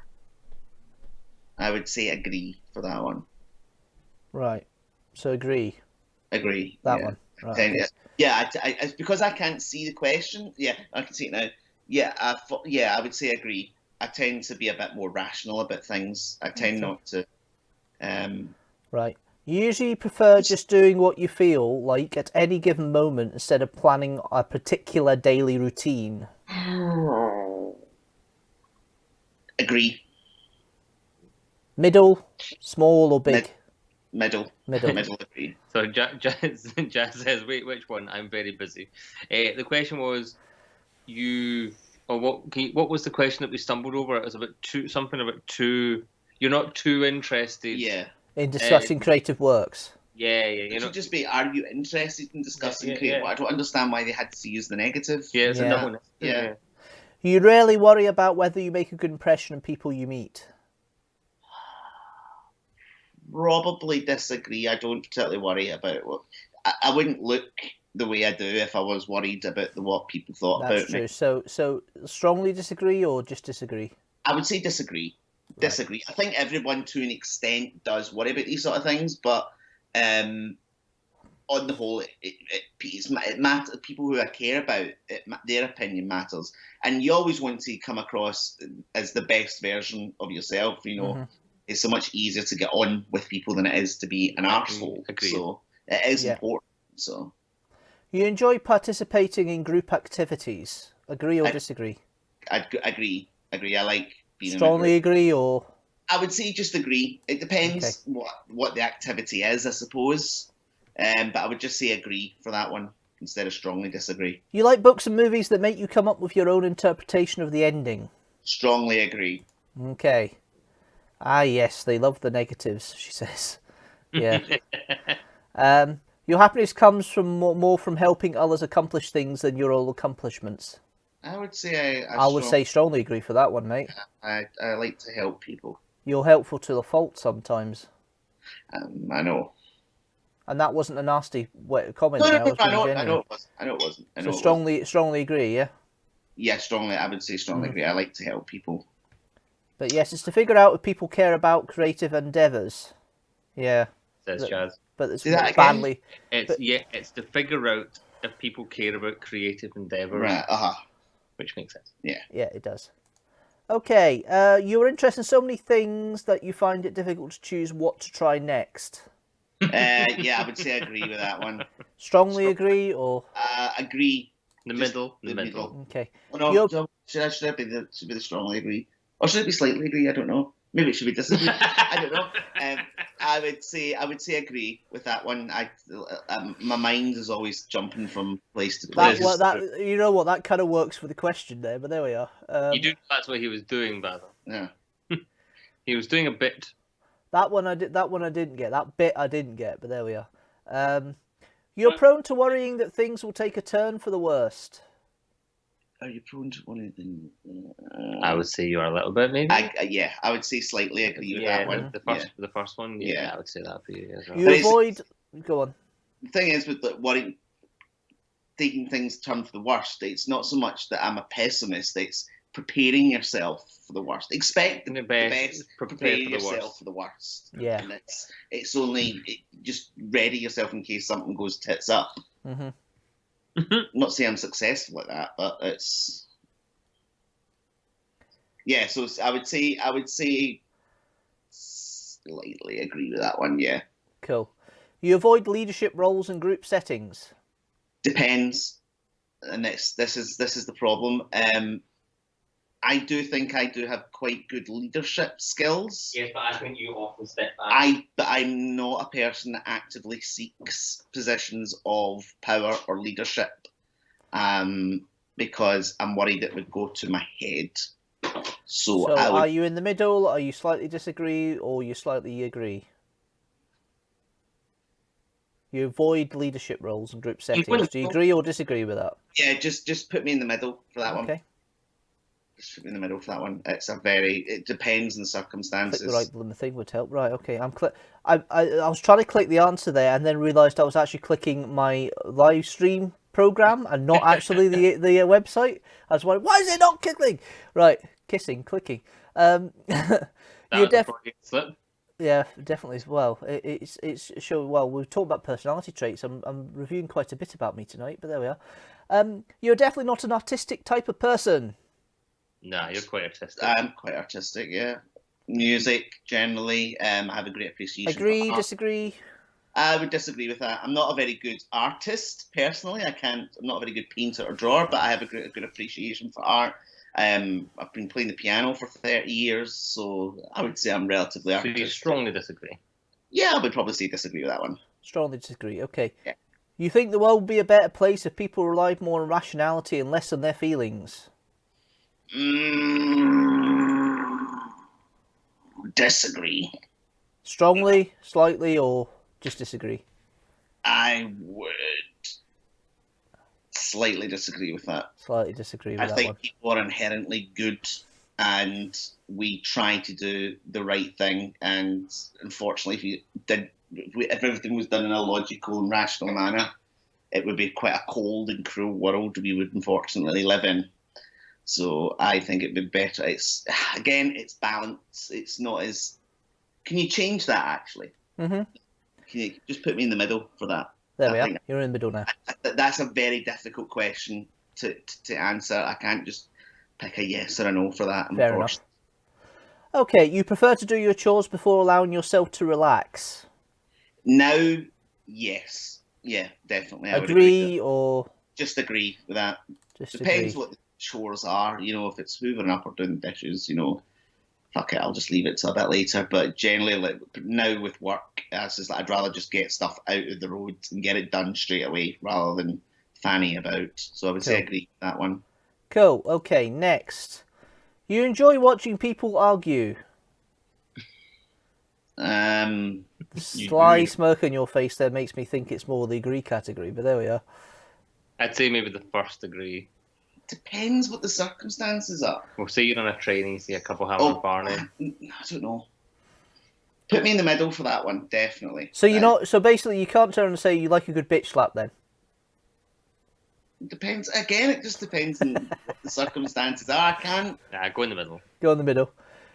I would say agree for that one. Right. So agree. Agree. That yeah. one. Right. Tend- Okay. Yeah, it's because I can't see the question. Yeah, I can see it now. Yeah, I would say agree. I tend to be a bit more rational about things. I tend not to. Right. You usually prefer just doing what you feel like at any given moment instead of planning a particular daily routine. Agree. Middle, small or big? Middle. Middle. Middle agree. So Jazz says, wait, which one? I'm very busy. The question was, what was the question that we stumbled over? It was about something about two. You're not too interested. Yeah. In discussing creative works. Yeah. It should just be, are you interested in discussing creative? yeah. I don't understand why they had to use the negative. Yeah, it's Yeah. a double. Yeah. You rarely worry about whether you make a good impression on people you meet. Probably disagree. I don't particularly worry about what. I wouldn't look the way I do if I was worried about what people thought That's about true. me. So strongly disagree or just disagree? I would say disagree. Disagree. I think everyone to an extent does worry about these sort of things, but on the whole, it matters. People who I care about, their opinion matters, and you always want to come across as the best version of yourself. You know, it's so much easier to get on with people than it is to be an arsehole. So it is important. So you enjoy participating in group activities. Agree or disagree? I agree. I like being strongly agree or. I would say just agree. It depends what the activity is, I suppose. But I would just say agree for that one instead of strongly disagree. You like books and movies that make you come up with your own interpretation of the ending? Strongly agree. Okay. Ah, yes, they love the negatives, she says. Yeah. Your happiness comes from more from helping others accomplish things than your own accomplishments. I would say I would say strongly agree for that one, mate. I like to help people. You're helpful to the fault sometimes. I know. And that wasn't a nasty comment. No, I know it wasn't. So strongly agree, yeah? Yeah, strongly. I would say strongly agree. I like to help people. But yes, it's to figure out if people care about creative endeavours. Yeah. Says Chaz. But it's badly. It's to figure out if people care about creative endeavours. Right, Which makes sense. Yeah. Yeah, it does. Okay, you're interested in so many things that you find it difficult to choose what to try next. Yeah, I would say I agree with that one. Strongly agree or? Agree. The middle. Okay. Oh, no, should I be the strongly agree? Or should it be slightly agree? I don't know. Maybe it should be disagree. I don't know. I would say agree with that one. My mind is always jumping from place to place. You know what? That kind of works for the question there, but there we are. That's what he was doing, Basil. Yeah. He was doing a bit. That one I didn't get. That bit I didn't get, but there we are. You're prone to worrying that things will take a turn for the worst. Are you prone to worrying? I would say you are a little bit, maybe. I would say slightly agree with that one. The first one, I would say that for you as well. You avoid. Go on. The thing is with worrying, taking things turn for the worst. It's not so much that I'm a pessimist. It's preparing yourself for the worst. Expect the best. Prepare yourself for the worst. Yeah. And it's only just ready yourself in case something goes tits up. Mm-hmm. I'm not saying I'm successful at that, but it's So I would say slightly agree with that one. Yeah. Cool. You avoid leadership roles and group settings. Depends, and this is the problem. I do think I do have quite good leadership skills. Yes, but I think you often step back. But I'm not a person that actively seeks positions of power or leadership, because I'm worried it would go to my head. So are you in the middle? Are you slightly disagree, or you slightly agree? You avoid leadership roles and group settings. Do you agree or disagree with that? Yeah, just put me in the middle for that one. Okay. Just put me in the middle for that one. It depends on the circumstances. Click the right blooming thing would help. Right, okay. I was trying to click the answer there and then realised I was actually clicking my live stream program and not actually the website. I was like, why is it not clicking? Right, clicking. Yeah, definitely as well. It's show well. We've talked about personality traits. I'm reviewing quite a bit about me tonight, but there we are. You're definitely not an artistic type of person. No, you're quite artistic. I'm quite artistic, yeah. Music, generally, I have a great appreciation Agree, for art. disagree? I would disagree with that. I'm not a very good artist, personally. I'm not a very good painter or drawer, but I have a good appreciation for art. I've been playing the piano for 30 years, so I would say I'm relatively artistic. So you strongly disagree? Yeah, I would probably say disagree with that one. Strongly disagree, okay. Yeah. You think the world would be a better place if people relied more on rationality and less on their feelings? Disagree. Strongly, slightly, or just disagree? I would slightly disagree with that. Slightly disagree with that one. I think people are inherently good, and we try to do the right thing. And unfortunately, if everything was done in a logical and rational manner, it would be quite a cold and cruel world we would unfortunately live in. So I think it'd be better. It's balance. It's not as. Can you change that actually? Mm-hmm. Can you just put me in the middle for that? There I we are. think You're in the middle now. that's a very difficult question to answer. I can't just pick a yes or a no for that. Fair enough. Okay, you prefer to do your chores before allowing yourself to relax? Now, yes. Yeah, definitely. I would Agree or just agree with that. just Depends agree? what the chores are. You know, if it's hoovering up or doing dishes, you know, fuck it, I'll just leave it till a bit later. But generally, like now with work, I'd rather just get stuff out of the road and get it done straight away rather than fanny about. So I would say Cool. agree with that one. Cool. Okay, next. You enjoy watching people argue? Sly smirk on your face there makes me think it's more the agree category, but there we are. I'd say maybe the first degree. Depends what the circumstances are. We'll say you're on a train and you see a couple having a Barney. I don't know. Put me in the middle for that one, definitely. So you're not. So basically, you can't turn and say you like a good bitch slap then. Depends. Again, it just depends on what the circumstances are. I can't. Nah, go in the middle. Go in the middle.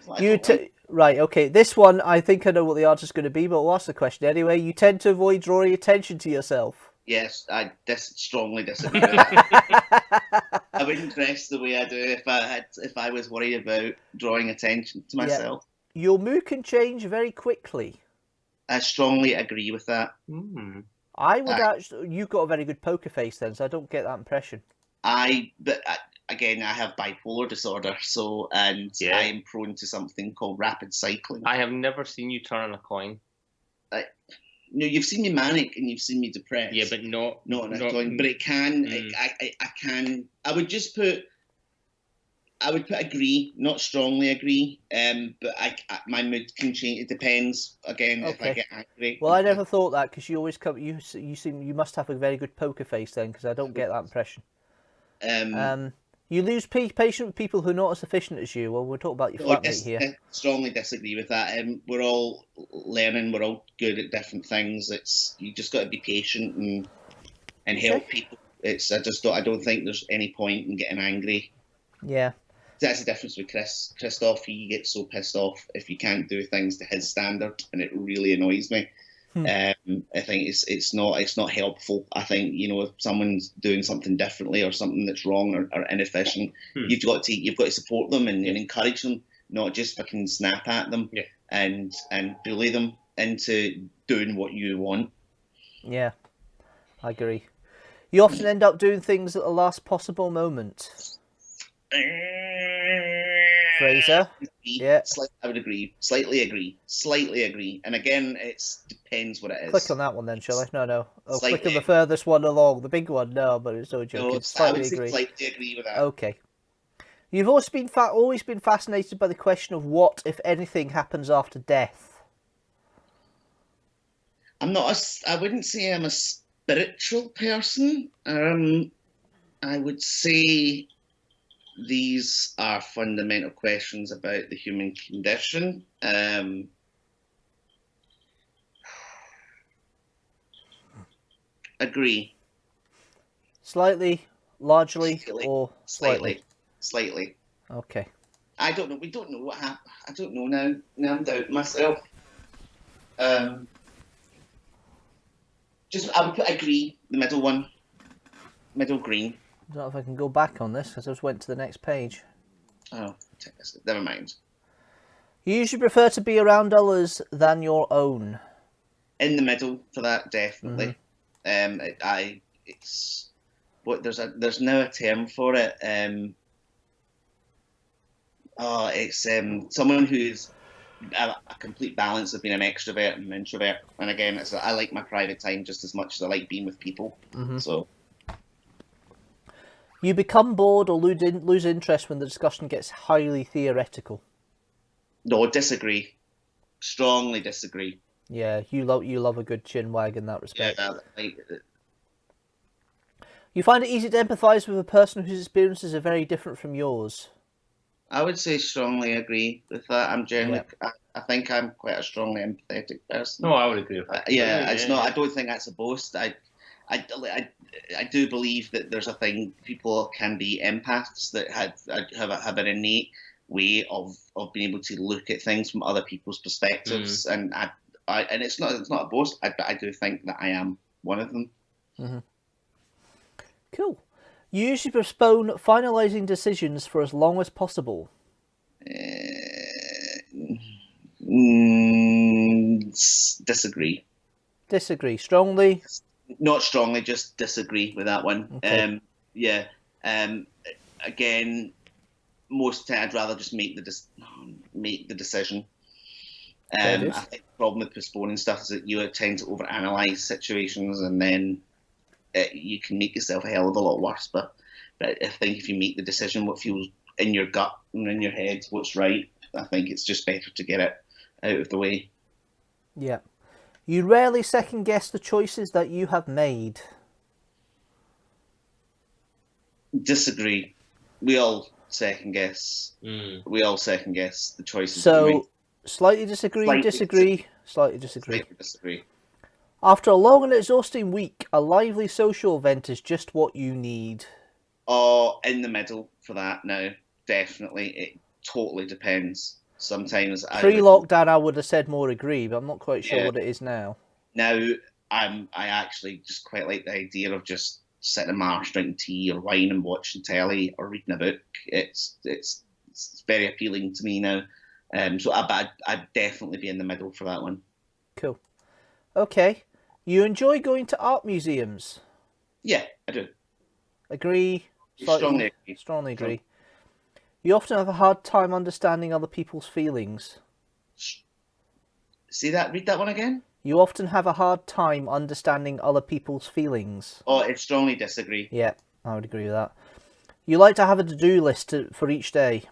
Like, Right. Okay. This one, I think I know what the answer's going to be, but we'll ask the question anyway. You tend to avoid drawing attention to yourself. Yes, I strongly disagree with that. I wouldn't dress the way I do if I was worried about drawing attention to myself. Your mood can change very quickly. I strongly agree with that. I would actually. You've got a very good poker face then, so I don't get that impression. Again, I have bipolar disorder, I am prone to something called rapid cycling. I have never seen you turn on a coin. No, you've seen me manic and you've seen me depressed. Yeah, but not on a coin. But it can. I can. I would put agree, not strongly agree. But my mood can change. It depends. Again, if I get angry. Well, I never thought that because you always come. You must have a very good poker face then, because I don't get that impression. You lose patience with people who are not as efficient as you. Well, we'll talk about your flatmate here. I strongly disagree with that. We're all learning. We're all good at different things. You just got to be patient and help people. I don't think there's any point in getting angry. Yeah. That's the difference with Christoph. He gets so pissed off if you can't do things to his standard, and it really annoys me. I think it's not helpful. I think, if someone's doing something differently or something that's wrong or inefficient, you've got to support them and encourage them, not just fucking snap at them and bully them into doing what you want. Yeah, I agree. You often end up doing things at the last possible moment. Fraser? Yeah. I would agree. Slightly agree. And again, it depends what it is. Click on that one then, shall I? No. I'll click on the furthest one along. The big one, no, but it's no joke. No, slightly agree with that. Okay. You've always been fascinated by the question of what, if anything, happens after death. I wouldn't say I'm a spiritual person. I would say these are fundamental questions about the human condition. Agree. Slightly, largely, or slightly? Okay. I don't know. We don't know what happened. I don't know now. Now I'm doubting myself. I would put agree, the middle one. Middle green. I don't know if I can go back on this because I just went to the next page. Oh, never mind. You usually prefer to be around others than your own. In the middle for that, definitely. Mm-hmm. There's now a term for it. It's someone who's a complete balance of being an extrovert and an introvert. And again, I like my private time just as much as I like being with people. Mm-hmm. So. You become bored or lose interest when the discussion gets highly theoretical. No, disagree. Strongly disagree. Yeah, you love a good chin wag in that respect. Yeah, you find it easy to empathise with a person whose experiences are very different from yours. I would say strongly agree with that. I'm generally, I think I'm quite a strongly empathetic person. No, I would agree with that. It's not. I don't think that's a boast. I do believe that there's a thing, people can be empaths that have an innate way of being able to look at things from other people's perspectives, and it's not a boast. I do think that I am one of them. Cool. You usually postpone finalising decisions for as long as possible. Disagree. Disagree. Strongly? Not strongly, just disagree with that one. Okay. Yeah. Again, most of the time I'd rather just make the decision. I think the problem with postponing stuff is that you tend to overanalyze situations, and then you can make yourself a hell of a lot worse. But I think if you make the decision, what feels in your gut and in your head, what's right, I think it's just better to get it out of the way. Yeah. You rarely second guess the choices that you have made. Disagree. We all second guess. We all second guess the choices. So, slightly disagree, Slightly disagree, slightly disagree. Slightly disagree. After a long and exhausting week, a lively social event is just what you need. Oh, in the middle for that now. Definitely. It totally depends. Sometimes Pre-lockdown, I would have said more agree, but I'm not quite sure what it is now. Now, I actually just quite like the idea of just sitting in my arse drinking tea or wine and watching telly or reading a book. It's very appealing to me now. So I'd definitely be in the middle for that one. Cool. Okay. You enjoy going to art museums? Yeah, I do. Agree? Strongly agree. Strongly agree. You often have a hard time understanding other people's feelings. See that? Read that one again. You often have a hard time understanding other people's feelings. Oh, I strongly disagree. Yeah, I would agree with that. You like to have a to-do list for each day.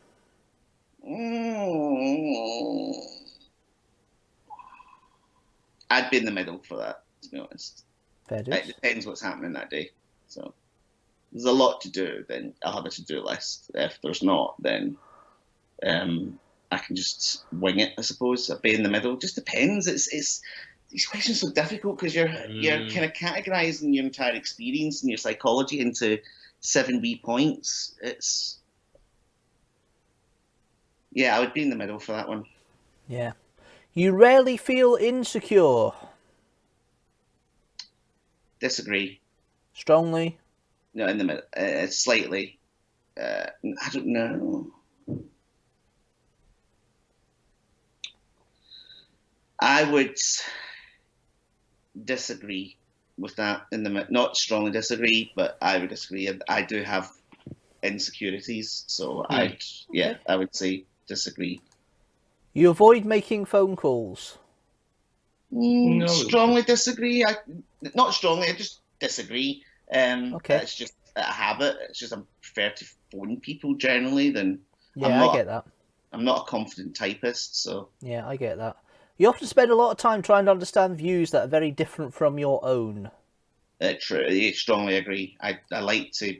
I'd be in the middle for that, to be honest. Fair dues. It depends what's happening that day. So there's a lot to do, then I'll have a to-do list. If there's not, then I can just wing it, I suppose. I'd be in the middle. Just depends. It's these questions are so difficult because you're kind of categorizing your entire experience and your psychology into 7 wee points. I would be in the middle for that one. Yeah. You rarely feel insecure. Disagree. Strongly. No, in the middle. Slightly. I don't know. I would disagree with that in the not strongly disagree, but I would disagree. I do have insecurities, so I would say disagree. You avoid making phone calls. No. Strongly disagree. Not strongly. I just disagree. Okay. It's just a habit. It's just I prefer to phone people generally than. Yeah, I get that. I'm not a confident typist, so. Yeah, I get that. You often spend a lot of time trying to understand views that are very different from your own. True. I strongly agree. I like to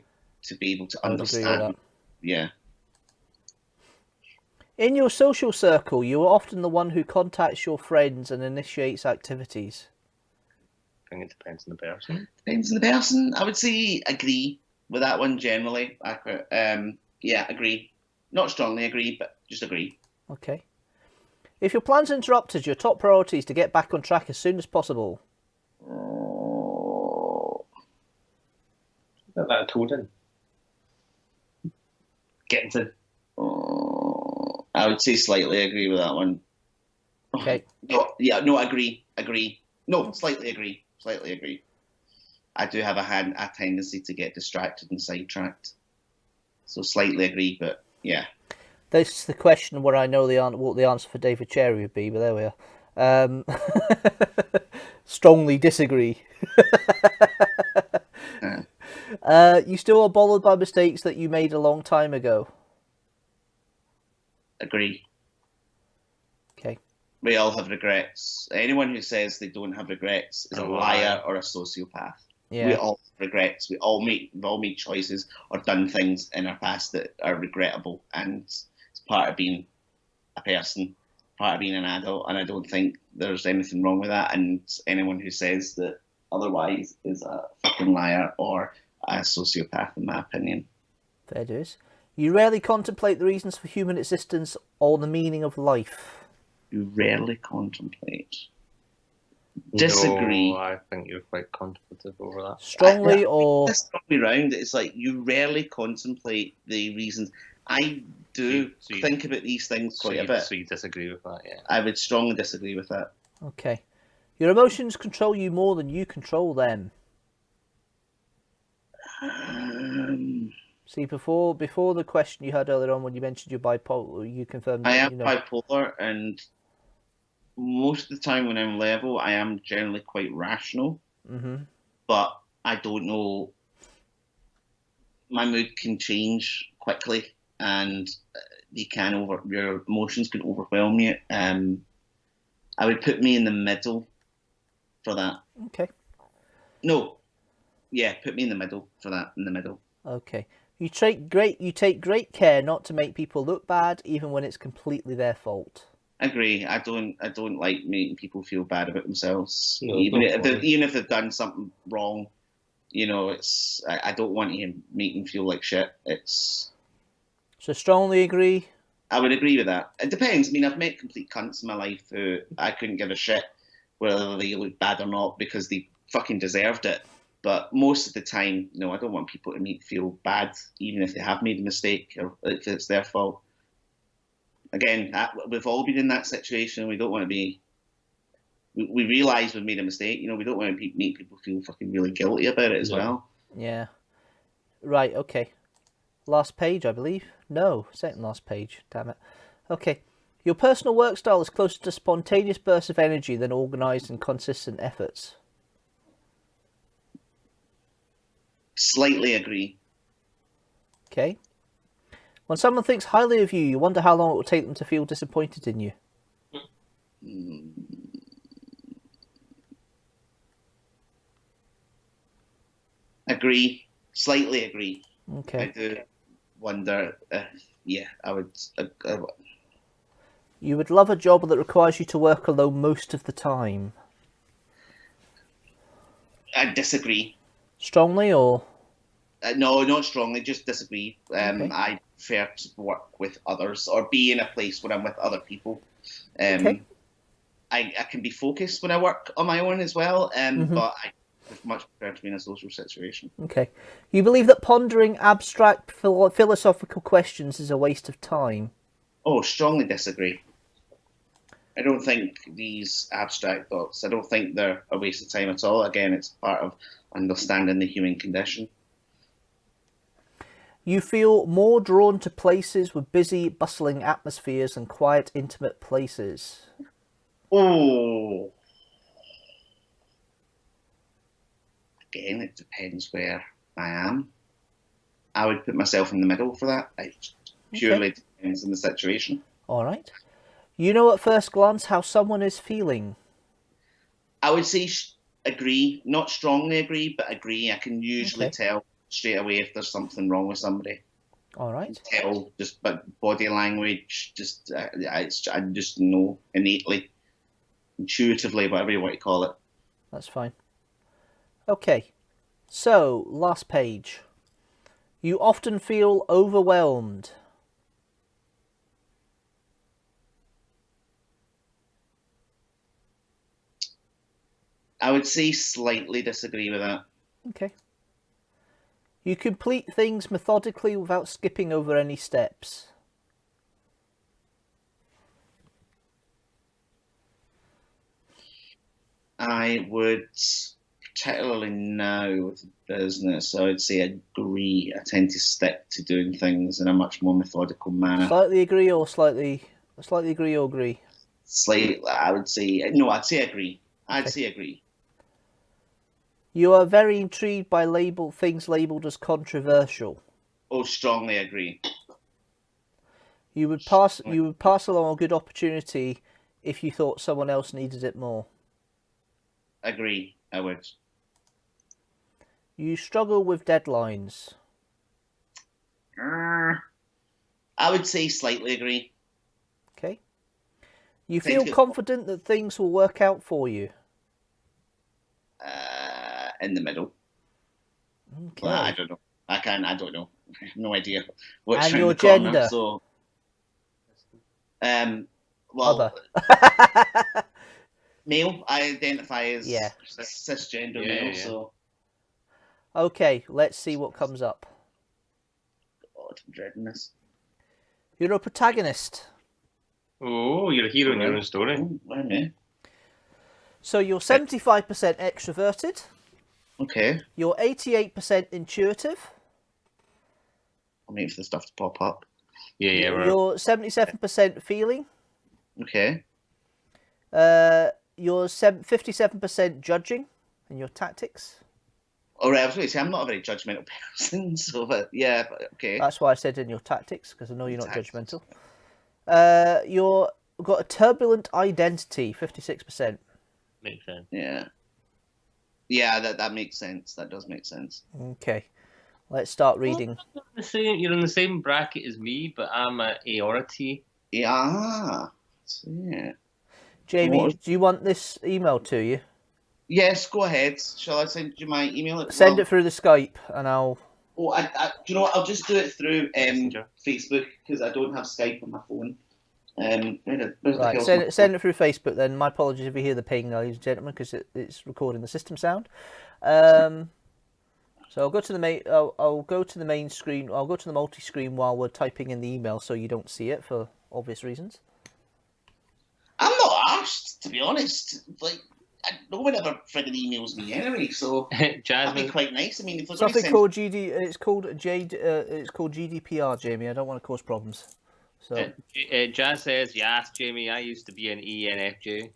be able to understand. Yeah. In your social circle, you are often the one who contacts your friends and initiates activities. I think it depends on the person. Depends on the person. I would say agree with that one generally. Agree. Not strongly agree, but just agree. Okay. If your plan's interrupted, your top priority is to get back on track as soon as possible. Got that told in. Getting to. I would say slightly agree with that one. Okay. Agree. No, slightly agree. Slightly agree. I do have a tendency to get distracted and sidetracked. So slightly agree, but yeah. This is the question where I know what the answer for David Cherry would be, but there we are. Strongly disagree. You still are bothered by mistakes that you made a long time ago. Agree. Okay. We all have regrets. Anyone who says they don't have regrets is a liar or a sociopath. Yeah. We all have regrets. We've all made choices or done things in our past that are regrettable, and it's part of being a person, part of being an adult, and I don't think there's anything wrong with that, and anyone who says that otherwise is a fucking liar or a sociopath, in my opinion. Fair dues. You rarely contemplate the reasons for human existence or the meaning of life. You rarely contemplate. Disagree. No, I think you're quite contemplative over that. Strongly or This wrong way round. It's like you rarely contemplate the reasons. I do So you- think about these things quite a bit. So you disagree with that, yeah. I would strongly disagree with that. okay? Your emotions control you more than you control them. See, before the question you had earlier on when you mentioned your bipolar, you confirmed I that, am you know. bipolar, and most of the time when I'm level, I am generally quite rational. Mm-hmm. But I don't know. My mood can change quickly, and your emotions can overwhelm you. I would put me in the middle for that. Okay. No, yeah, put me in the middle for that. In the middle. Okay. You take great care not to make people look bad, even when it's completely their fault. Agree. I don't like making people feel bad about themselves, No, even no if they've done something wrong. You know, I don't want to make them feel like shit. So strongly agree. I would agree with that. It depends. I mean, I've met complete cunts in my life who I couldn't give a shit whether they look bad or not because they fucking deserved it. But most of the time, no, I don't want people to feel bad, even if they have made a mistake or if it's their fault. Again, we've all been in that situation. We don't want to be. We realise we've made a mistake. You know, we don't want to make people feel fucking really guilty about it as well. Yeah. Right. Okay. Last page, I believe. No, second last page. Damn it. Okay. Your personal work style is closer to spontaneous bursts of energy than organised and consistent efforts. Slightly agree. Okay. When someone thinks highly of you, you wonder how long it will take them to feel disappointed in you. Agree. Slightly agree. Okay. I do wonder. I would. You would love a job that requires you to work alone most of the time. I disagree. Strongly or? No, not strongly. Just disagree. Okay. I prefer to work with others or be in a place where I'm with other people. Okay. I can be focused when I work on my own as well. But I much prefer to be in a social situation. Okay. You believe that pondering abstract philosophical questions is a waste of time? Oh, strongly disagree. I don't think these abstract thoughts, I don't think they're a waste of time at all. Again, it's part of understanding the human condition. You feel more drawn to places with busy, bustling atmospheres than quiet, intimate places? Oh. Again, it depends where I am. I would put myself in the middle for that. It purely depends on the situation. All right. You know at first glance how someone is feeling? I would say agree, not strongly agree, but agree. I can usually tell straight away if there's something wrong with somebody. All right. Tell just by body language, I just know innately, intuitively, whatever you want to call it. That's fine. Okay. So, last page. You often feel overwhelmed. I would say slightly disagree with that. Okay. You complete things methodically without skipping over any steps. I would, particularly now with business, I would say agree. I tend to stick to doing things in a much more methodical manner. Slightly agree or slightly agree or agree? Slightly, I would say, no, I'd say agree. I'd say agree. You are very intrigued by things labelled as controversial. Oh, strongly agree. You would pass along a good opportunity if you thought someone else needed it more. Agree, I would. You struggle with deadlines. I would say slightly agree. Okay. You feel confident that things will work out for you. In the middle. Okay. Well, I don't know. I don't know. I have no idea. What's and around your the corner, gender? So, well, Other. Male. I identify as Yeah. cisgender Yeah, male. yeah. So, Okay, let's see what comes up. God, I'm dreading this. You're a protagonist. Oh, you're a hero in your own story. Oh, why me? So you're 75% extroverted. Okay. You're 88% intuitive. I'm waiting for the stuff to pop up. Yeah, yeah. You're 77% feeling. Okay. You're 57% judging in your tactics. All right. I was going to say I'm not a very judgmental person, so but yeah. But, okay. That's why I said in your tactics, because I know you're not Tactics. judgmental. You're got a turbulent identity, 56%. Makes sense. Yeah. Yeah, that makes sense. That does make sense. Okay, let's start reading. You're in the same bracket as me, but I'm a Aority. Yeah. So, yeah. Jamie, do you want this email to you? Yes, go ahead. Shall I send you my email? Send it through the Skype, and I'll. Oh, do you know what? I'll just do it through Messenger. Facebook because I don't have Skype on my phone. Right, send it through Facebook then. My apologies if you hear the ping, ladies and gentlemen, because it's recording the system sound. So I'll go to the main. I'll go to the main screen. I'll go to the multi-screen while we're typing in the email, so you don't see it for obvious reasons. I'm not asked, to be honest. Like, no one ever friggin' emails me anyway, so that'd be Jasmine. quite nice. I mean, if they're Something send... called GD. It's called It's called GDPR, Jamie. I don't want to cause problems. So Jazz says, "Yes, Jamie. I used to be an ENFJ."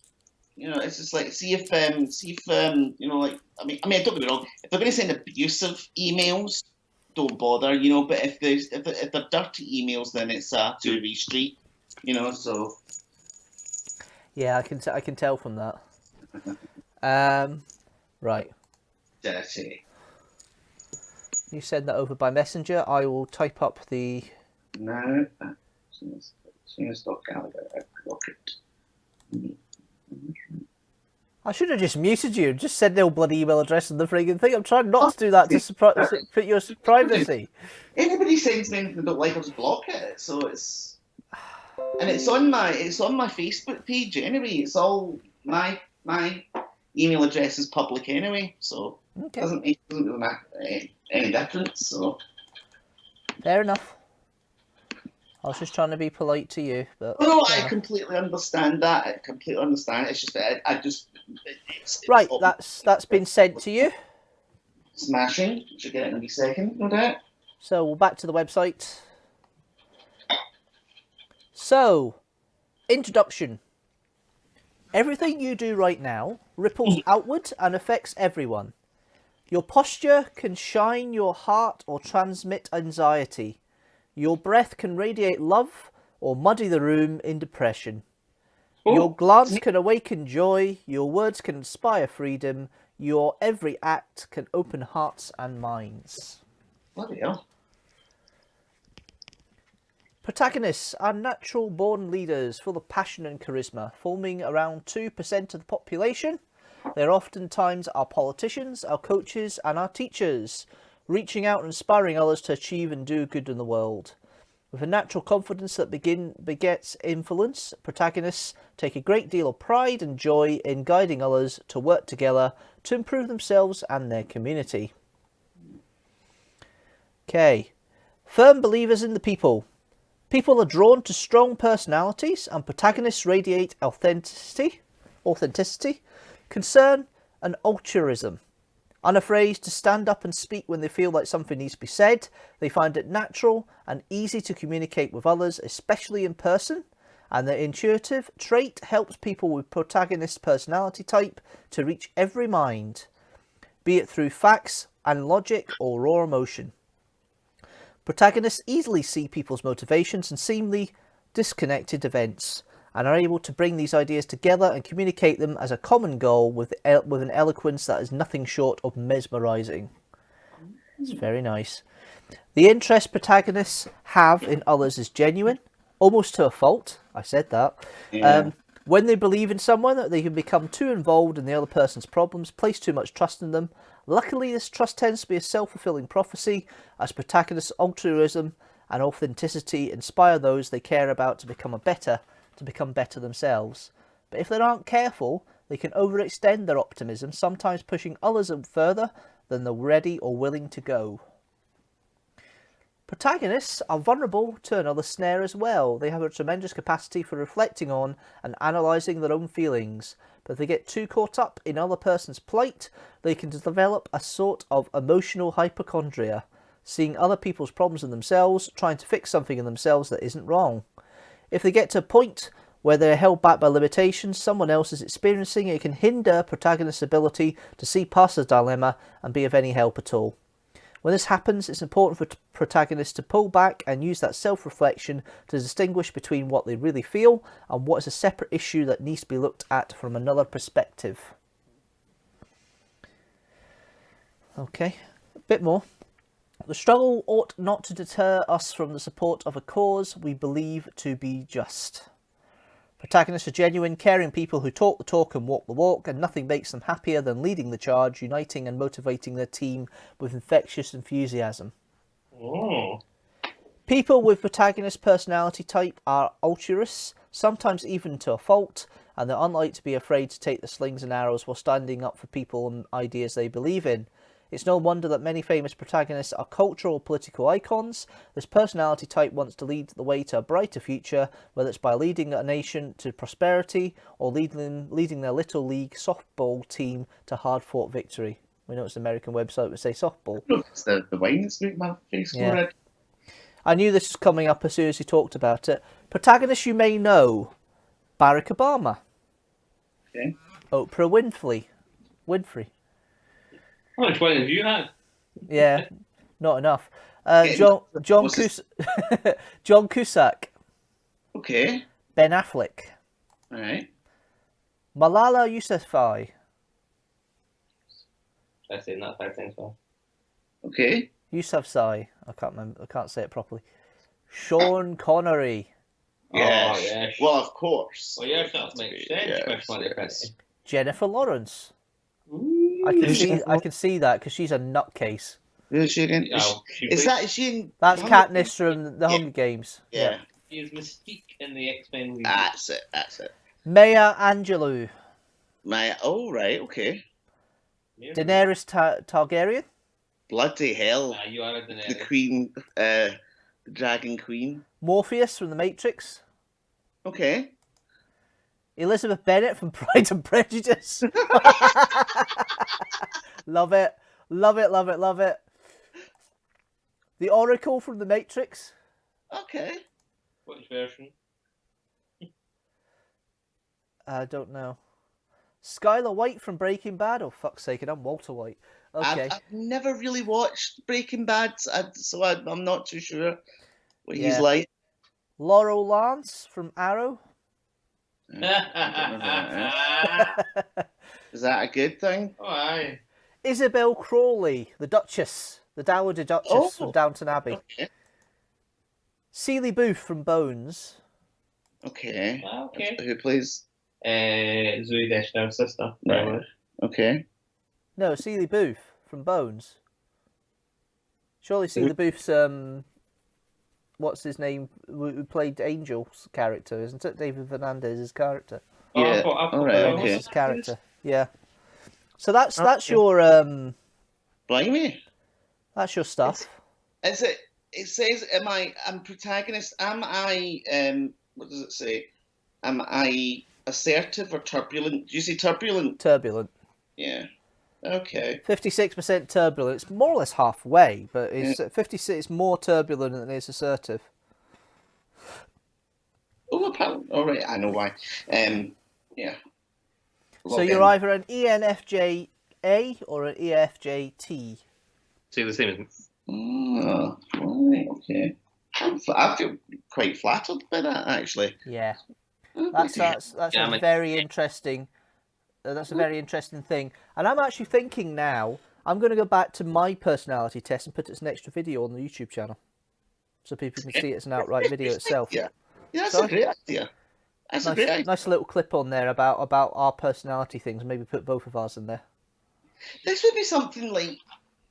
You know, it's just like see if you know, like I mean, don't get me wrong. If they're going to send abusive emails, don't bother. You know, but if they're dirty emails, then it's a two-way street. You know, so yeah, I can tell from that. Right. dirty. You send that over by messenger. I will type up the. No, Gallagher. I should have just muted you. Just said no bloody email address in the friggin' thing. I'm trying not to do that to put your privacy. Anybody sends me anything they don't like, I'll just block it. So it's on my Facebook page anyway. It's all my email address is public anyway, so Okay. it doesn't really make any difference. So Fair enough. I was just trying to be polite to you, but no, I completely understand that. I completely understand. It's just it's right. That's been sent to you. smashing. Should get it in a wee second, no doubt. So we're back to the website. So, introduction. Everything you do right now ripples outward and affects everyone. Your posture can shine your heart or transmit anxiety. Your breath can radiate love or muddy the room in depression. Your glance can awaken joy. Your words can inspire freedom. Your every act can open hearts and minds. Bloody hell. Protagonists are natural born leaders full of passion and charisma, forming around 2% of the population. They're oftentimes our politicians, our coaches and our teachers, reaching out and inspiring others to achieve and do good in the world. With a natural confidence that begets influence, protagonists take a great deal of pride and joy in guiding others to work together to improve themselves and their community. Okay. Firm believers in the people. People are drawn to strong personalities, and protagonists radiate authenticity, concern and altruism. Unafraid to stand up and speak when they feel like something needs to be said, they find it natural and easy to communicate with others, especially in person, and their intuitive trait helps people with protagonist personality type to reach every mind, be it through facts and logic or raw emotion. Protagonists easily see people's motivations and seemingly disconnected events, and are able to bring these ideas together and communicate them as a common goal with an eloquence that is nothing short of mesmerising. It's very nice. The interest protagonists have in others is genuine, almost to a fault. I said that. Yeah. When they believe in someone, they can become too involved in the other person's problems, place too much trust in them. Luckily, this trust tends to be a self-fulfilling prophecy, as protagonists' altruism and authenticity inspire those they care about to become better themselves. But if they aren't careful, They can overextend their optimism, sometimes pushing others further than they're ready or willing to go. Protagonists are vulnerable to another snare as well. They have a tremendous capacity for reflecting on and analysing their own feelings, but if they get too caught up in other person's plight, they can develop a sort of emotional hypochondria, seeing other people's problems in themselves, trying to fix something in themselves that isn't wrong. If they get to a point where they're held back by limitations someone else is experiencing, it can hinder protagonists' ability to see past the dilemma and be of any help at all. When this happens, it's important for protagonists to pull back and use that self-reflection to distinguish between what they really feel and what is a separate issue that needs to be looked at from another perspective. Okay, a bit more. The struggle ought not to deter us from the support of a cause we believe to be just. Protagonists are genuine, caring people who talk the talk and walk the walk, and nothing makes them happier than leading the charge, uniting and motivating their team with infectious enthusiasm. Oh. People with protagonist personality type are altruists, sometimes even to a fault, and they're unlikely to be afraid to take the slings and arrows while standing up for people and ideas they believe in. It's no wonder that many famous protagonists are cultural or political icons. This personality type wants to lead the way to a brighter future, whether it's by leading a nation to prosperity or leading their little league softball team to hard-fought victory. We know it's an American website would say softball. Look, it's the wine that's making my face go red. I knew this was coming up as soon as he talked about it. Protagonists you may know: Barack Obama, Okay. Oprah Winfrey. How much wine have you had? Yeah, not enough. John Cusack, Okay. Ben Affleck, All right. Malala Yousafzai, I say that 5 times fast. Okay. Yousafzai. I can't remember. I can't say it properly. Sean Connery, Yes. Oh, yes. Well, of course. Well, yours does make sense. Yes, Which one is yes. it? Jennifer Lawrence. Ooh. I can see that because she's a nutcase. Is she in? Oh, Is she in? That's Hunger Katniss from the Hunger Games. Yeah. She is Mystique in the X-Men league. That's it. Maya Angelou, Oh, right. Okay. Yeah. Daenerys Targaryen, Bloody hell. You are a The Daenerys. queen, the dragon queen. Morpheus from The Matrix, Okay. Elizabeth Bennet from Pride and Prejudice. Love it. The Oracle from The Matrix. Okay. Which version? I don't know. Skylar White from Breaking Bad. Oh, fuck's sake, and I'm Walter White. Okay. I've never really watched Breaking Bad, so I'm not too sure what he's Yeah. like. Laurel Lance from Arrow. I don't know. Is that a good thing? Oh, aye. Isabel Crawley, the Duchess. The Dowager Duchess from Downton Abbey. Okay. Seeley Booth from Bones. Okay. Okay. Who plays? Zoe Deschanel's sister. Right. Okay. No, Seeley Booth from Bones. Surely Seeley Booth's what's his name? Who played Angel's character, isn't it? David Fernandez's character. Yeah. All right. That's Okay. his character. Yeah. So that's your Blimey. that's your stuff. Is it? It says, I'm protagonist. Am I? What does it say? Am I assertive or turbulent? Do you say turbulent? Turbulent. Yeah. Okay. 56% turbulent. It's more or less halfway, but it's 56. It's more turbulent than it is assertive. Oh, apparently. All right. I know why. Yeah. So you're either an ENFJA or an EFJT. See the same as me. Oh, right. Okay. I feel quite flattered by that, actually. Yeah. Oh, That's Yeah, a very interesting. That's a very interesting thing, and I'm actually thinking now. I'm going to go back to my personality test and put it as an extra video on the YouTube channel, so people can see it as an outright video itself. Yeah. Yeah, that's Sorry? a great idea. That's a great idea. Nice little clip on there about our personality things. Maybe put both of ours in there. This would be something like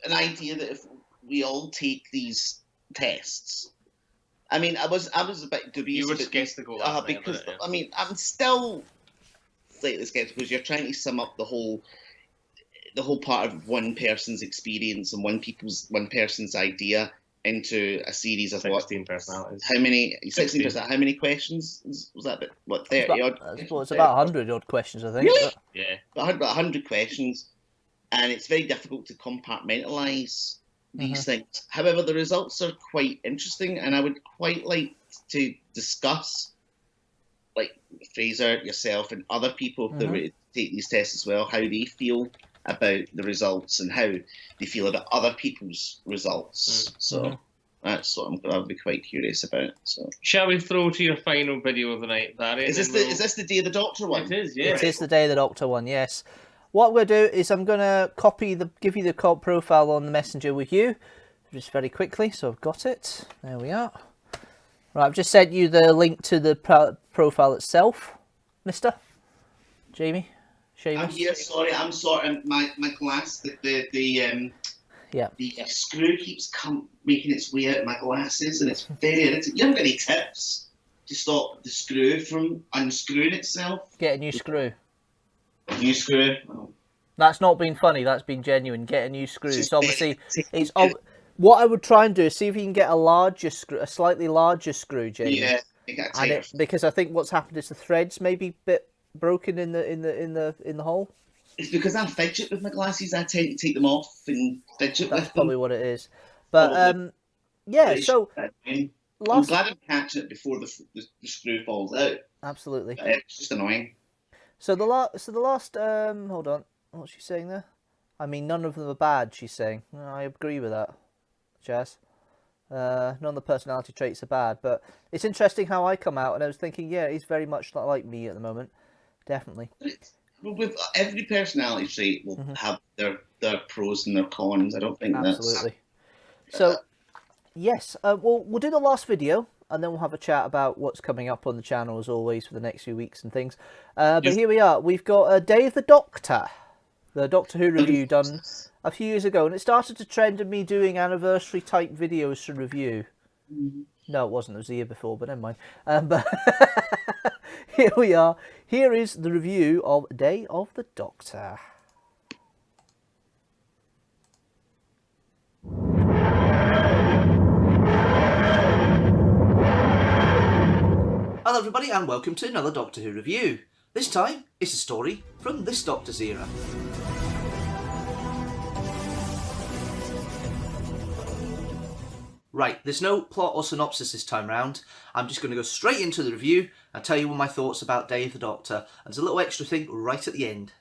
an idea that if we all take these tests. I mean, I was a bit dubious. You were skeptical last night because about it, yeah. I mean, I'm still slightly skeptical because you're trying to sum up the whole part of one person's experience and one person's idea into a series of 16 personalities. How many? 16%. How many questions was that? What 30 odd? Well, it's about 100 odd questions, I think. Really? But... Yeah. About 100 questions, and it's very difficult to compartmentalise these things. However, the results are quite interesting, and I would quite like to discuss, like Fraser, yourself, and other people that were to take these tests as well, how they feel about the results and how they feel about other people's results. So that's what I'll be quite curious about. So shall we throw to your final video of the night, Barry? Is this the Day of the Doctor one? It is, yes. It is the Day of the Doctor one, yes. What I'm going to do is I'm going to give you the profile on the messenger with you, just very quickly. So I've got it. There we are. Right, I've just sent you the link to the profile itself, Mister Jamie. Seamus. I'm here. Sorry, I'm sorting my glass. The screw keeps making its way out of my glasses, and it's very irritating. You haven't got any tips to stop the screw from unscrewing itself? Get a new screw. New screw. Oh. That's not been funny. That's been genuine. Get a new screw. It's obviously what I would try and do is see if you can get a slightly larger screw, Jamie. Yeah, I think because I think what's happened is the threads maybe a bit broken in the hole. It's because I fidget with my glasses. I tend to take them off and fidget with them. That's probably what it is. But yeah. So I'm glad I'm catching it before the screw falls out. Absolutely. It's just annoying. So the last hold on, what's she saying there? I mean, none of them are bad. She's saying. I agree with that, Jazz. None of the personality traits are bad, but it's interesting how I come out, and I was thinking, yeah, he's very much not like me at the moment. Definitely. With every personality trait will have their pros and their cons. I don't think absolutely. So, yes, we'll do the last video, and then we'll have a chat about what's coming up on the channel as always for the next few weeks and things. But here we are. We've got Day of the Doctor, the Doctor Who review done a few years ago, and it started to trend of me doing anniversary type videos to review. No, it wasn't. It was the year before, but never mind. But here we are. Here is the review of Day of the Doctor. Hello everybody and welcome to another Doctor Who review. This time it's a story from this Doctor's era. Right, there's no plot or synopsis this time round. I'm just going to go straight into the review and tell you all my thoughts about Day of the Doctor. And there's a little extra thing right at the end.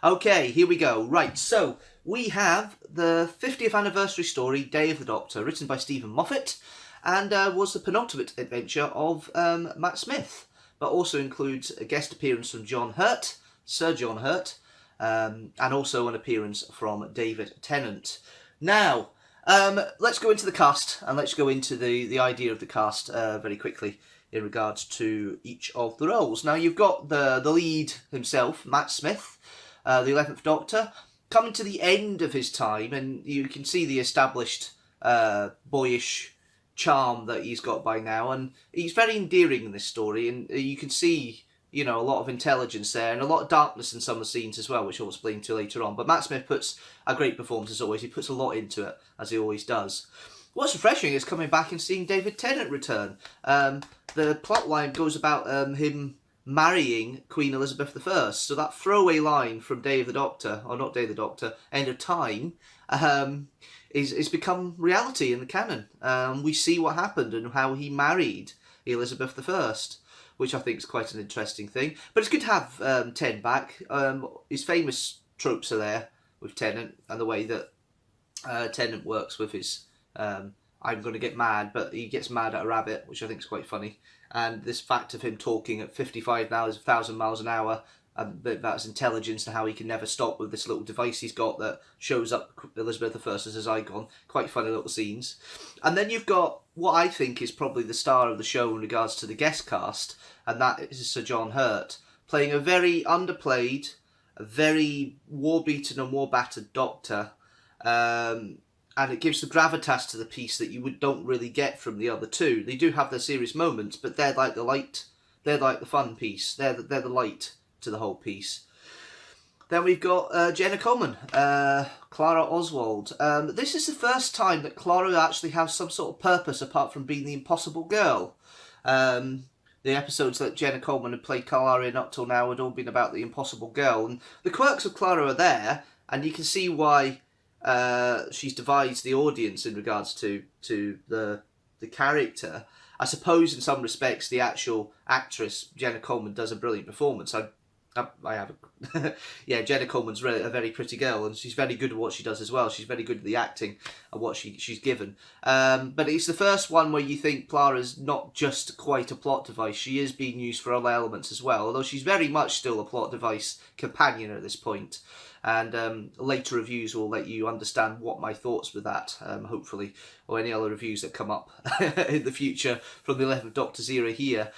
Okay, here we go. Right, so we have the 50th anniversary story, Day of the Doctor, written by Stephen Moffat, and was the penultimate adventure of Matt Smith, but also includes a guest appearance from John Hurt, Sir John Hurt, and also an appearance from David Tennant. Now, let's go into the cast, and let's go into the idea of the cast very quickly in regards to each of the roles. Now, you've got the lead himself, Matt Smith, the 11th Doctor, coming to the end of his time, and you can see the established boyish charm that he's got by now, and he's very endearing in this story, and you can see, you know, a lot of intelligence there and a lot of darkness in some of the scenes as well, which I'll explain to later on. But Matt Smith puts a great performance as always. He puts a lot into it, as he always does. What's refreshing is coming back and seeing David Tennant return. The plot line goes about him marrying Queen Elizabeth I. So that throwaway line from Day of the Doctor, or not Day of the Doctor, End of Time, is become reality in the canon. We see what happened and how he married Elizabeth I, which I think is quite an interesting thing. But it's good to have Ten back. His famous tropes are there with Tennant, and the way that Tennant works with his I'm going to get mad, but he gets mad at a rabbit, which I think is quite funny. And this fact of him talking at 55,000 miles an hour, that's intelligence and how he can never stop with this little device he's got that shows up Elizabeth I as his icon. Quite funny little scenes. And then you've got what I think is probably the star of the show in regards to the guest cast, and that is Sir John Hurt, playing a very underplayed, a very war-beaten and war-battered Doctor. And it gives the gravitas to the piece that you don't really get from the other two. They do have their serious moments, but they're like the light They're like the fun piece. They're the light to the whole piece. Then we've got Jenna Coleman, Clara Oswald. This is the first time that Clara actually has some sort of purpose apart from being the impossible girl. The episodes that Jenna Coleman had played Clara in up till now had all been about the impossible girl. And the quirks of Clara are there, and you can see why she's divides the audience in regards to the character. I suppose in some respects the actual actress, Jenna Coleman, does a brilliant performance. Yeah, Jenna Coleman's really a very pretty girl, and she's very good at what she does as well. She's very good at the acting and what she's given. But it's the first one where you think Clara's not just quite a plot device. She is being used for other elements as well, although she's very much still a plot device companion at this point. And later reviews will let you understand what my thoughts with that, hopefully, or any other reviews that come up in the future from the 11th Doctor's era here.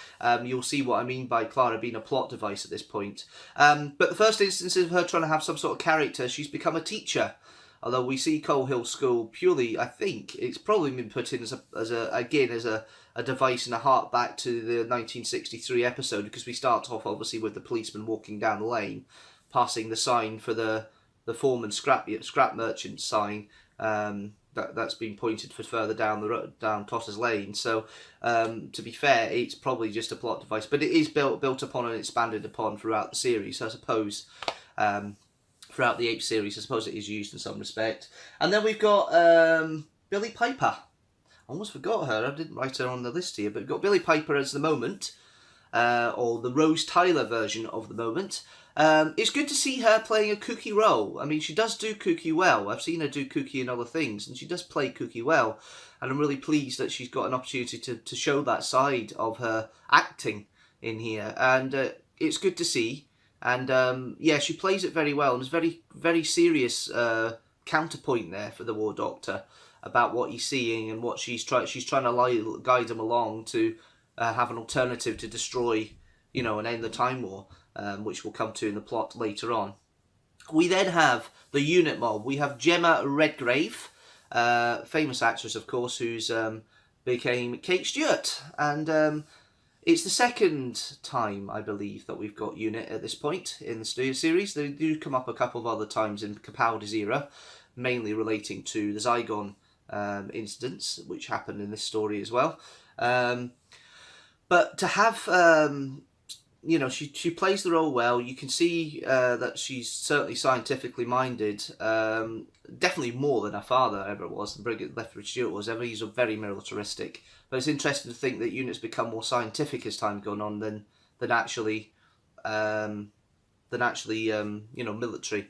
You'll see what I mean by Clara being a plot device at this point. But the first instance of her trying to have some sort of character, she's become a teacher. Although we see Coal Hill School purely, I think, it's probably been put in as a device and a hark back to the 1963 episode, because we start off obviously with the policeman walking down the lane, passing the sign for the foreman scrap merchant sign that's been pointed for further down the road, down Totter's Lane. So to be fair, it's probably just a plot device, but it is built upon and expanded upon throughout the series. So I suppose throughout the 8th series, I suppose it is used in some respect. And then we've got Billie Piper. I almost forgot her. I didn't write her on the list here, but we've got Billie Piper as the Moment, or the Rose Tyler version of the Moment. It's good to see her playing a Cookie role. I mean, she does do Cookie well. I've seen her do Cookie in other things, and she does play Cookie well. And I'm really pleased that she's got an opportunity to show that side of her acting in here. And it's good to see. And yeah, she plays it very well. And there's very, very serious counterpoint there for the War Doctor about what he's seeing and what she's trying to guide him along to have an alternative to destroy, and end the Time War. Which we'll come to in the plot later on. We then have the unit mob. We have Gemma Redgrave, famous actress, of course, who's became Kate Stewart. And it's the second time, I believe, that we've got unit at this point in the series. They do come up a couple of other times in Capaldi's era, mainly relating to the Zygon incidents, which happened in this story as well. But to have... she plays the role well. You can see that she's certainly scientifically minded, definitely more than her father ever was, and Bridget Lethbridge Stewart was ever. He's very militaristic. But it's interesting to think that units become more scientific as time gone on than actually military.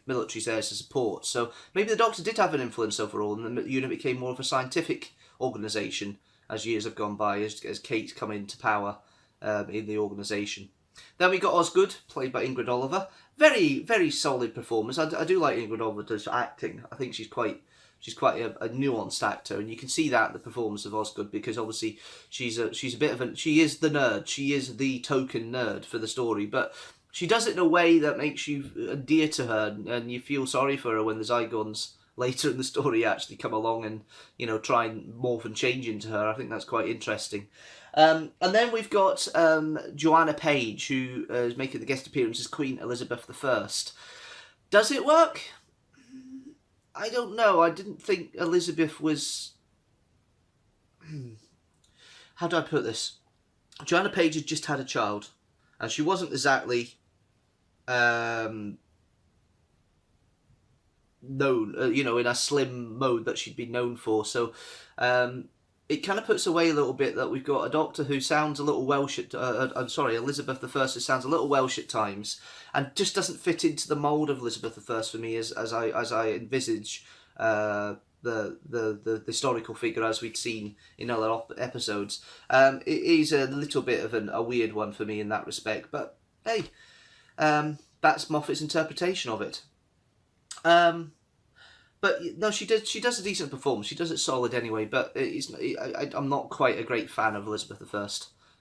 Military's there to support. So maybe the Doctor did have an influence overall, and the unit became more of a scientific organisation as years have gone by, as Kate's come into power in the organisation. Then we got Osgood, played by Ingrid Oliver. Very, very solid performance. I do like Ingrid Oliver's acting. I think she's quite a nuanced actor, and you can see that in the performance of Osgood, because obviously she is the nerd. She is the token nerd for the story, but she does it in a way that makes you dear to her, and you feel sorry for her when the Zygons later in the story actually come along and try and morph and change into her. I think that's quite interesting. And then we've got Joanna Page, who is making the guest appearance as Queen Elizabeth I. Does it work? I don't know. I didn't think Elizabeth was... How do I put this? Joanna Page had just had a child, and she wasn't exactly known, in a slim mode that she'd been known for. So... it kind of puts away a little bit that we've got a Doctor who sounds a little Welsh Elizabeth I who sounds a little Welsh at times, and just doesn't fit into the mould of Elizabeth I for me as I envisage the historical figure as we'd seen in other episodes. It is a little bit of a weird one for me in that respect, but hey, that's Moffat's interpretation of it. But no, she does a decent performance. She does it solid anyway. But I'm not quite a great fan of Elizabeth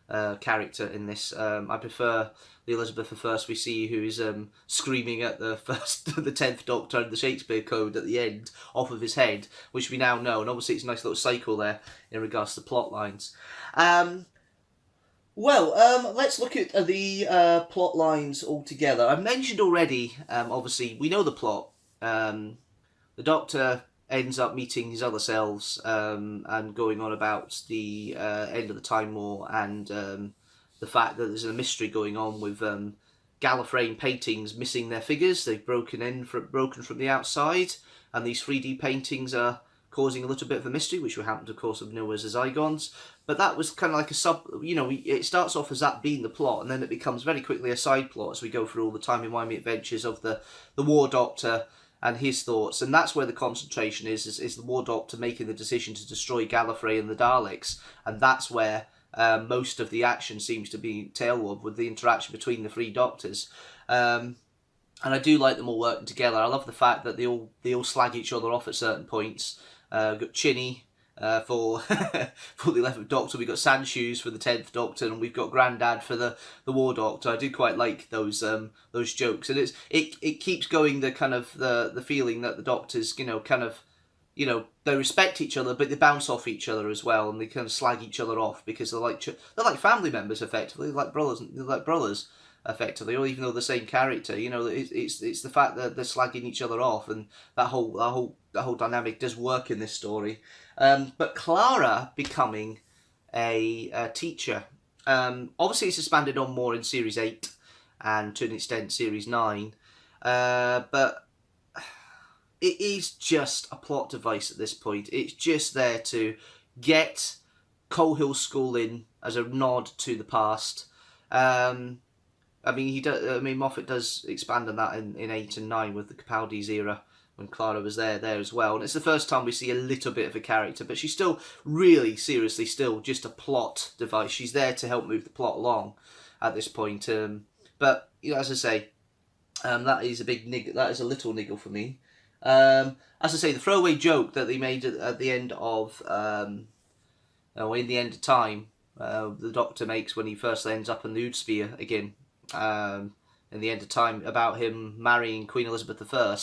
I character in this. I prefer the Elizabeth I we see, who is screaming at the 10th Doctor and the Shakespeare Code at the end off of his head, which we now know. And obviously it's a nice little cycle there in regards to plot lines. Well, let's look at the plot lines altogether. I've mentioned already, obviously, we know the plot. The Doctor ends up meeting his other selves and going on about the end of the Time War and the fact that there's a mystery going on with Gallifreyan paintings missing their figures. They've broken from the outside, and these 3D paintings are causing a little bit of a mystery, which we happen to, of course, know as the Zygons. But that was kind of like a it starts off as that being the plot, and then it becomes very quickly a side plot as we go through all the timey-wimey adventures of the War Doctor and his thoughts. And that's where the concentration is the War Doctor making the decision to destroy Gallifrey and the Daleks. And that's where most of the action seems to be tailward with the interaction between the three Doctors. And I do like them all working together. I love the fact that they all slag each other off at certain points. We've got Chinny for for the 11th Doctor, we've got Sandshoes for the 10th Doctor, and we've got Grandad for the War Doctor. I do quite like those jokes, and it keeps going the kind of the feeling that the Doctors they respect each other, but they bounce off each other as well, and they kind of slag each other off because they're like family members effectively, they're like brothers effectively, or even though the same character, it's the fact that they're slagging each other off, and that whole dynamic does work in this story. But Clara becoming a teacher, obviously it's expanded on more in Series 8 and to an extent Series 9, but it is just a plot device at this point. It's just there to get Coal Hill School in as a nod to the past. Moffat does expand on that in 8 and 9 with the Capaldi's era when Clara was there as well. And it's the first time we see a little bit of a character, but she's still really seriously still just a plot device. She's there to help move the plot along at this point. But as I say, that is a big niggle. That is a little niggle for me. As I say, the throwaway joke that they made at the end of in the End of Time, the Doctor makes when he first ends up in the Oodsphere again. In the End of Time, about him marrying Queen Elizabeth I,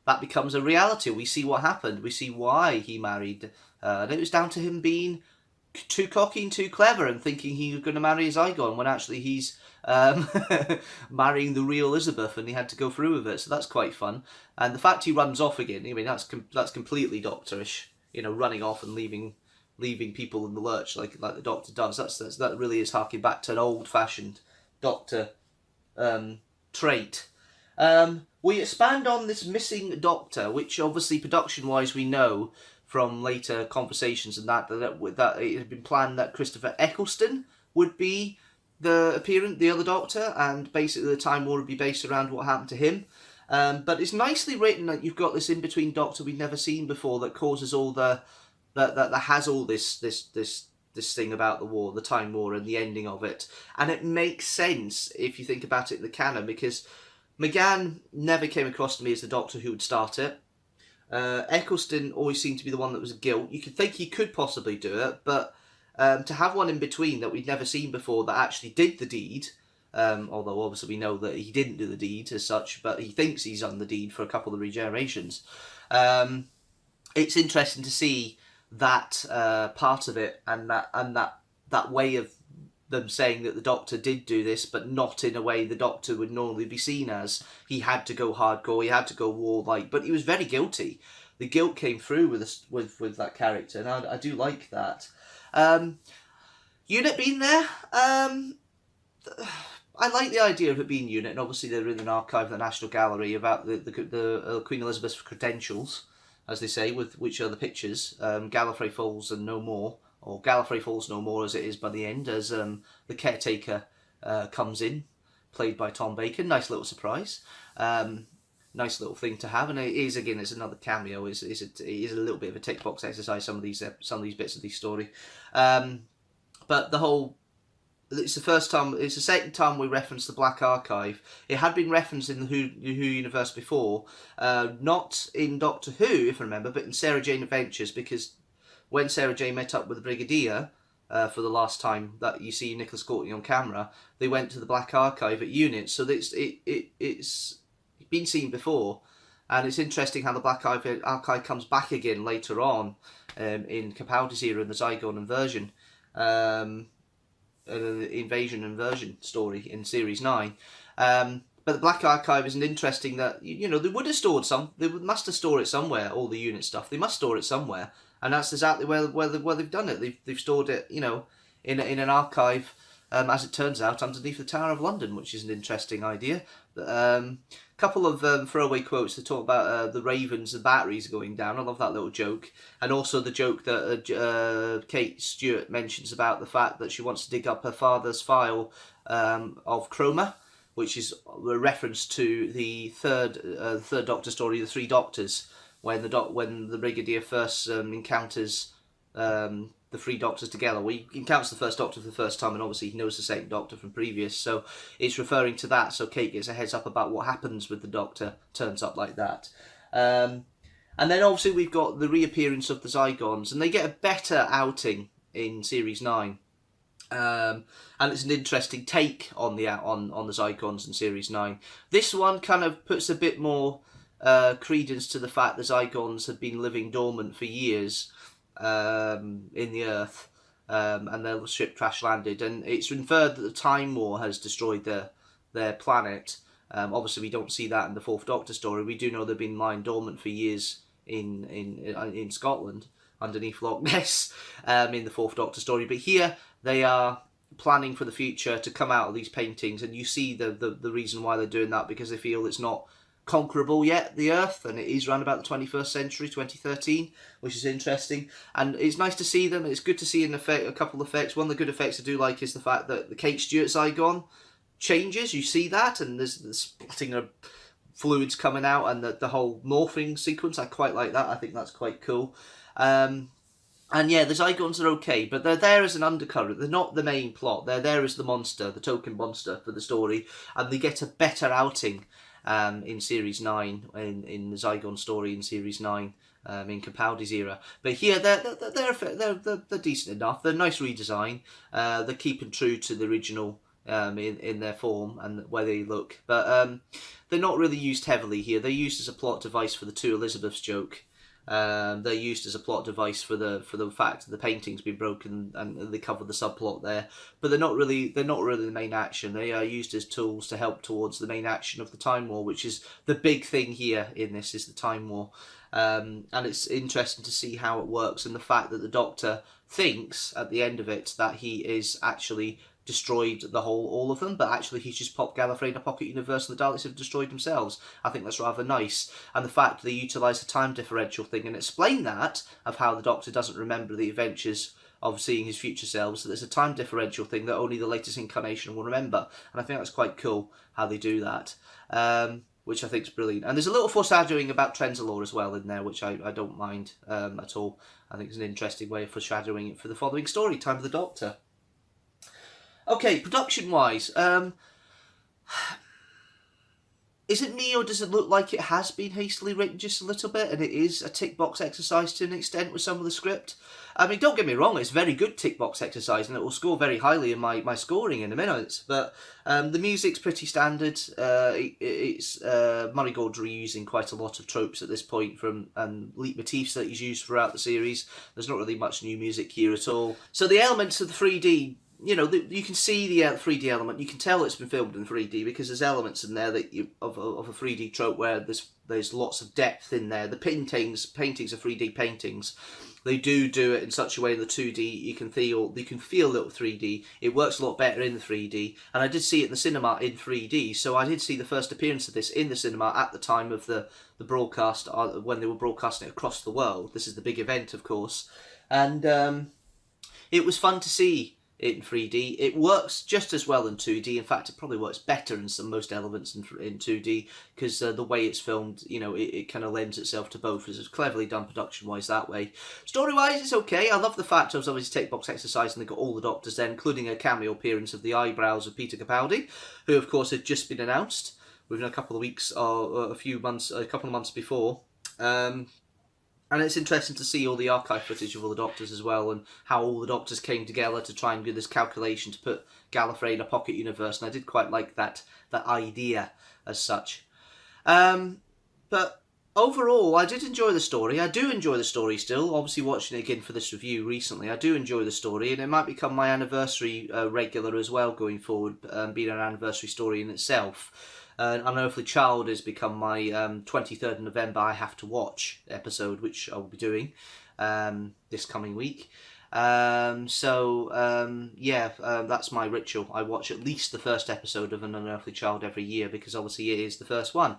that becomes a reality. We see what happened. We see why he married. And it was down to him being too cocky and too clever and thinking he was going to marry a Zygon when actually he's marrying the real Elizabeth, and he had to go through with it. So that's quite fun. And the fact he runs off again, that's completely Doctorish. Running off and leaving people in the lurch like the Doctor does. That really is harking back to an old-fashioned Doctor trait. We expand on this missing Doctor, which obviously production-wise we know from later conversations and that it had been planned that Christopher Eccleston would be the other Doctor, and basically the Time War would be based around what happened to him. But it's nicely written that you've got this in-between Doctor we've never seen before that causes all that has all this thing about the war, the Time War, and the ending of it. And it makes sense if you think about it in the canon, because McGann never came across to me as the Doctor who would start it. Eccleston always seemed to be the one that was a guilt. You could think he could possibly do it, but to have one in between that we'd never seen before that actually did the deed, although obviously we know that he didn't do the deed as such, but he thinks he's done the deed for a couple of the regenerations. It's interesting to see that part of it, and that way of them saying that the Doctor did do this, but not in a way the Doctor would normally be seen as. He had to go hardcore, he had to go warlike, but he was very guilty. The guilt came through with that character, and I do like that. Unit being there, I like the idea of it being Unit, and obviously they're in an archive of the National Gallery about the Queen Elizabeth's credentials, as they say, with which are the pictures, Gallifrey Falls and no more, or Gallifrey Falls no more as it is by the end, as the caretaker comes in, played by Tom Bacon. Nice little surprise. Nice little thing to have, and it is, again, it's another cameo. It is a little bit of a tick box exercise, some of these bits of the story. But it's the second time we reference the Black Archive. It had been referenced in the Who universe before, not in Doctor Who, if I remember, but in Sarah Jane Adventures, because when Sarah Jane met up with the Brigadier for the last time that you see Nicholas Courtney on camera, they went to the Black Archive at Unit, so it's been seen before, and it's interesting how the Black Archive comes back again later on in Capaldi's era in the Zygon inversion. invasion and version story in Series 9. But the Black Archive isn't interesting that, you know, they would have stored some. They must have stored it somewhere, all the unit stuff. They must store it somewhere. And that's exactly where they've done it. They've stored it, you know, in an archive, as it turns out, underneath the Tower of London, which is an interesting idea. Couple of throwaway quotes to talk about the Ravens and batteries going down. I love that little joke. And also the joke that Kate Stewart mentions about the fact that she wants to dig up her father's file of Chroma, which is a reference to the third Doctor story, The Three Doctors, when the Brigadier first encounters the three Doctors together. Well, he encounters the first Doctor for the first time, and obviously he knows the second Doctor from previous, so it's referring to that, so Kate gets a heads up about what happens with the Doctor, turns up like that. And then obviously we've got the reappearance of the Zygons, and they get a better outing in Series 9. And it's an interesting take on the Zygons in Series 9. This one kind of puts a bit more credence to the fact the Zygons have been living dormant for years in the Earth, and their ship crash landed, and it's inferred that the Time War has destroyed their planet. Obviously, we don't see that in the Fourth Doctor story. We do know they've been lying dormant for years in Scotland underneath Loch Ness in the Fourth Doctor story, but here they are planning for the future to come out of these paintings, and you see the reason why they're doing that, because they feel it's not conquerable yet, the Earth, and it is around about the 21st century, 2013, which is interesting, and it's nice to see them. It's good to see a couple of effects. One of the good effects I do like is the fact that the Kate Stewart Zygon changes. You see that, and there's the splitting of fluids coming out, and the whole morphing sequence. I quite like that. I think that's quite cool. And yeah, the Zygons are okay, but they're there as an undercurrent. They're not the main plot. They're there as the monster, the token monster for the story, and they get a better outing in Series 9, in the Zygon story in Series 9, in Capaldi's era. But here, they're decent enough. They're nice redesign. They're keeping true to the original in their form and where they look. But they're not really used heavily here. They're used as a plot device for the Two Elizabeths joke. They're used as a plot device for the fact that the painting's been broken, and they cover the subplot there. But they're not really the main action. They are used as tools to help towards the main action of the Time War, which is the big thing here in this, is the Time War. And it's interesting to see how it works, and the fact that the Doctor thinks at the end of it that he is actually destroyed all of them, but actually he's just popped Gallifrey in a pocket universe and the Daleks have destroyed themselves. I think that's rather nice. And the fact they utilise the time differential thing and explain that, of how the Doctor doesn't remember the adventures of seeing his future selves, so there's a time differential thing that only the latest incarnation will remember. And I think that's quite cool how they do that, which I think is brilliant. And there's a little foreshadowing about Trenzalore as well in there, which I don't mind at all. I think it's an interesting way of foreshadowing it for the following story, Time of the Doctor. Okay, production-wise, is it me, or does it look like it has been hastily written just a little bit, and it is a tick box exercise to an extent with some of the script? I mean, don't get me wrong, it's a very good tick box exercise, and it will score very highly in my scoring in a minute, but the music's pretty standard. It's Murray Gold's reusing quite a lot of tropes at this point from leitmotifs that he's used throughout the series. There's not really much new music here at all. So the elements of the 3D, you know, you can see the 3D element. You can tell it's been filmed in 3D because there's elements in there that of a 3D trope where there's lots of depth in there. The paintings are 3D paintings. They do it in such a way in the 2D you can feel a little 3D. It works a lot better in the 3D, and I did see it in the cinema in 3D. So I did see the first appearance of this in the cinema at the time of the broadcast, when they were broadcasting it across the world. This is the big event, of course, and it was fun to see it in 3D. It works just as well in 2D. In fact, it probably works better in most elements in 2D, because the way it's filmed, you know, it kind of lends itself to both. It's cleverly done production-wise that way. Story-wise, it's okay. I love the fact it was obviously tick box exercise, and they got all the Doctors there, including a cameo appearance of the eyebrows of Peter Capaldi, who of course had just been announced within a couple of weeks or a couple of months before. And it's interesting to see all the archive footage of all the Doctors as well, and how all the Doctors came together to try and do this calculation to put Gallifrey in a pocket universe, and I did quite like that idea as such. But Overall, I did enjoy the story. I do enjoy the story still. Obviously, watching it again for this review recently, I do enjoy the story, and it might become my anniversary regular as well going forward, being an anniversary story in itself. Unearthly Child has become my 23rd of November I have to watch episode, which I will be doing this coming week. That's my ritual. I watch at least the first episode of An Unearthly Child every year because obviously it is the first one.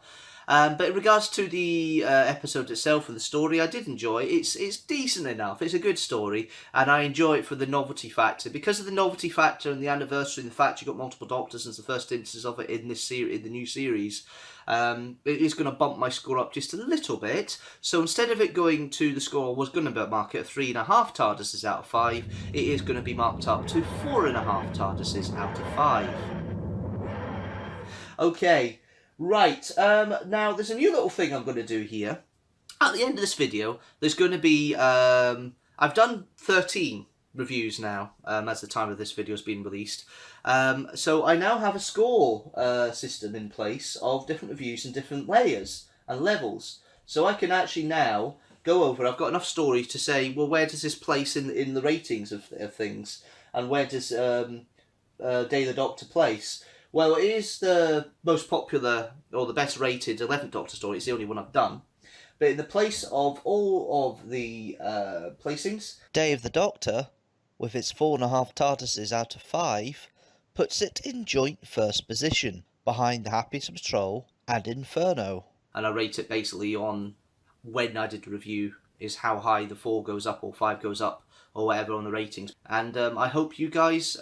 But in regards to the episode itself and the story, I did enjoy it. It's decent enough. It's a good story, and I enjoy it for the novelty factor. Because of the novelty factor and the anniversary and the fact you've got multiple Doctors and the first instance of it in this series, in the new series, it is going to bump my score up just a little bit. So instead of it going to the score I was going to mark it at 3.5 TARDISes out of 5, it is going to be marked up to 4.5 TARDISes out of 5. Okay. Right, now there's a new little thing I'm going to do here. At the end of this video, there's going to be, I've done 13 reviews now, as the time of this video has been released. So I now have a score system in place of different reviews and different layers and levels. So I can actually now go over, I've got enough stories to say, well, where does this place in the ratings of things? And where does Day the Doctor place? Well, it is the most popular, or the best rated 11th Doctor story. It's the only one I've done. But in the place of all of the placings, Day of the Doctor, with its 4.5 TARDISes out of 5, puts it in joint first position, behind the Happiest Patrol and Inferno. And I rate it basically on when I did the review, is how high the 4 goes up, or 5 goes up, or whatever on the ratings. And I hope you guys...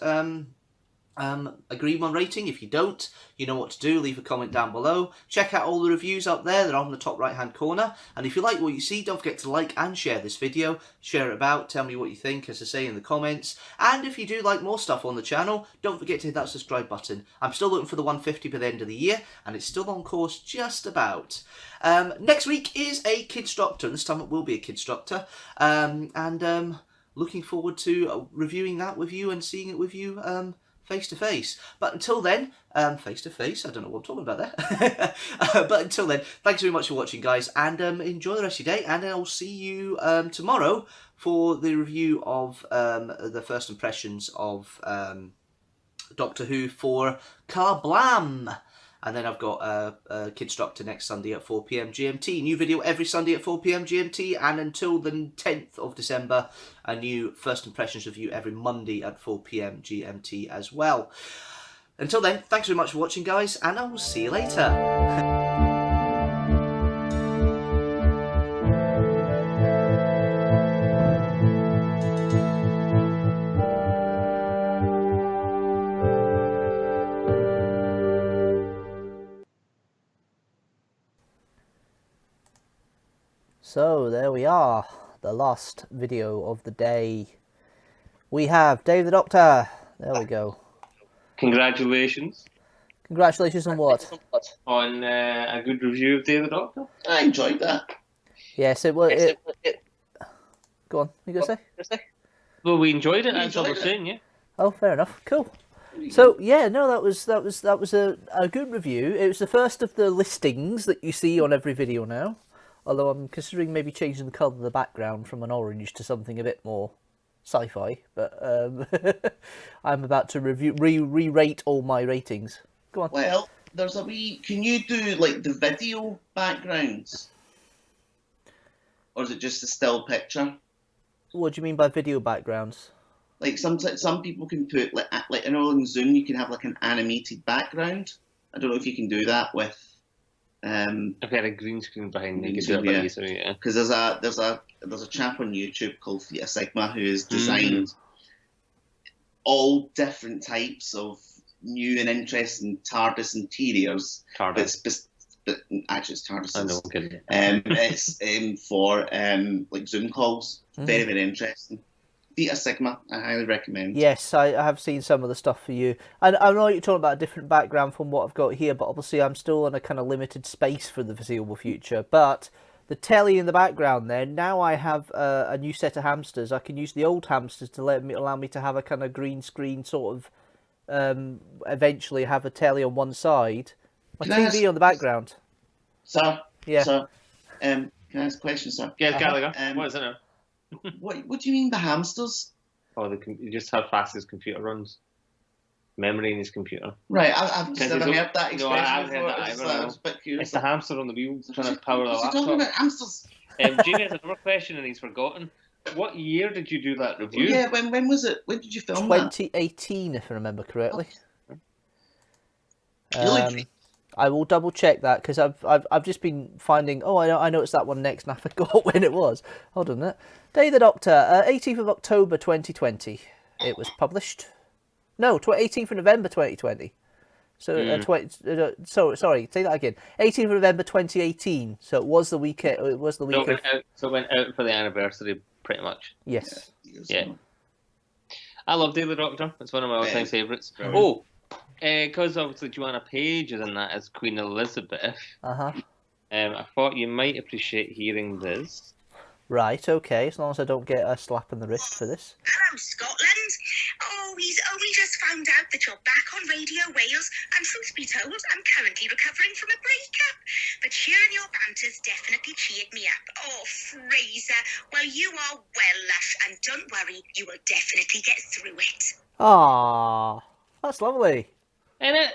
agree with my rating. If you don't, you know what to do. Leave a comment down below. Check out all the reviews up there. They're on the top right hand corner. And if you like what you see, don't forget to like and share this video. Share it about. Tell me what you think, as I say, in the comments. And if you do like more stuff on the channel, don't forget to hit that subscribe button. I'm still looking for the 150 by the end of the year, and it's still on course just about. Next week is a Kidstructor. This time it will be a Kidstructor. Looking forward to reviewing that with you and seeing it with you face to face. But until then, face to face, I don't know what I'm talking about there. But until then, thanks very much for watching, guys, and enjoy the rest of your day. And I'll see you tomorrow for the review of the first impressions of Doctor Who for Kablam. And then I've got Kidstructor next Sunday at 4 PM GMT. New video every Sunday at 4 PM GMT. And until the 10th of December, a new First Impressions review every Monday at 4 PM GMT as well. Until then, thanks very much for watching, guys, and I will see you later. So there we are, the last video of the day. We have Day the Doctor. There we go. Congratulations. Congratulations on what? On a good review of Day the Doctor. I enjoyed that. Yes, it was. Go on, you gonna say? Well, we enjoyed it. That's all we're saying, yeah. Oh, fair enough. Cool. So yeah, no, that was a good review. It was the first of the listings that you see on every video now. Although I'm considering maybe changing the colour of the background from an orange to something a bit more sci-fi. But I'm about to re-rate all my ratings. Go on. Well, there's a wee... Can you do, like, the video backgrounds? Or is it just a still picture? What do you mean by video backgrounds? Like, some people can put, like I know in Zoom you can have, like, an animated background. I don't know if you can do that with... I've got a green screen behind me. Yeah. Because there's a chap on YouTube called Theta Sigma who has designed all different types of new and interesting TARDIS interiors. TARDIS. But actually, it's TARDIS. I know. Okay. It's for like Zoom calls. Very, very interesting. Theta Sigma, I highly recommend. Yes, I have seen some of the stuff for you. And I know you're talking about a different background from what I've got here, but obviously I'm still in a kind of limited space for the foreseeable future. But the telly in the background there, now I have a new set of hamsters. I can use the old hamsters to allow me to have a kind of green screen sort of, eventually have a telly on one side. My TV on the background. Sir? Yeah. Sir? Can I ask a question, sir? Yeah, Gallagher. Um, What is it now? What do you mean by hamsters? Oh, just how fast his computer runs. Memory in his computer. Right, I've just never heard that No, expression I haven't heard before. that either, I was a bit curious. It's the hamster on the wheels trying to power the What's he talking laptop. about? Hamsters? Jimmy has another question and he's forgotten. What year did you do that review? Yeah, when was it? When did you film that? 2018, if I remember correctly. Really? I will double check that because I've just been finding. Oh, I noticed that one next, and I forgot when it was. Hold on a minute. Day of the Doctor, 18th of October 2020. It was published. No, 18th of November 2020. So sorry, say that again. 18th of November 2018. So it was the weekend. It was the week. So it went out for the anniversary, pretty much. Yes. Yeah. I love Daily Doctor. It's one of my all-time favourites. Right. Oh, because obviously Joanna Page is in that as Queen Elizabeth. Uh-huh. I thought you might appreciate hearing this. Right, okay, as long as I don't get a slap in the wrist for this. Hello, Scotland. Oh, he's only just found out that you're back on Radio Wales, and truth be told, I'm currently recovering from a breakup. But sharing your banter's definitely cheered me up. Oh, Fraser, well, you are well, lush, and don't worry, you will definitely get through it. Ah, that's lovely. In it,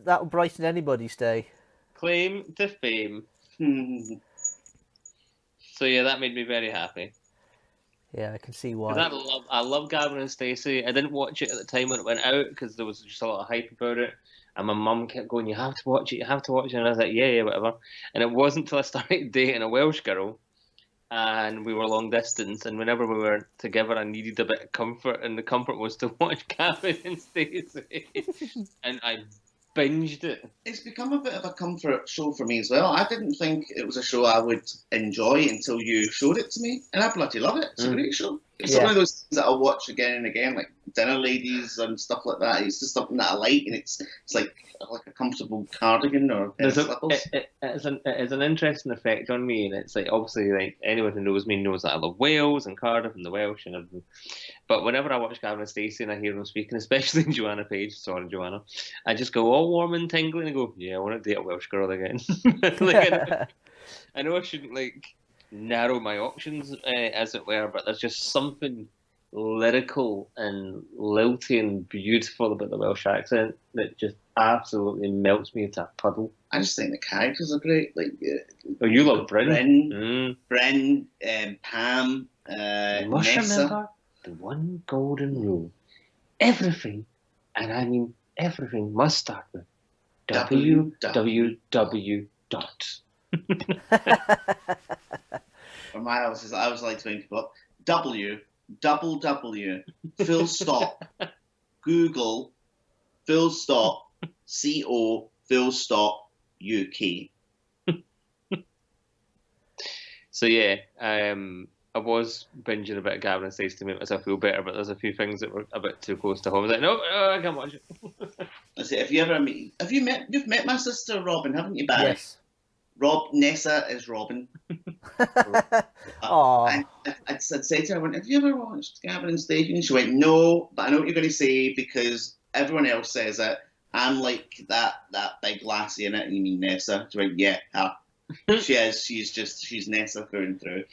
That'll brighten anybody's day. claim to fame. So yeah, that made me very happy. Yeah, I can see why. 'Cause I love Gavin and Stacey. I didn't watch it at the time when it went out because there was just a lot of hype about it. And my mum kept going, "You have to watch it, you have to watch it." And I was like, yeah, whatever. And it wasn't until I started dating a Welsh girl and we were long distance. And whenever we were together, I needed a bit of comfort. And the comfort was to watch Gavin and Stacey. And I binged it. It's become a bit of a comfort show for me as well. I didn't think it was a show I would enjoy until you showed it to me, and I bloody love it. It's a great show. It's one of those things that I'll watch again and again, like Dinner Ladies and stuff like that. It's just something that I like, and it's like a comfortable cardigan or a pair of slippers. It is an interesting effect on me, and it's like obviously like anyone who knows me knows that I love Wales and Cardiff and the Welsh and everything. But whenever I watch Gavin and Stacey and I hear them speaking, especially Joanna Page, sorry Joanna, I just go all warm and tingly and go, yeah, I want to date a Welsh girl again. Like, I know I shouldn't like narrow my options, as it were, but there's just something lyrical and lilty and beautiful about the Welsh accent that just absolutely melts me into a puddle. I just think the characters are great. Like, Oh, you love Bryn? Bryn, Pam, You must Nessa. remember the one golden rule. Everything, and I mean everything, must start with www. For my house, I was like 20 people. www, full stop, Google, full stop, CO, full stop, UK. So yeah, I was binging a bit of Gavin and Stacey to make myself feel better, but there's a few things that were a bit too close to home. I was like, no, I can't watch it. I say, you've met my sister Robin, haven't you, Barry? Yes. Nessa is Robin. Aww. I'd said to her, I went, have you ever watched Gavin and Stacey? And she went, no, but I know what you're going to say because everyone else says it. I'm like that big lassie in it, and you mean Nessa? She went, yeah, she is. She's Nessa through and through.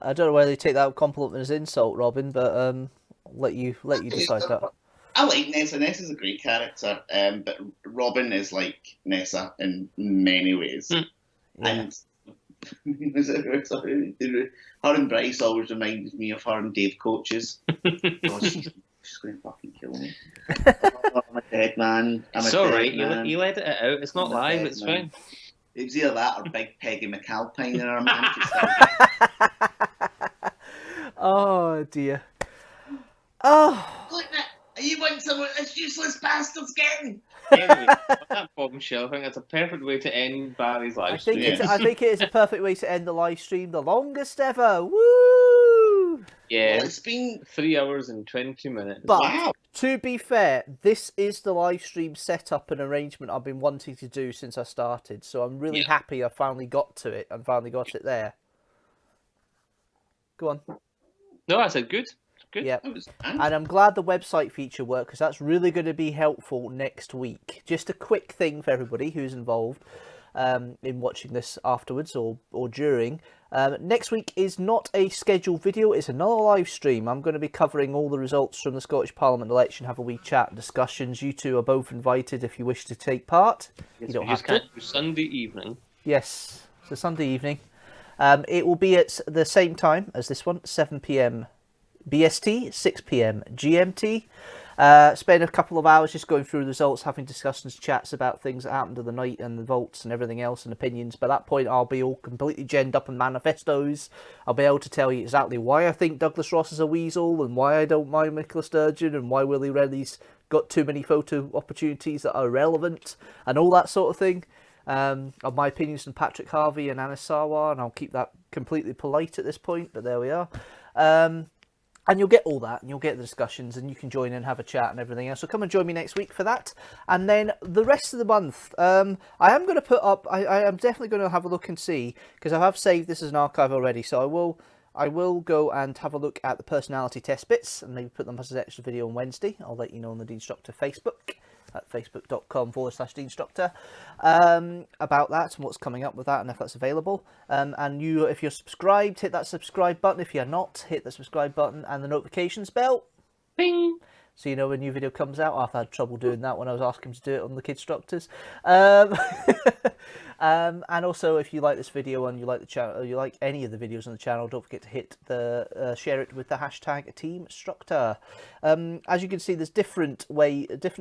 I don't know whether you take that compliment as insult, Robin, but let you decide that. I like Nessa. Nessa's a great character, but Robin is like Nessa in many ways. Yeah. And her and Bryce always reminded me of her and Dave Coaches. Oh, she's going to fucking kill me. Oh, I'm a dead man. It's alright, you let it out. It's not live, it's fine. It was either that or Big Peggy McAlpine in her man. Oh dear. Oh. Look, are you wanting someone this useless bastard's getting? Anyway, on that bombshell, I think that's a perfect way to end Barry's live stream. I think it is a perfect way to end the live stream, the longest ever. Woo! Yeah, Well, it's been 3 hours and 20 minutes. But wow. to be fair, this is the live stream setup and arrangement I've been wanting to do since I started. So I'm really happy I finally got to it and finally got it there. Go on. No, I said good. Good. Yeah. That was And I'm glad the website feature worked because that's really going to be helpful next week. Just a quick thing for everybody who's involved. in watching this afterwards or during. Next week is not a scheduled video, it's another live stream. I'm going to be covering all the results from the Scottish Parliament election, have a wee chat and discussions. You two are both invited if you wish to take part. Yes, you don't we have just to. can't do Sunday evening. Yes, so Sunday evening. It will be at the same time as this one, 7 p.m. BST, 6 p.m. GMT. Spend a couple of hours just going through the results, having discussions, chats about things that happened of the night and the votes and everything else and opinions. By that point, I'll be all completely genned up in manifestos. I'll be able to tell you exactly why I think Douglas Ross is a weasel and why I don't mind Nicola Sturgeon and why Willie Reddy's got too many photo opportunities that are irrelevant and all that sort of thing. Of my opinions on Patrick Harvey and Anasawa, and I'll keep that completely polite at this point, but there we are. And you'll get all that, and you'll get the discussions, and you can join in and have a chat and everything else. So come and join me next week for that. And then the rest of the month, I am going to put up, I am definitely going to have a look and see, because I have saved this as an archive already, so I will go and have a look at the personality test bits, and maybe put them as an extra video on Wednesday. I'll let you know on the Deanstructor Facebook, at facebook.com/Deanstructor, about that and what's coming up with that and if that's available. And if you're subscribed, hit that subscribe button. If you're not, hit the subscribe button and the notifications bell. Bing! So you know when a new video comes out. I've had trouble doing that when I was asking him to do it on the Kidstructors. And also, if you like this video and you like the channel, or you like any of the videos on the channel, don't forget to hit the share it with the hashtag teamstructor. As you can see, there's different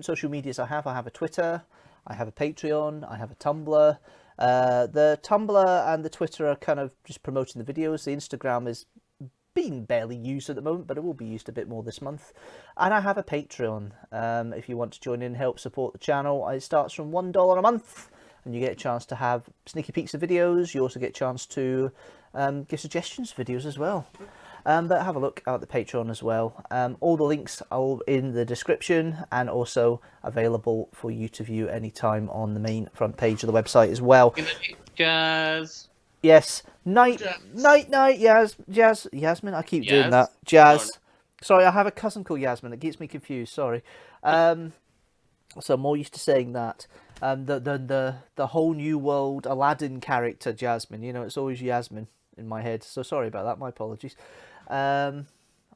social medias I have. I have a Twitter, I have a Patreon, I have a Tumblr. The Tumblr and the Twitter are kind of just promoting the videos. The Instagram is being barely used at the moment, but it will be used a bit more this month. And I have a Patreon. If you want to join in and help support the channel, it starts from $1 a month, and you get a chance to have sneaky peeks of videos. You also get a chance to give suggestions for videos as well. But have a look at the Patreon as well. All the links are in the description and also available for you to view anytime on the main front page of the website as well. Jazz. Yes, night, Yasmin. I keep doing that. Jazz. Sorry, I have a cousin called Yasmin. It gets me confused. Sorry. So I'm more used to saying that. The whole new world Aladdin character, Jasmine. You know, it's always Yasmin in my head. So sorry about that. My apologies.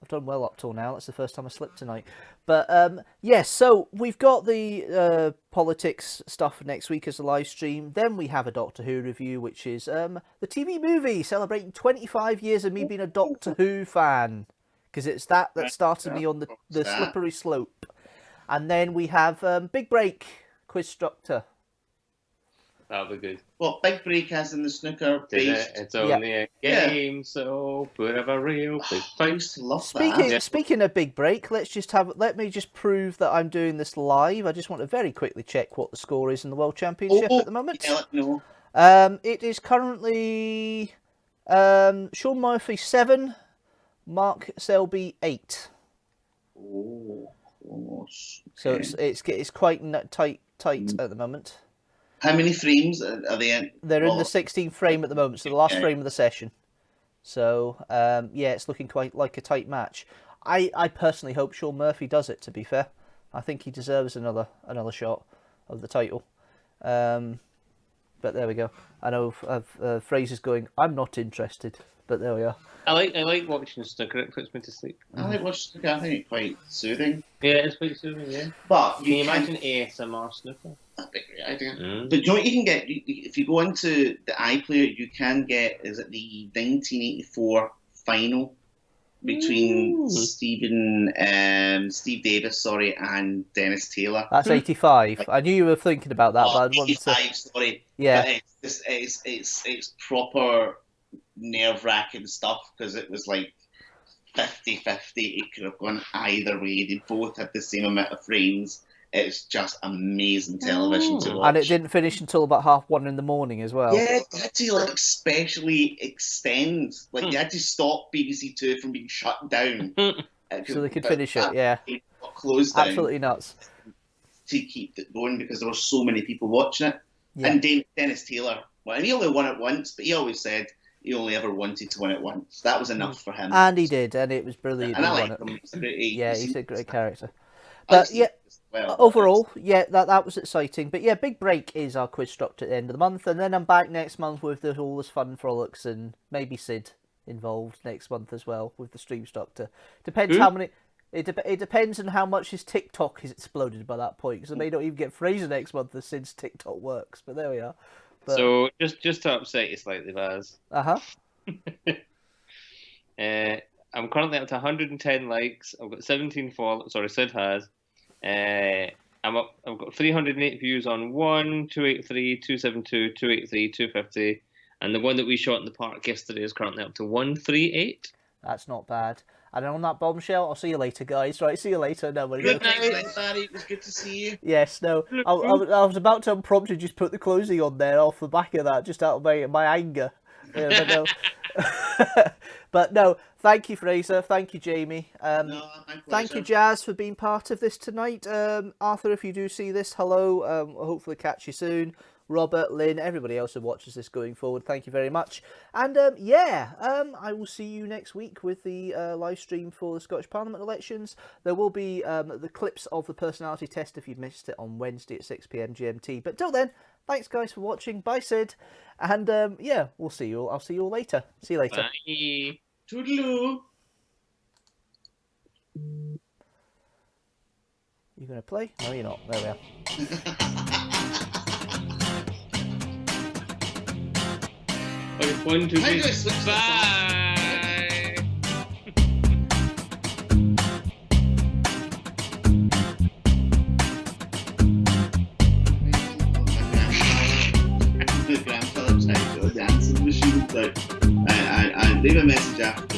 I've done well up till now. That's the first time I slipped tonight. But yes, so we've got the politics stuff next week as a live stream. Then we have a Doctor Who review, which is the TV movie celebrating 25 years of me being a Doctor Who fan, because it's that started me on the slippery slope. And then we have Big Break, Quizstructor. That'll be good. Well, Big Break as in the snooker based. It's only a game, so put up a real big face. Speaking of Big Break, let me just prove that I'm doing this live. I just want to very quickly check what the score is in the World Championship at the moment. No. It is currently Sean Murphy 7, Mark Selby 8. Oh. So it's quite tight at the moment. How many frames are they in? They're in the 16th frame at the moment, so the last frame of the session. So, yeah, it's looking quite like a tight match. I personally hope Sean Murphy does it, to be fair. I think he deserves another shot of the title. But there we go. I know Fraser's going, I'm not interested, but there we are. I like watching snooker. It puts me to sleep. I like watching snooker. I think it's quite soothing. Yeah, it's quite soothing, yeah. But can you imagine ASMR snooker? That'd be a great idea. But do you know what you can get? If you go into the iPlayer, you can get, is it the 1984 final between Steve Davis, and Dennis Taylor. That's 85. I knew you were thinking about that, but I wanted 85, sorry. Yeah. But it's proper nerve-wracking stuff, because it was like 50-50. It could have gone either way. They both had the same amount of frames. It's just amazing television to watch. And it didn't finish until about 1:30 in the morning as well. Yeah, they had to specially extend. They had to stop BBC Two from being shut down. So they could finish it, yeah. Closed down. Absolutely nuts. To keep it going, because there were so many people watching it. Yeah. And Dennis Taylor, and he only won it once, but he always said he only ever wanted to win it once. That was enough for him. And he did, and it was brilliant. And I like him. He's a great character. But yeah, well. Overall, yeah, that was exciting. But yeah, big break is our Quizstructor at the end of the month, and then I'm back next month with all this fun frolics and maybe Sid involved next month as well with the Streamstructor. Depends how many. It depends on how much his TikTok has exploded by that point, because I may not even get Fraser next month as Sid's TikTok works. But there we are. But... So just to upset you slightly, Vaz. I'm currently up to 110 likes. I've got 17 followers. Sorry, Sid has. I've got 308 views on 1, 283, 272, 283, 250, and the one that we shot in the park yesterday is currently up to 138. That's not bad. And on that bombshell, I'll see you later, guys. Right, see you later. No, Good night, Barry. It was good to see you. Yes, no. I was about to impromptu just put the closing on there off the back of that, just out of my anger. Yeah, but no. But no, thank you, Fraser. Thank you, Jamie. Thank you, Jazz, for being part of this tonight. Arthur, if you do see this, hello. I'll hopefully catch you soon. Robert, Lynn, everybody else who watches this going forward, thank you very much. And I will see you next week with the live stream for the Scottish Parliament elections. There will be the clips of the personality test if you've missed it on Wednesday at 6 PM GMT. But till then, thanks guys for watching. Bye, Sid. And we'll see you all. I'll see you all later. See you later. Bye. Toodaloo. You gonna play? No, you're not. There we are. Okay, 1, 2, 3. Bye. My grandfather's house got a dancing machine, so I leave a message after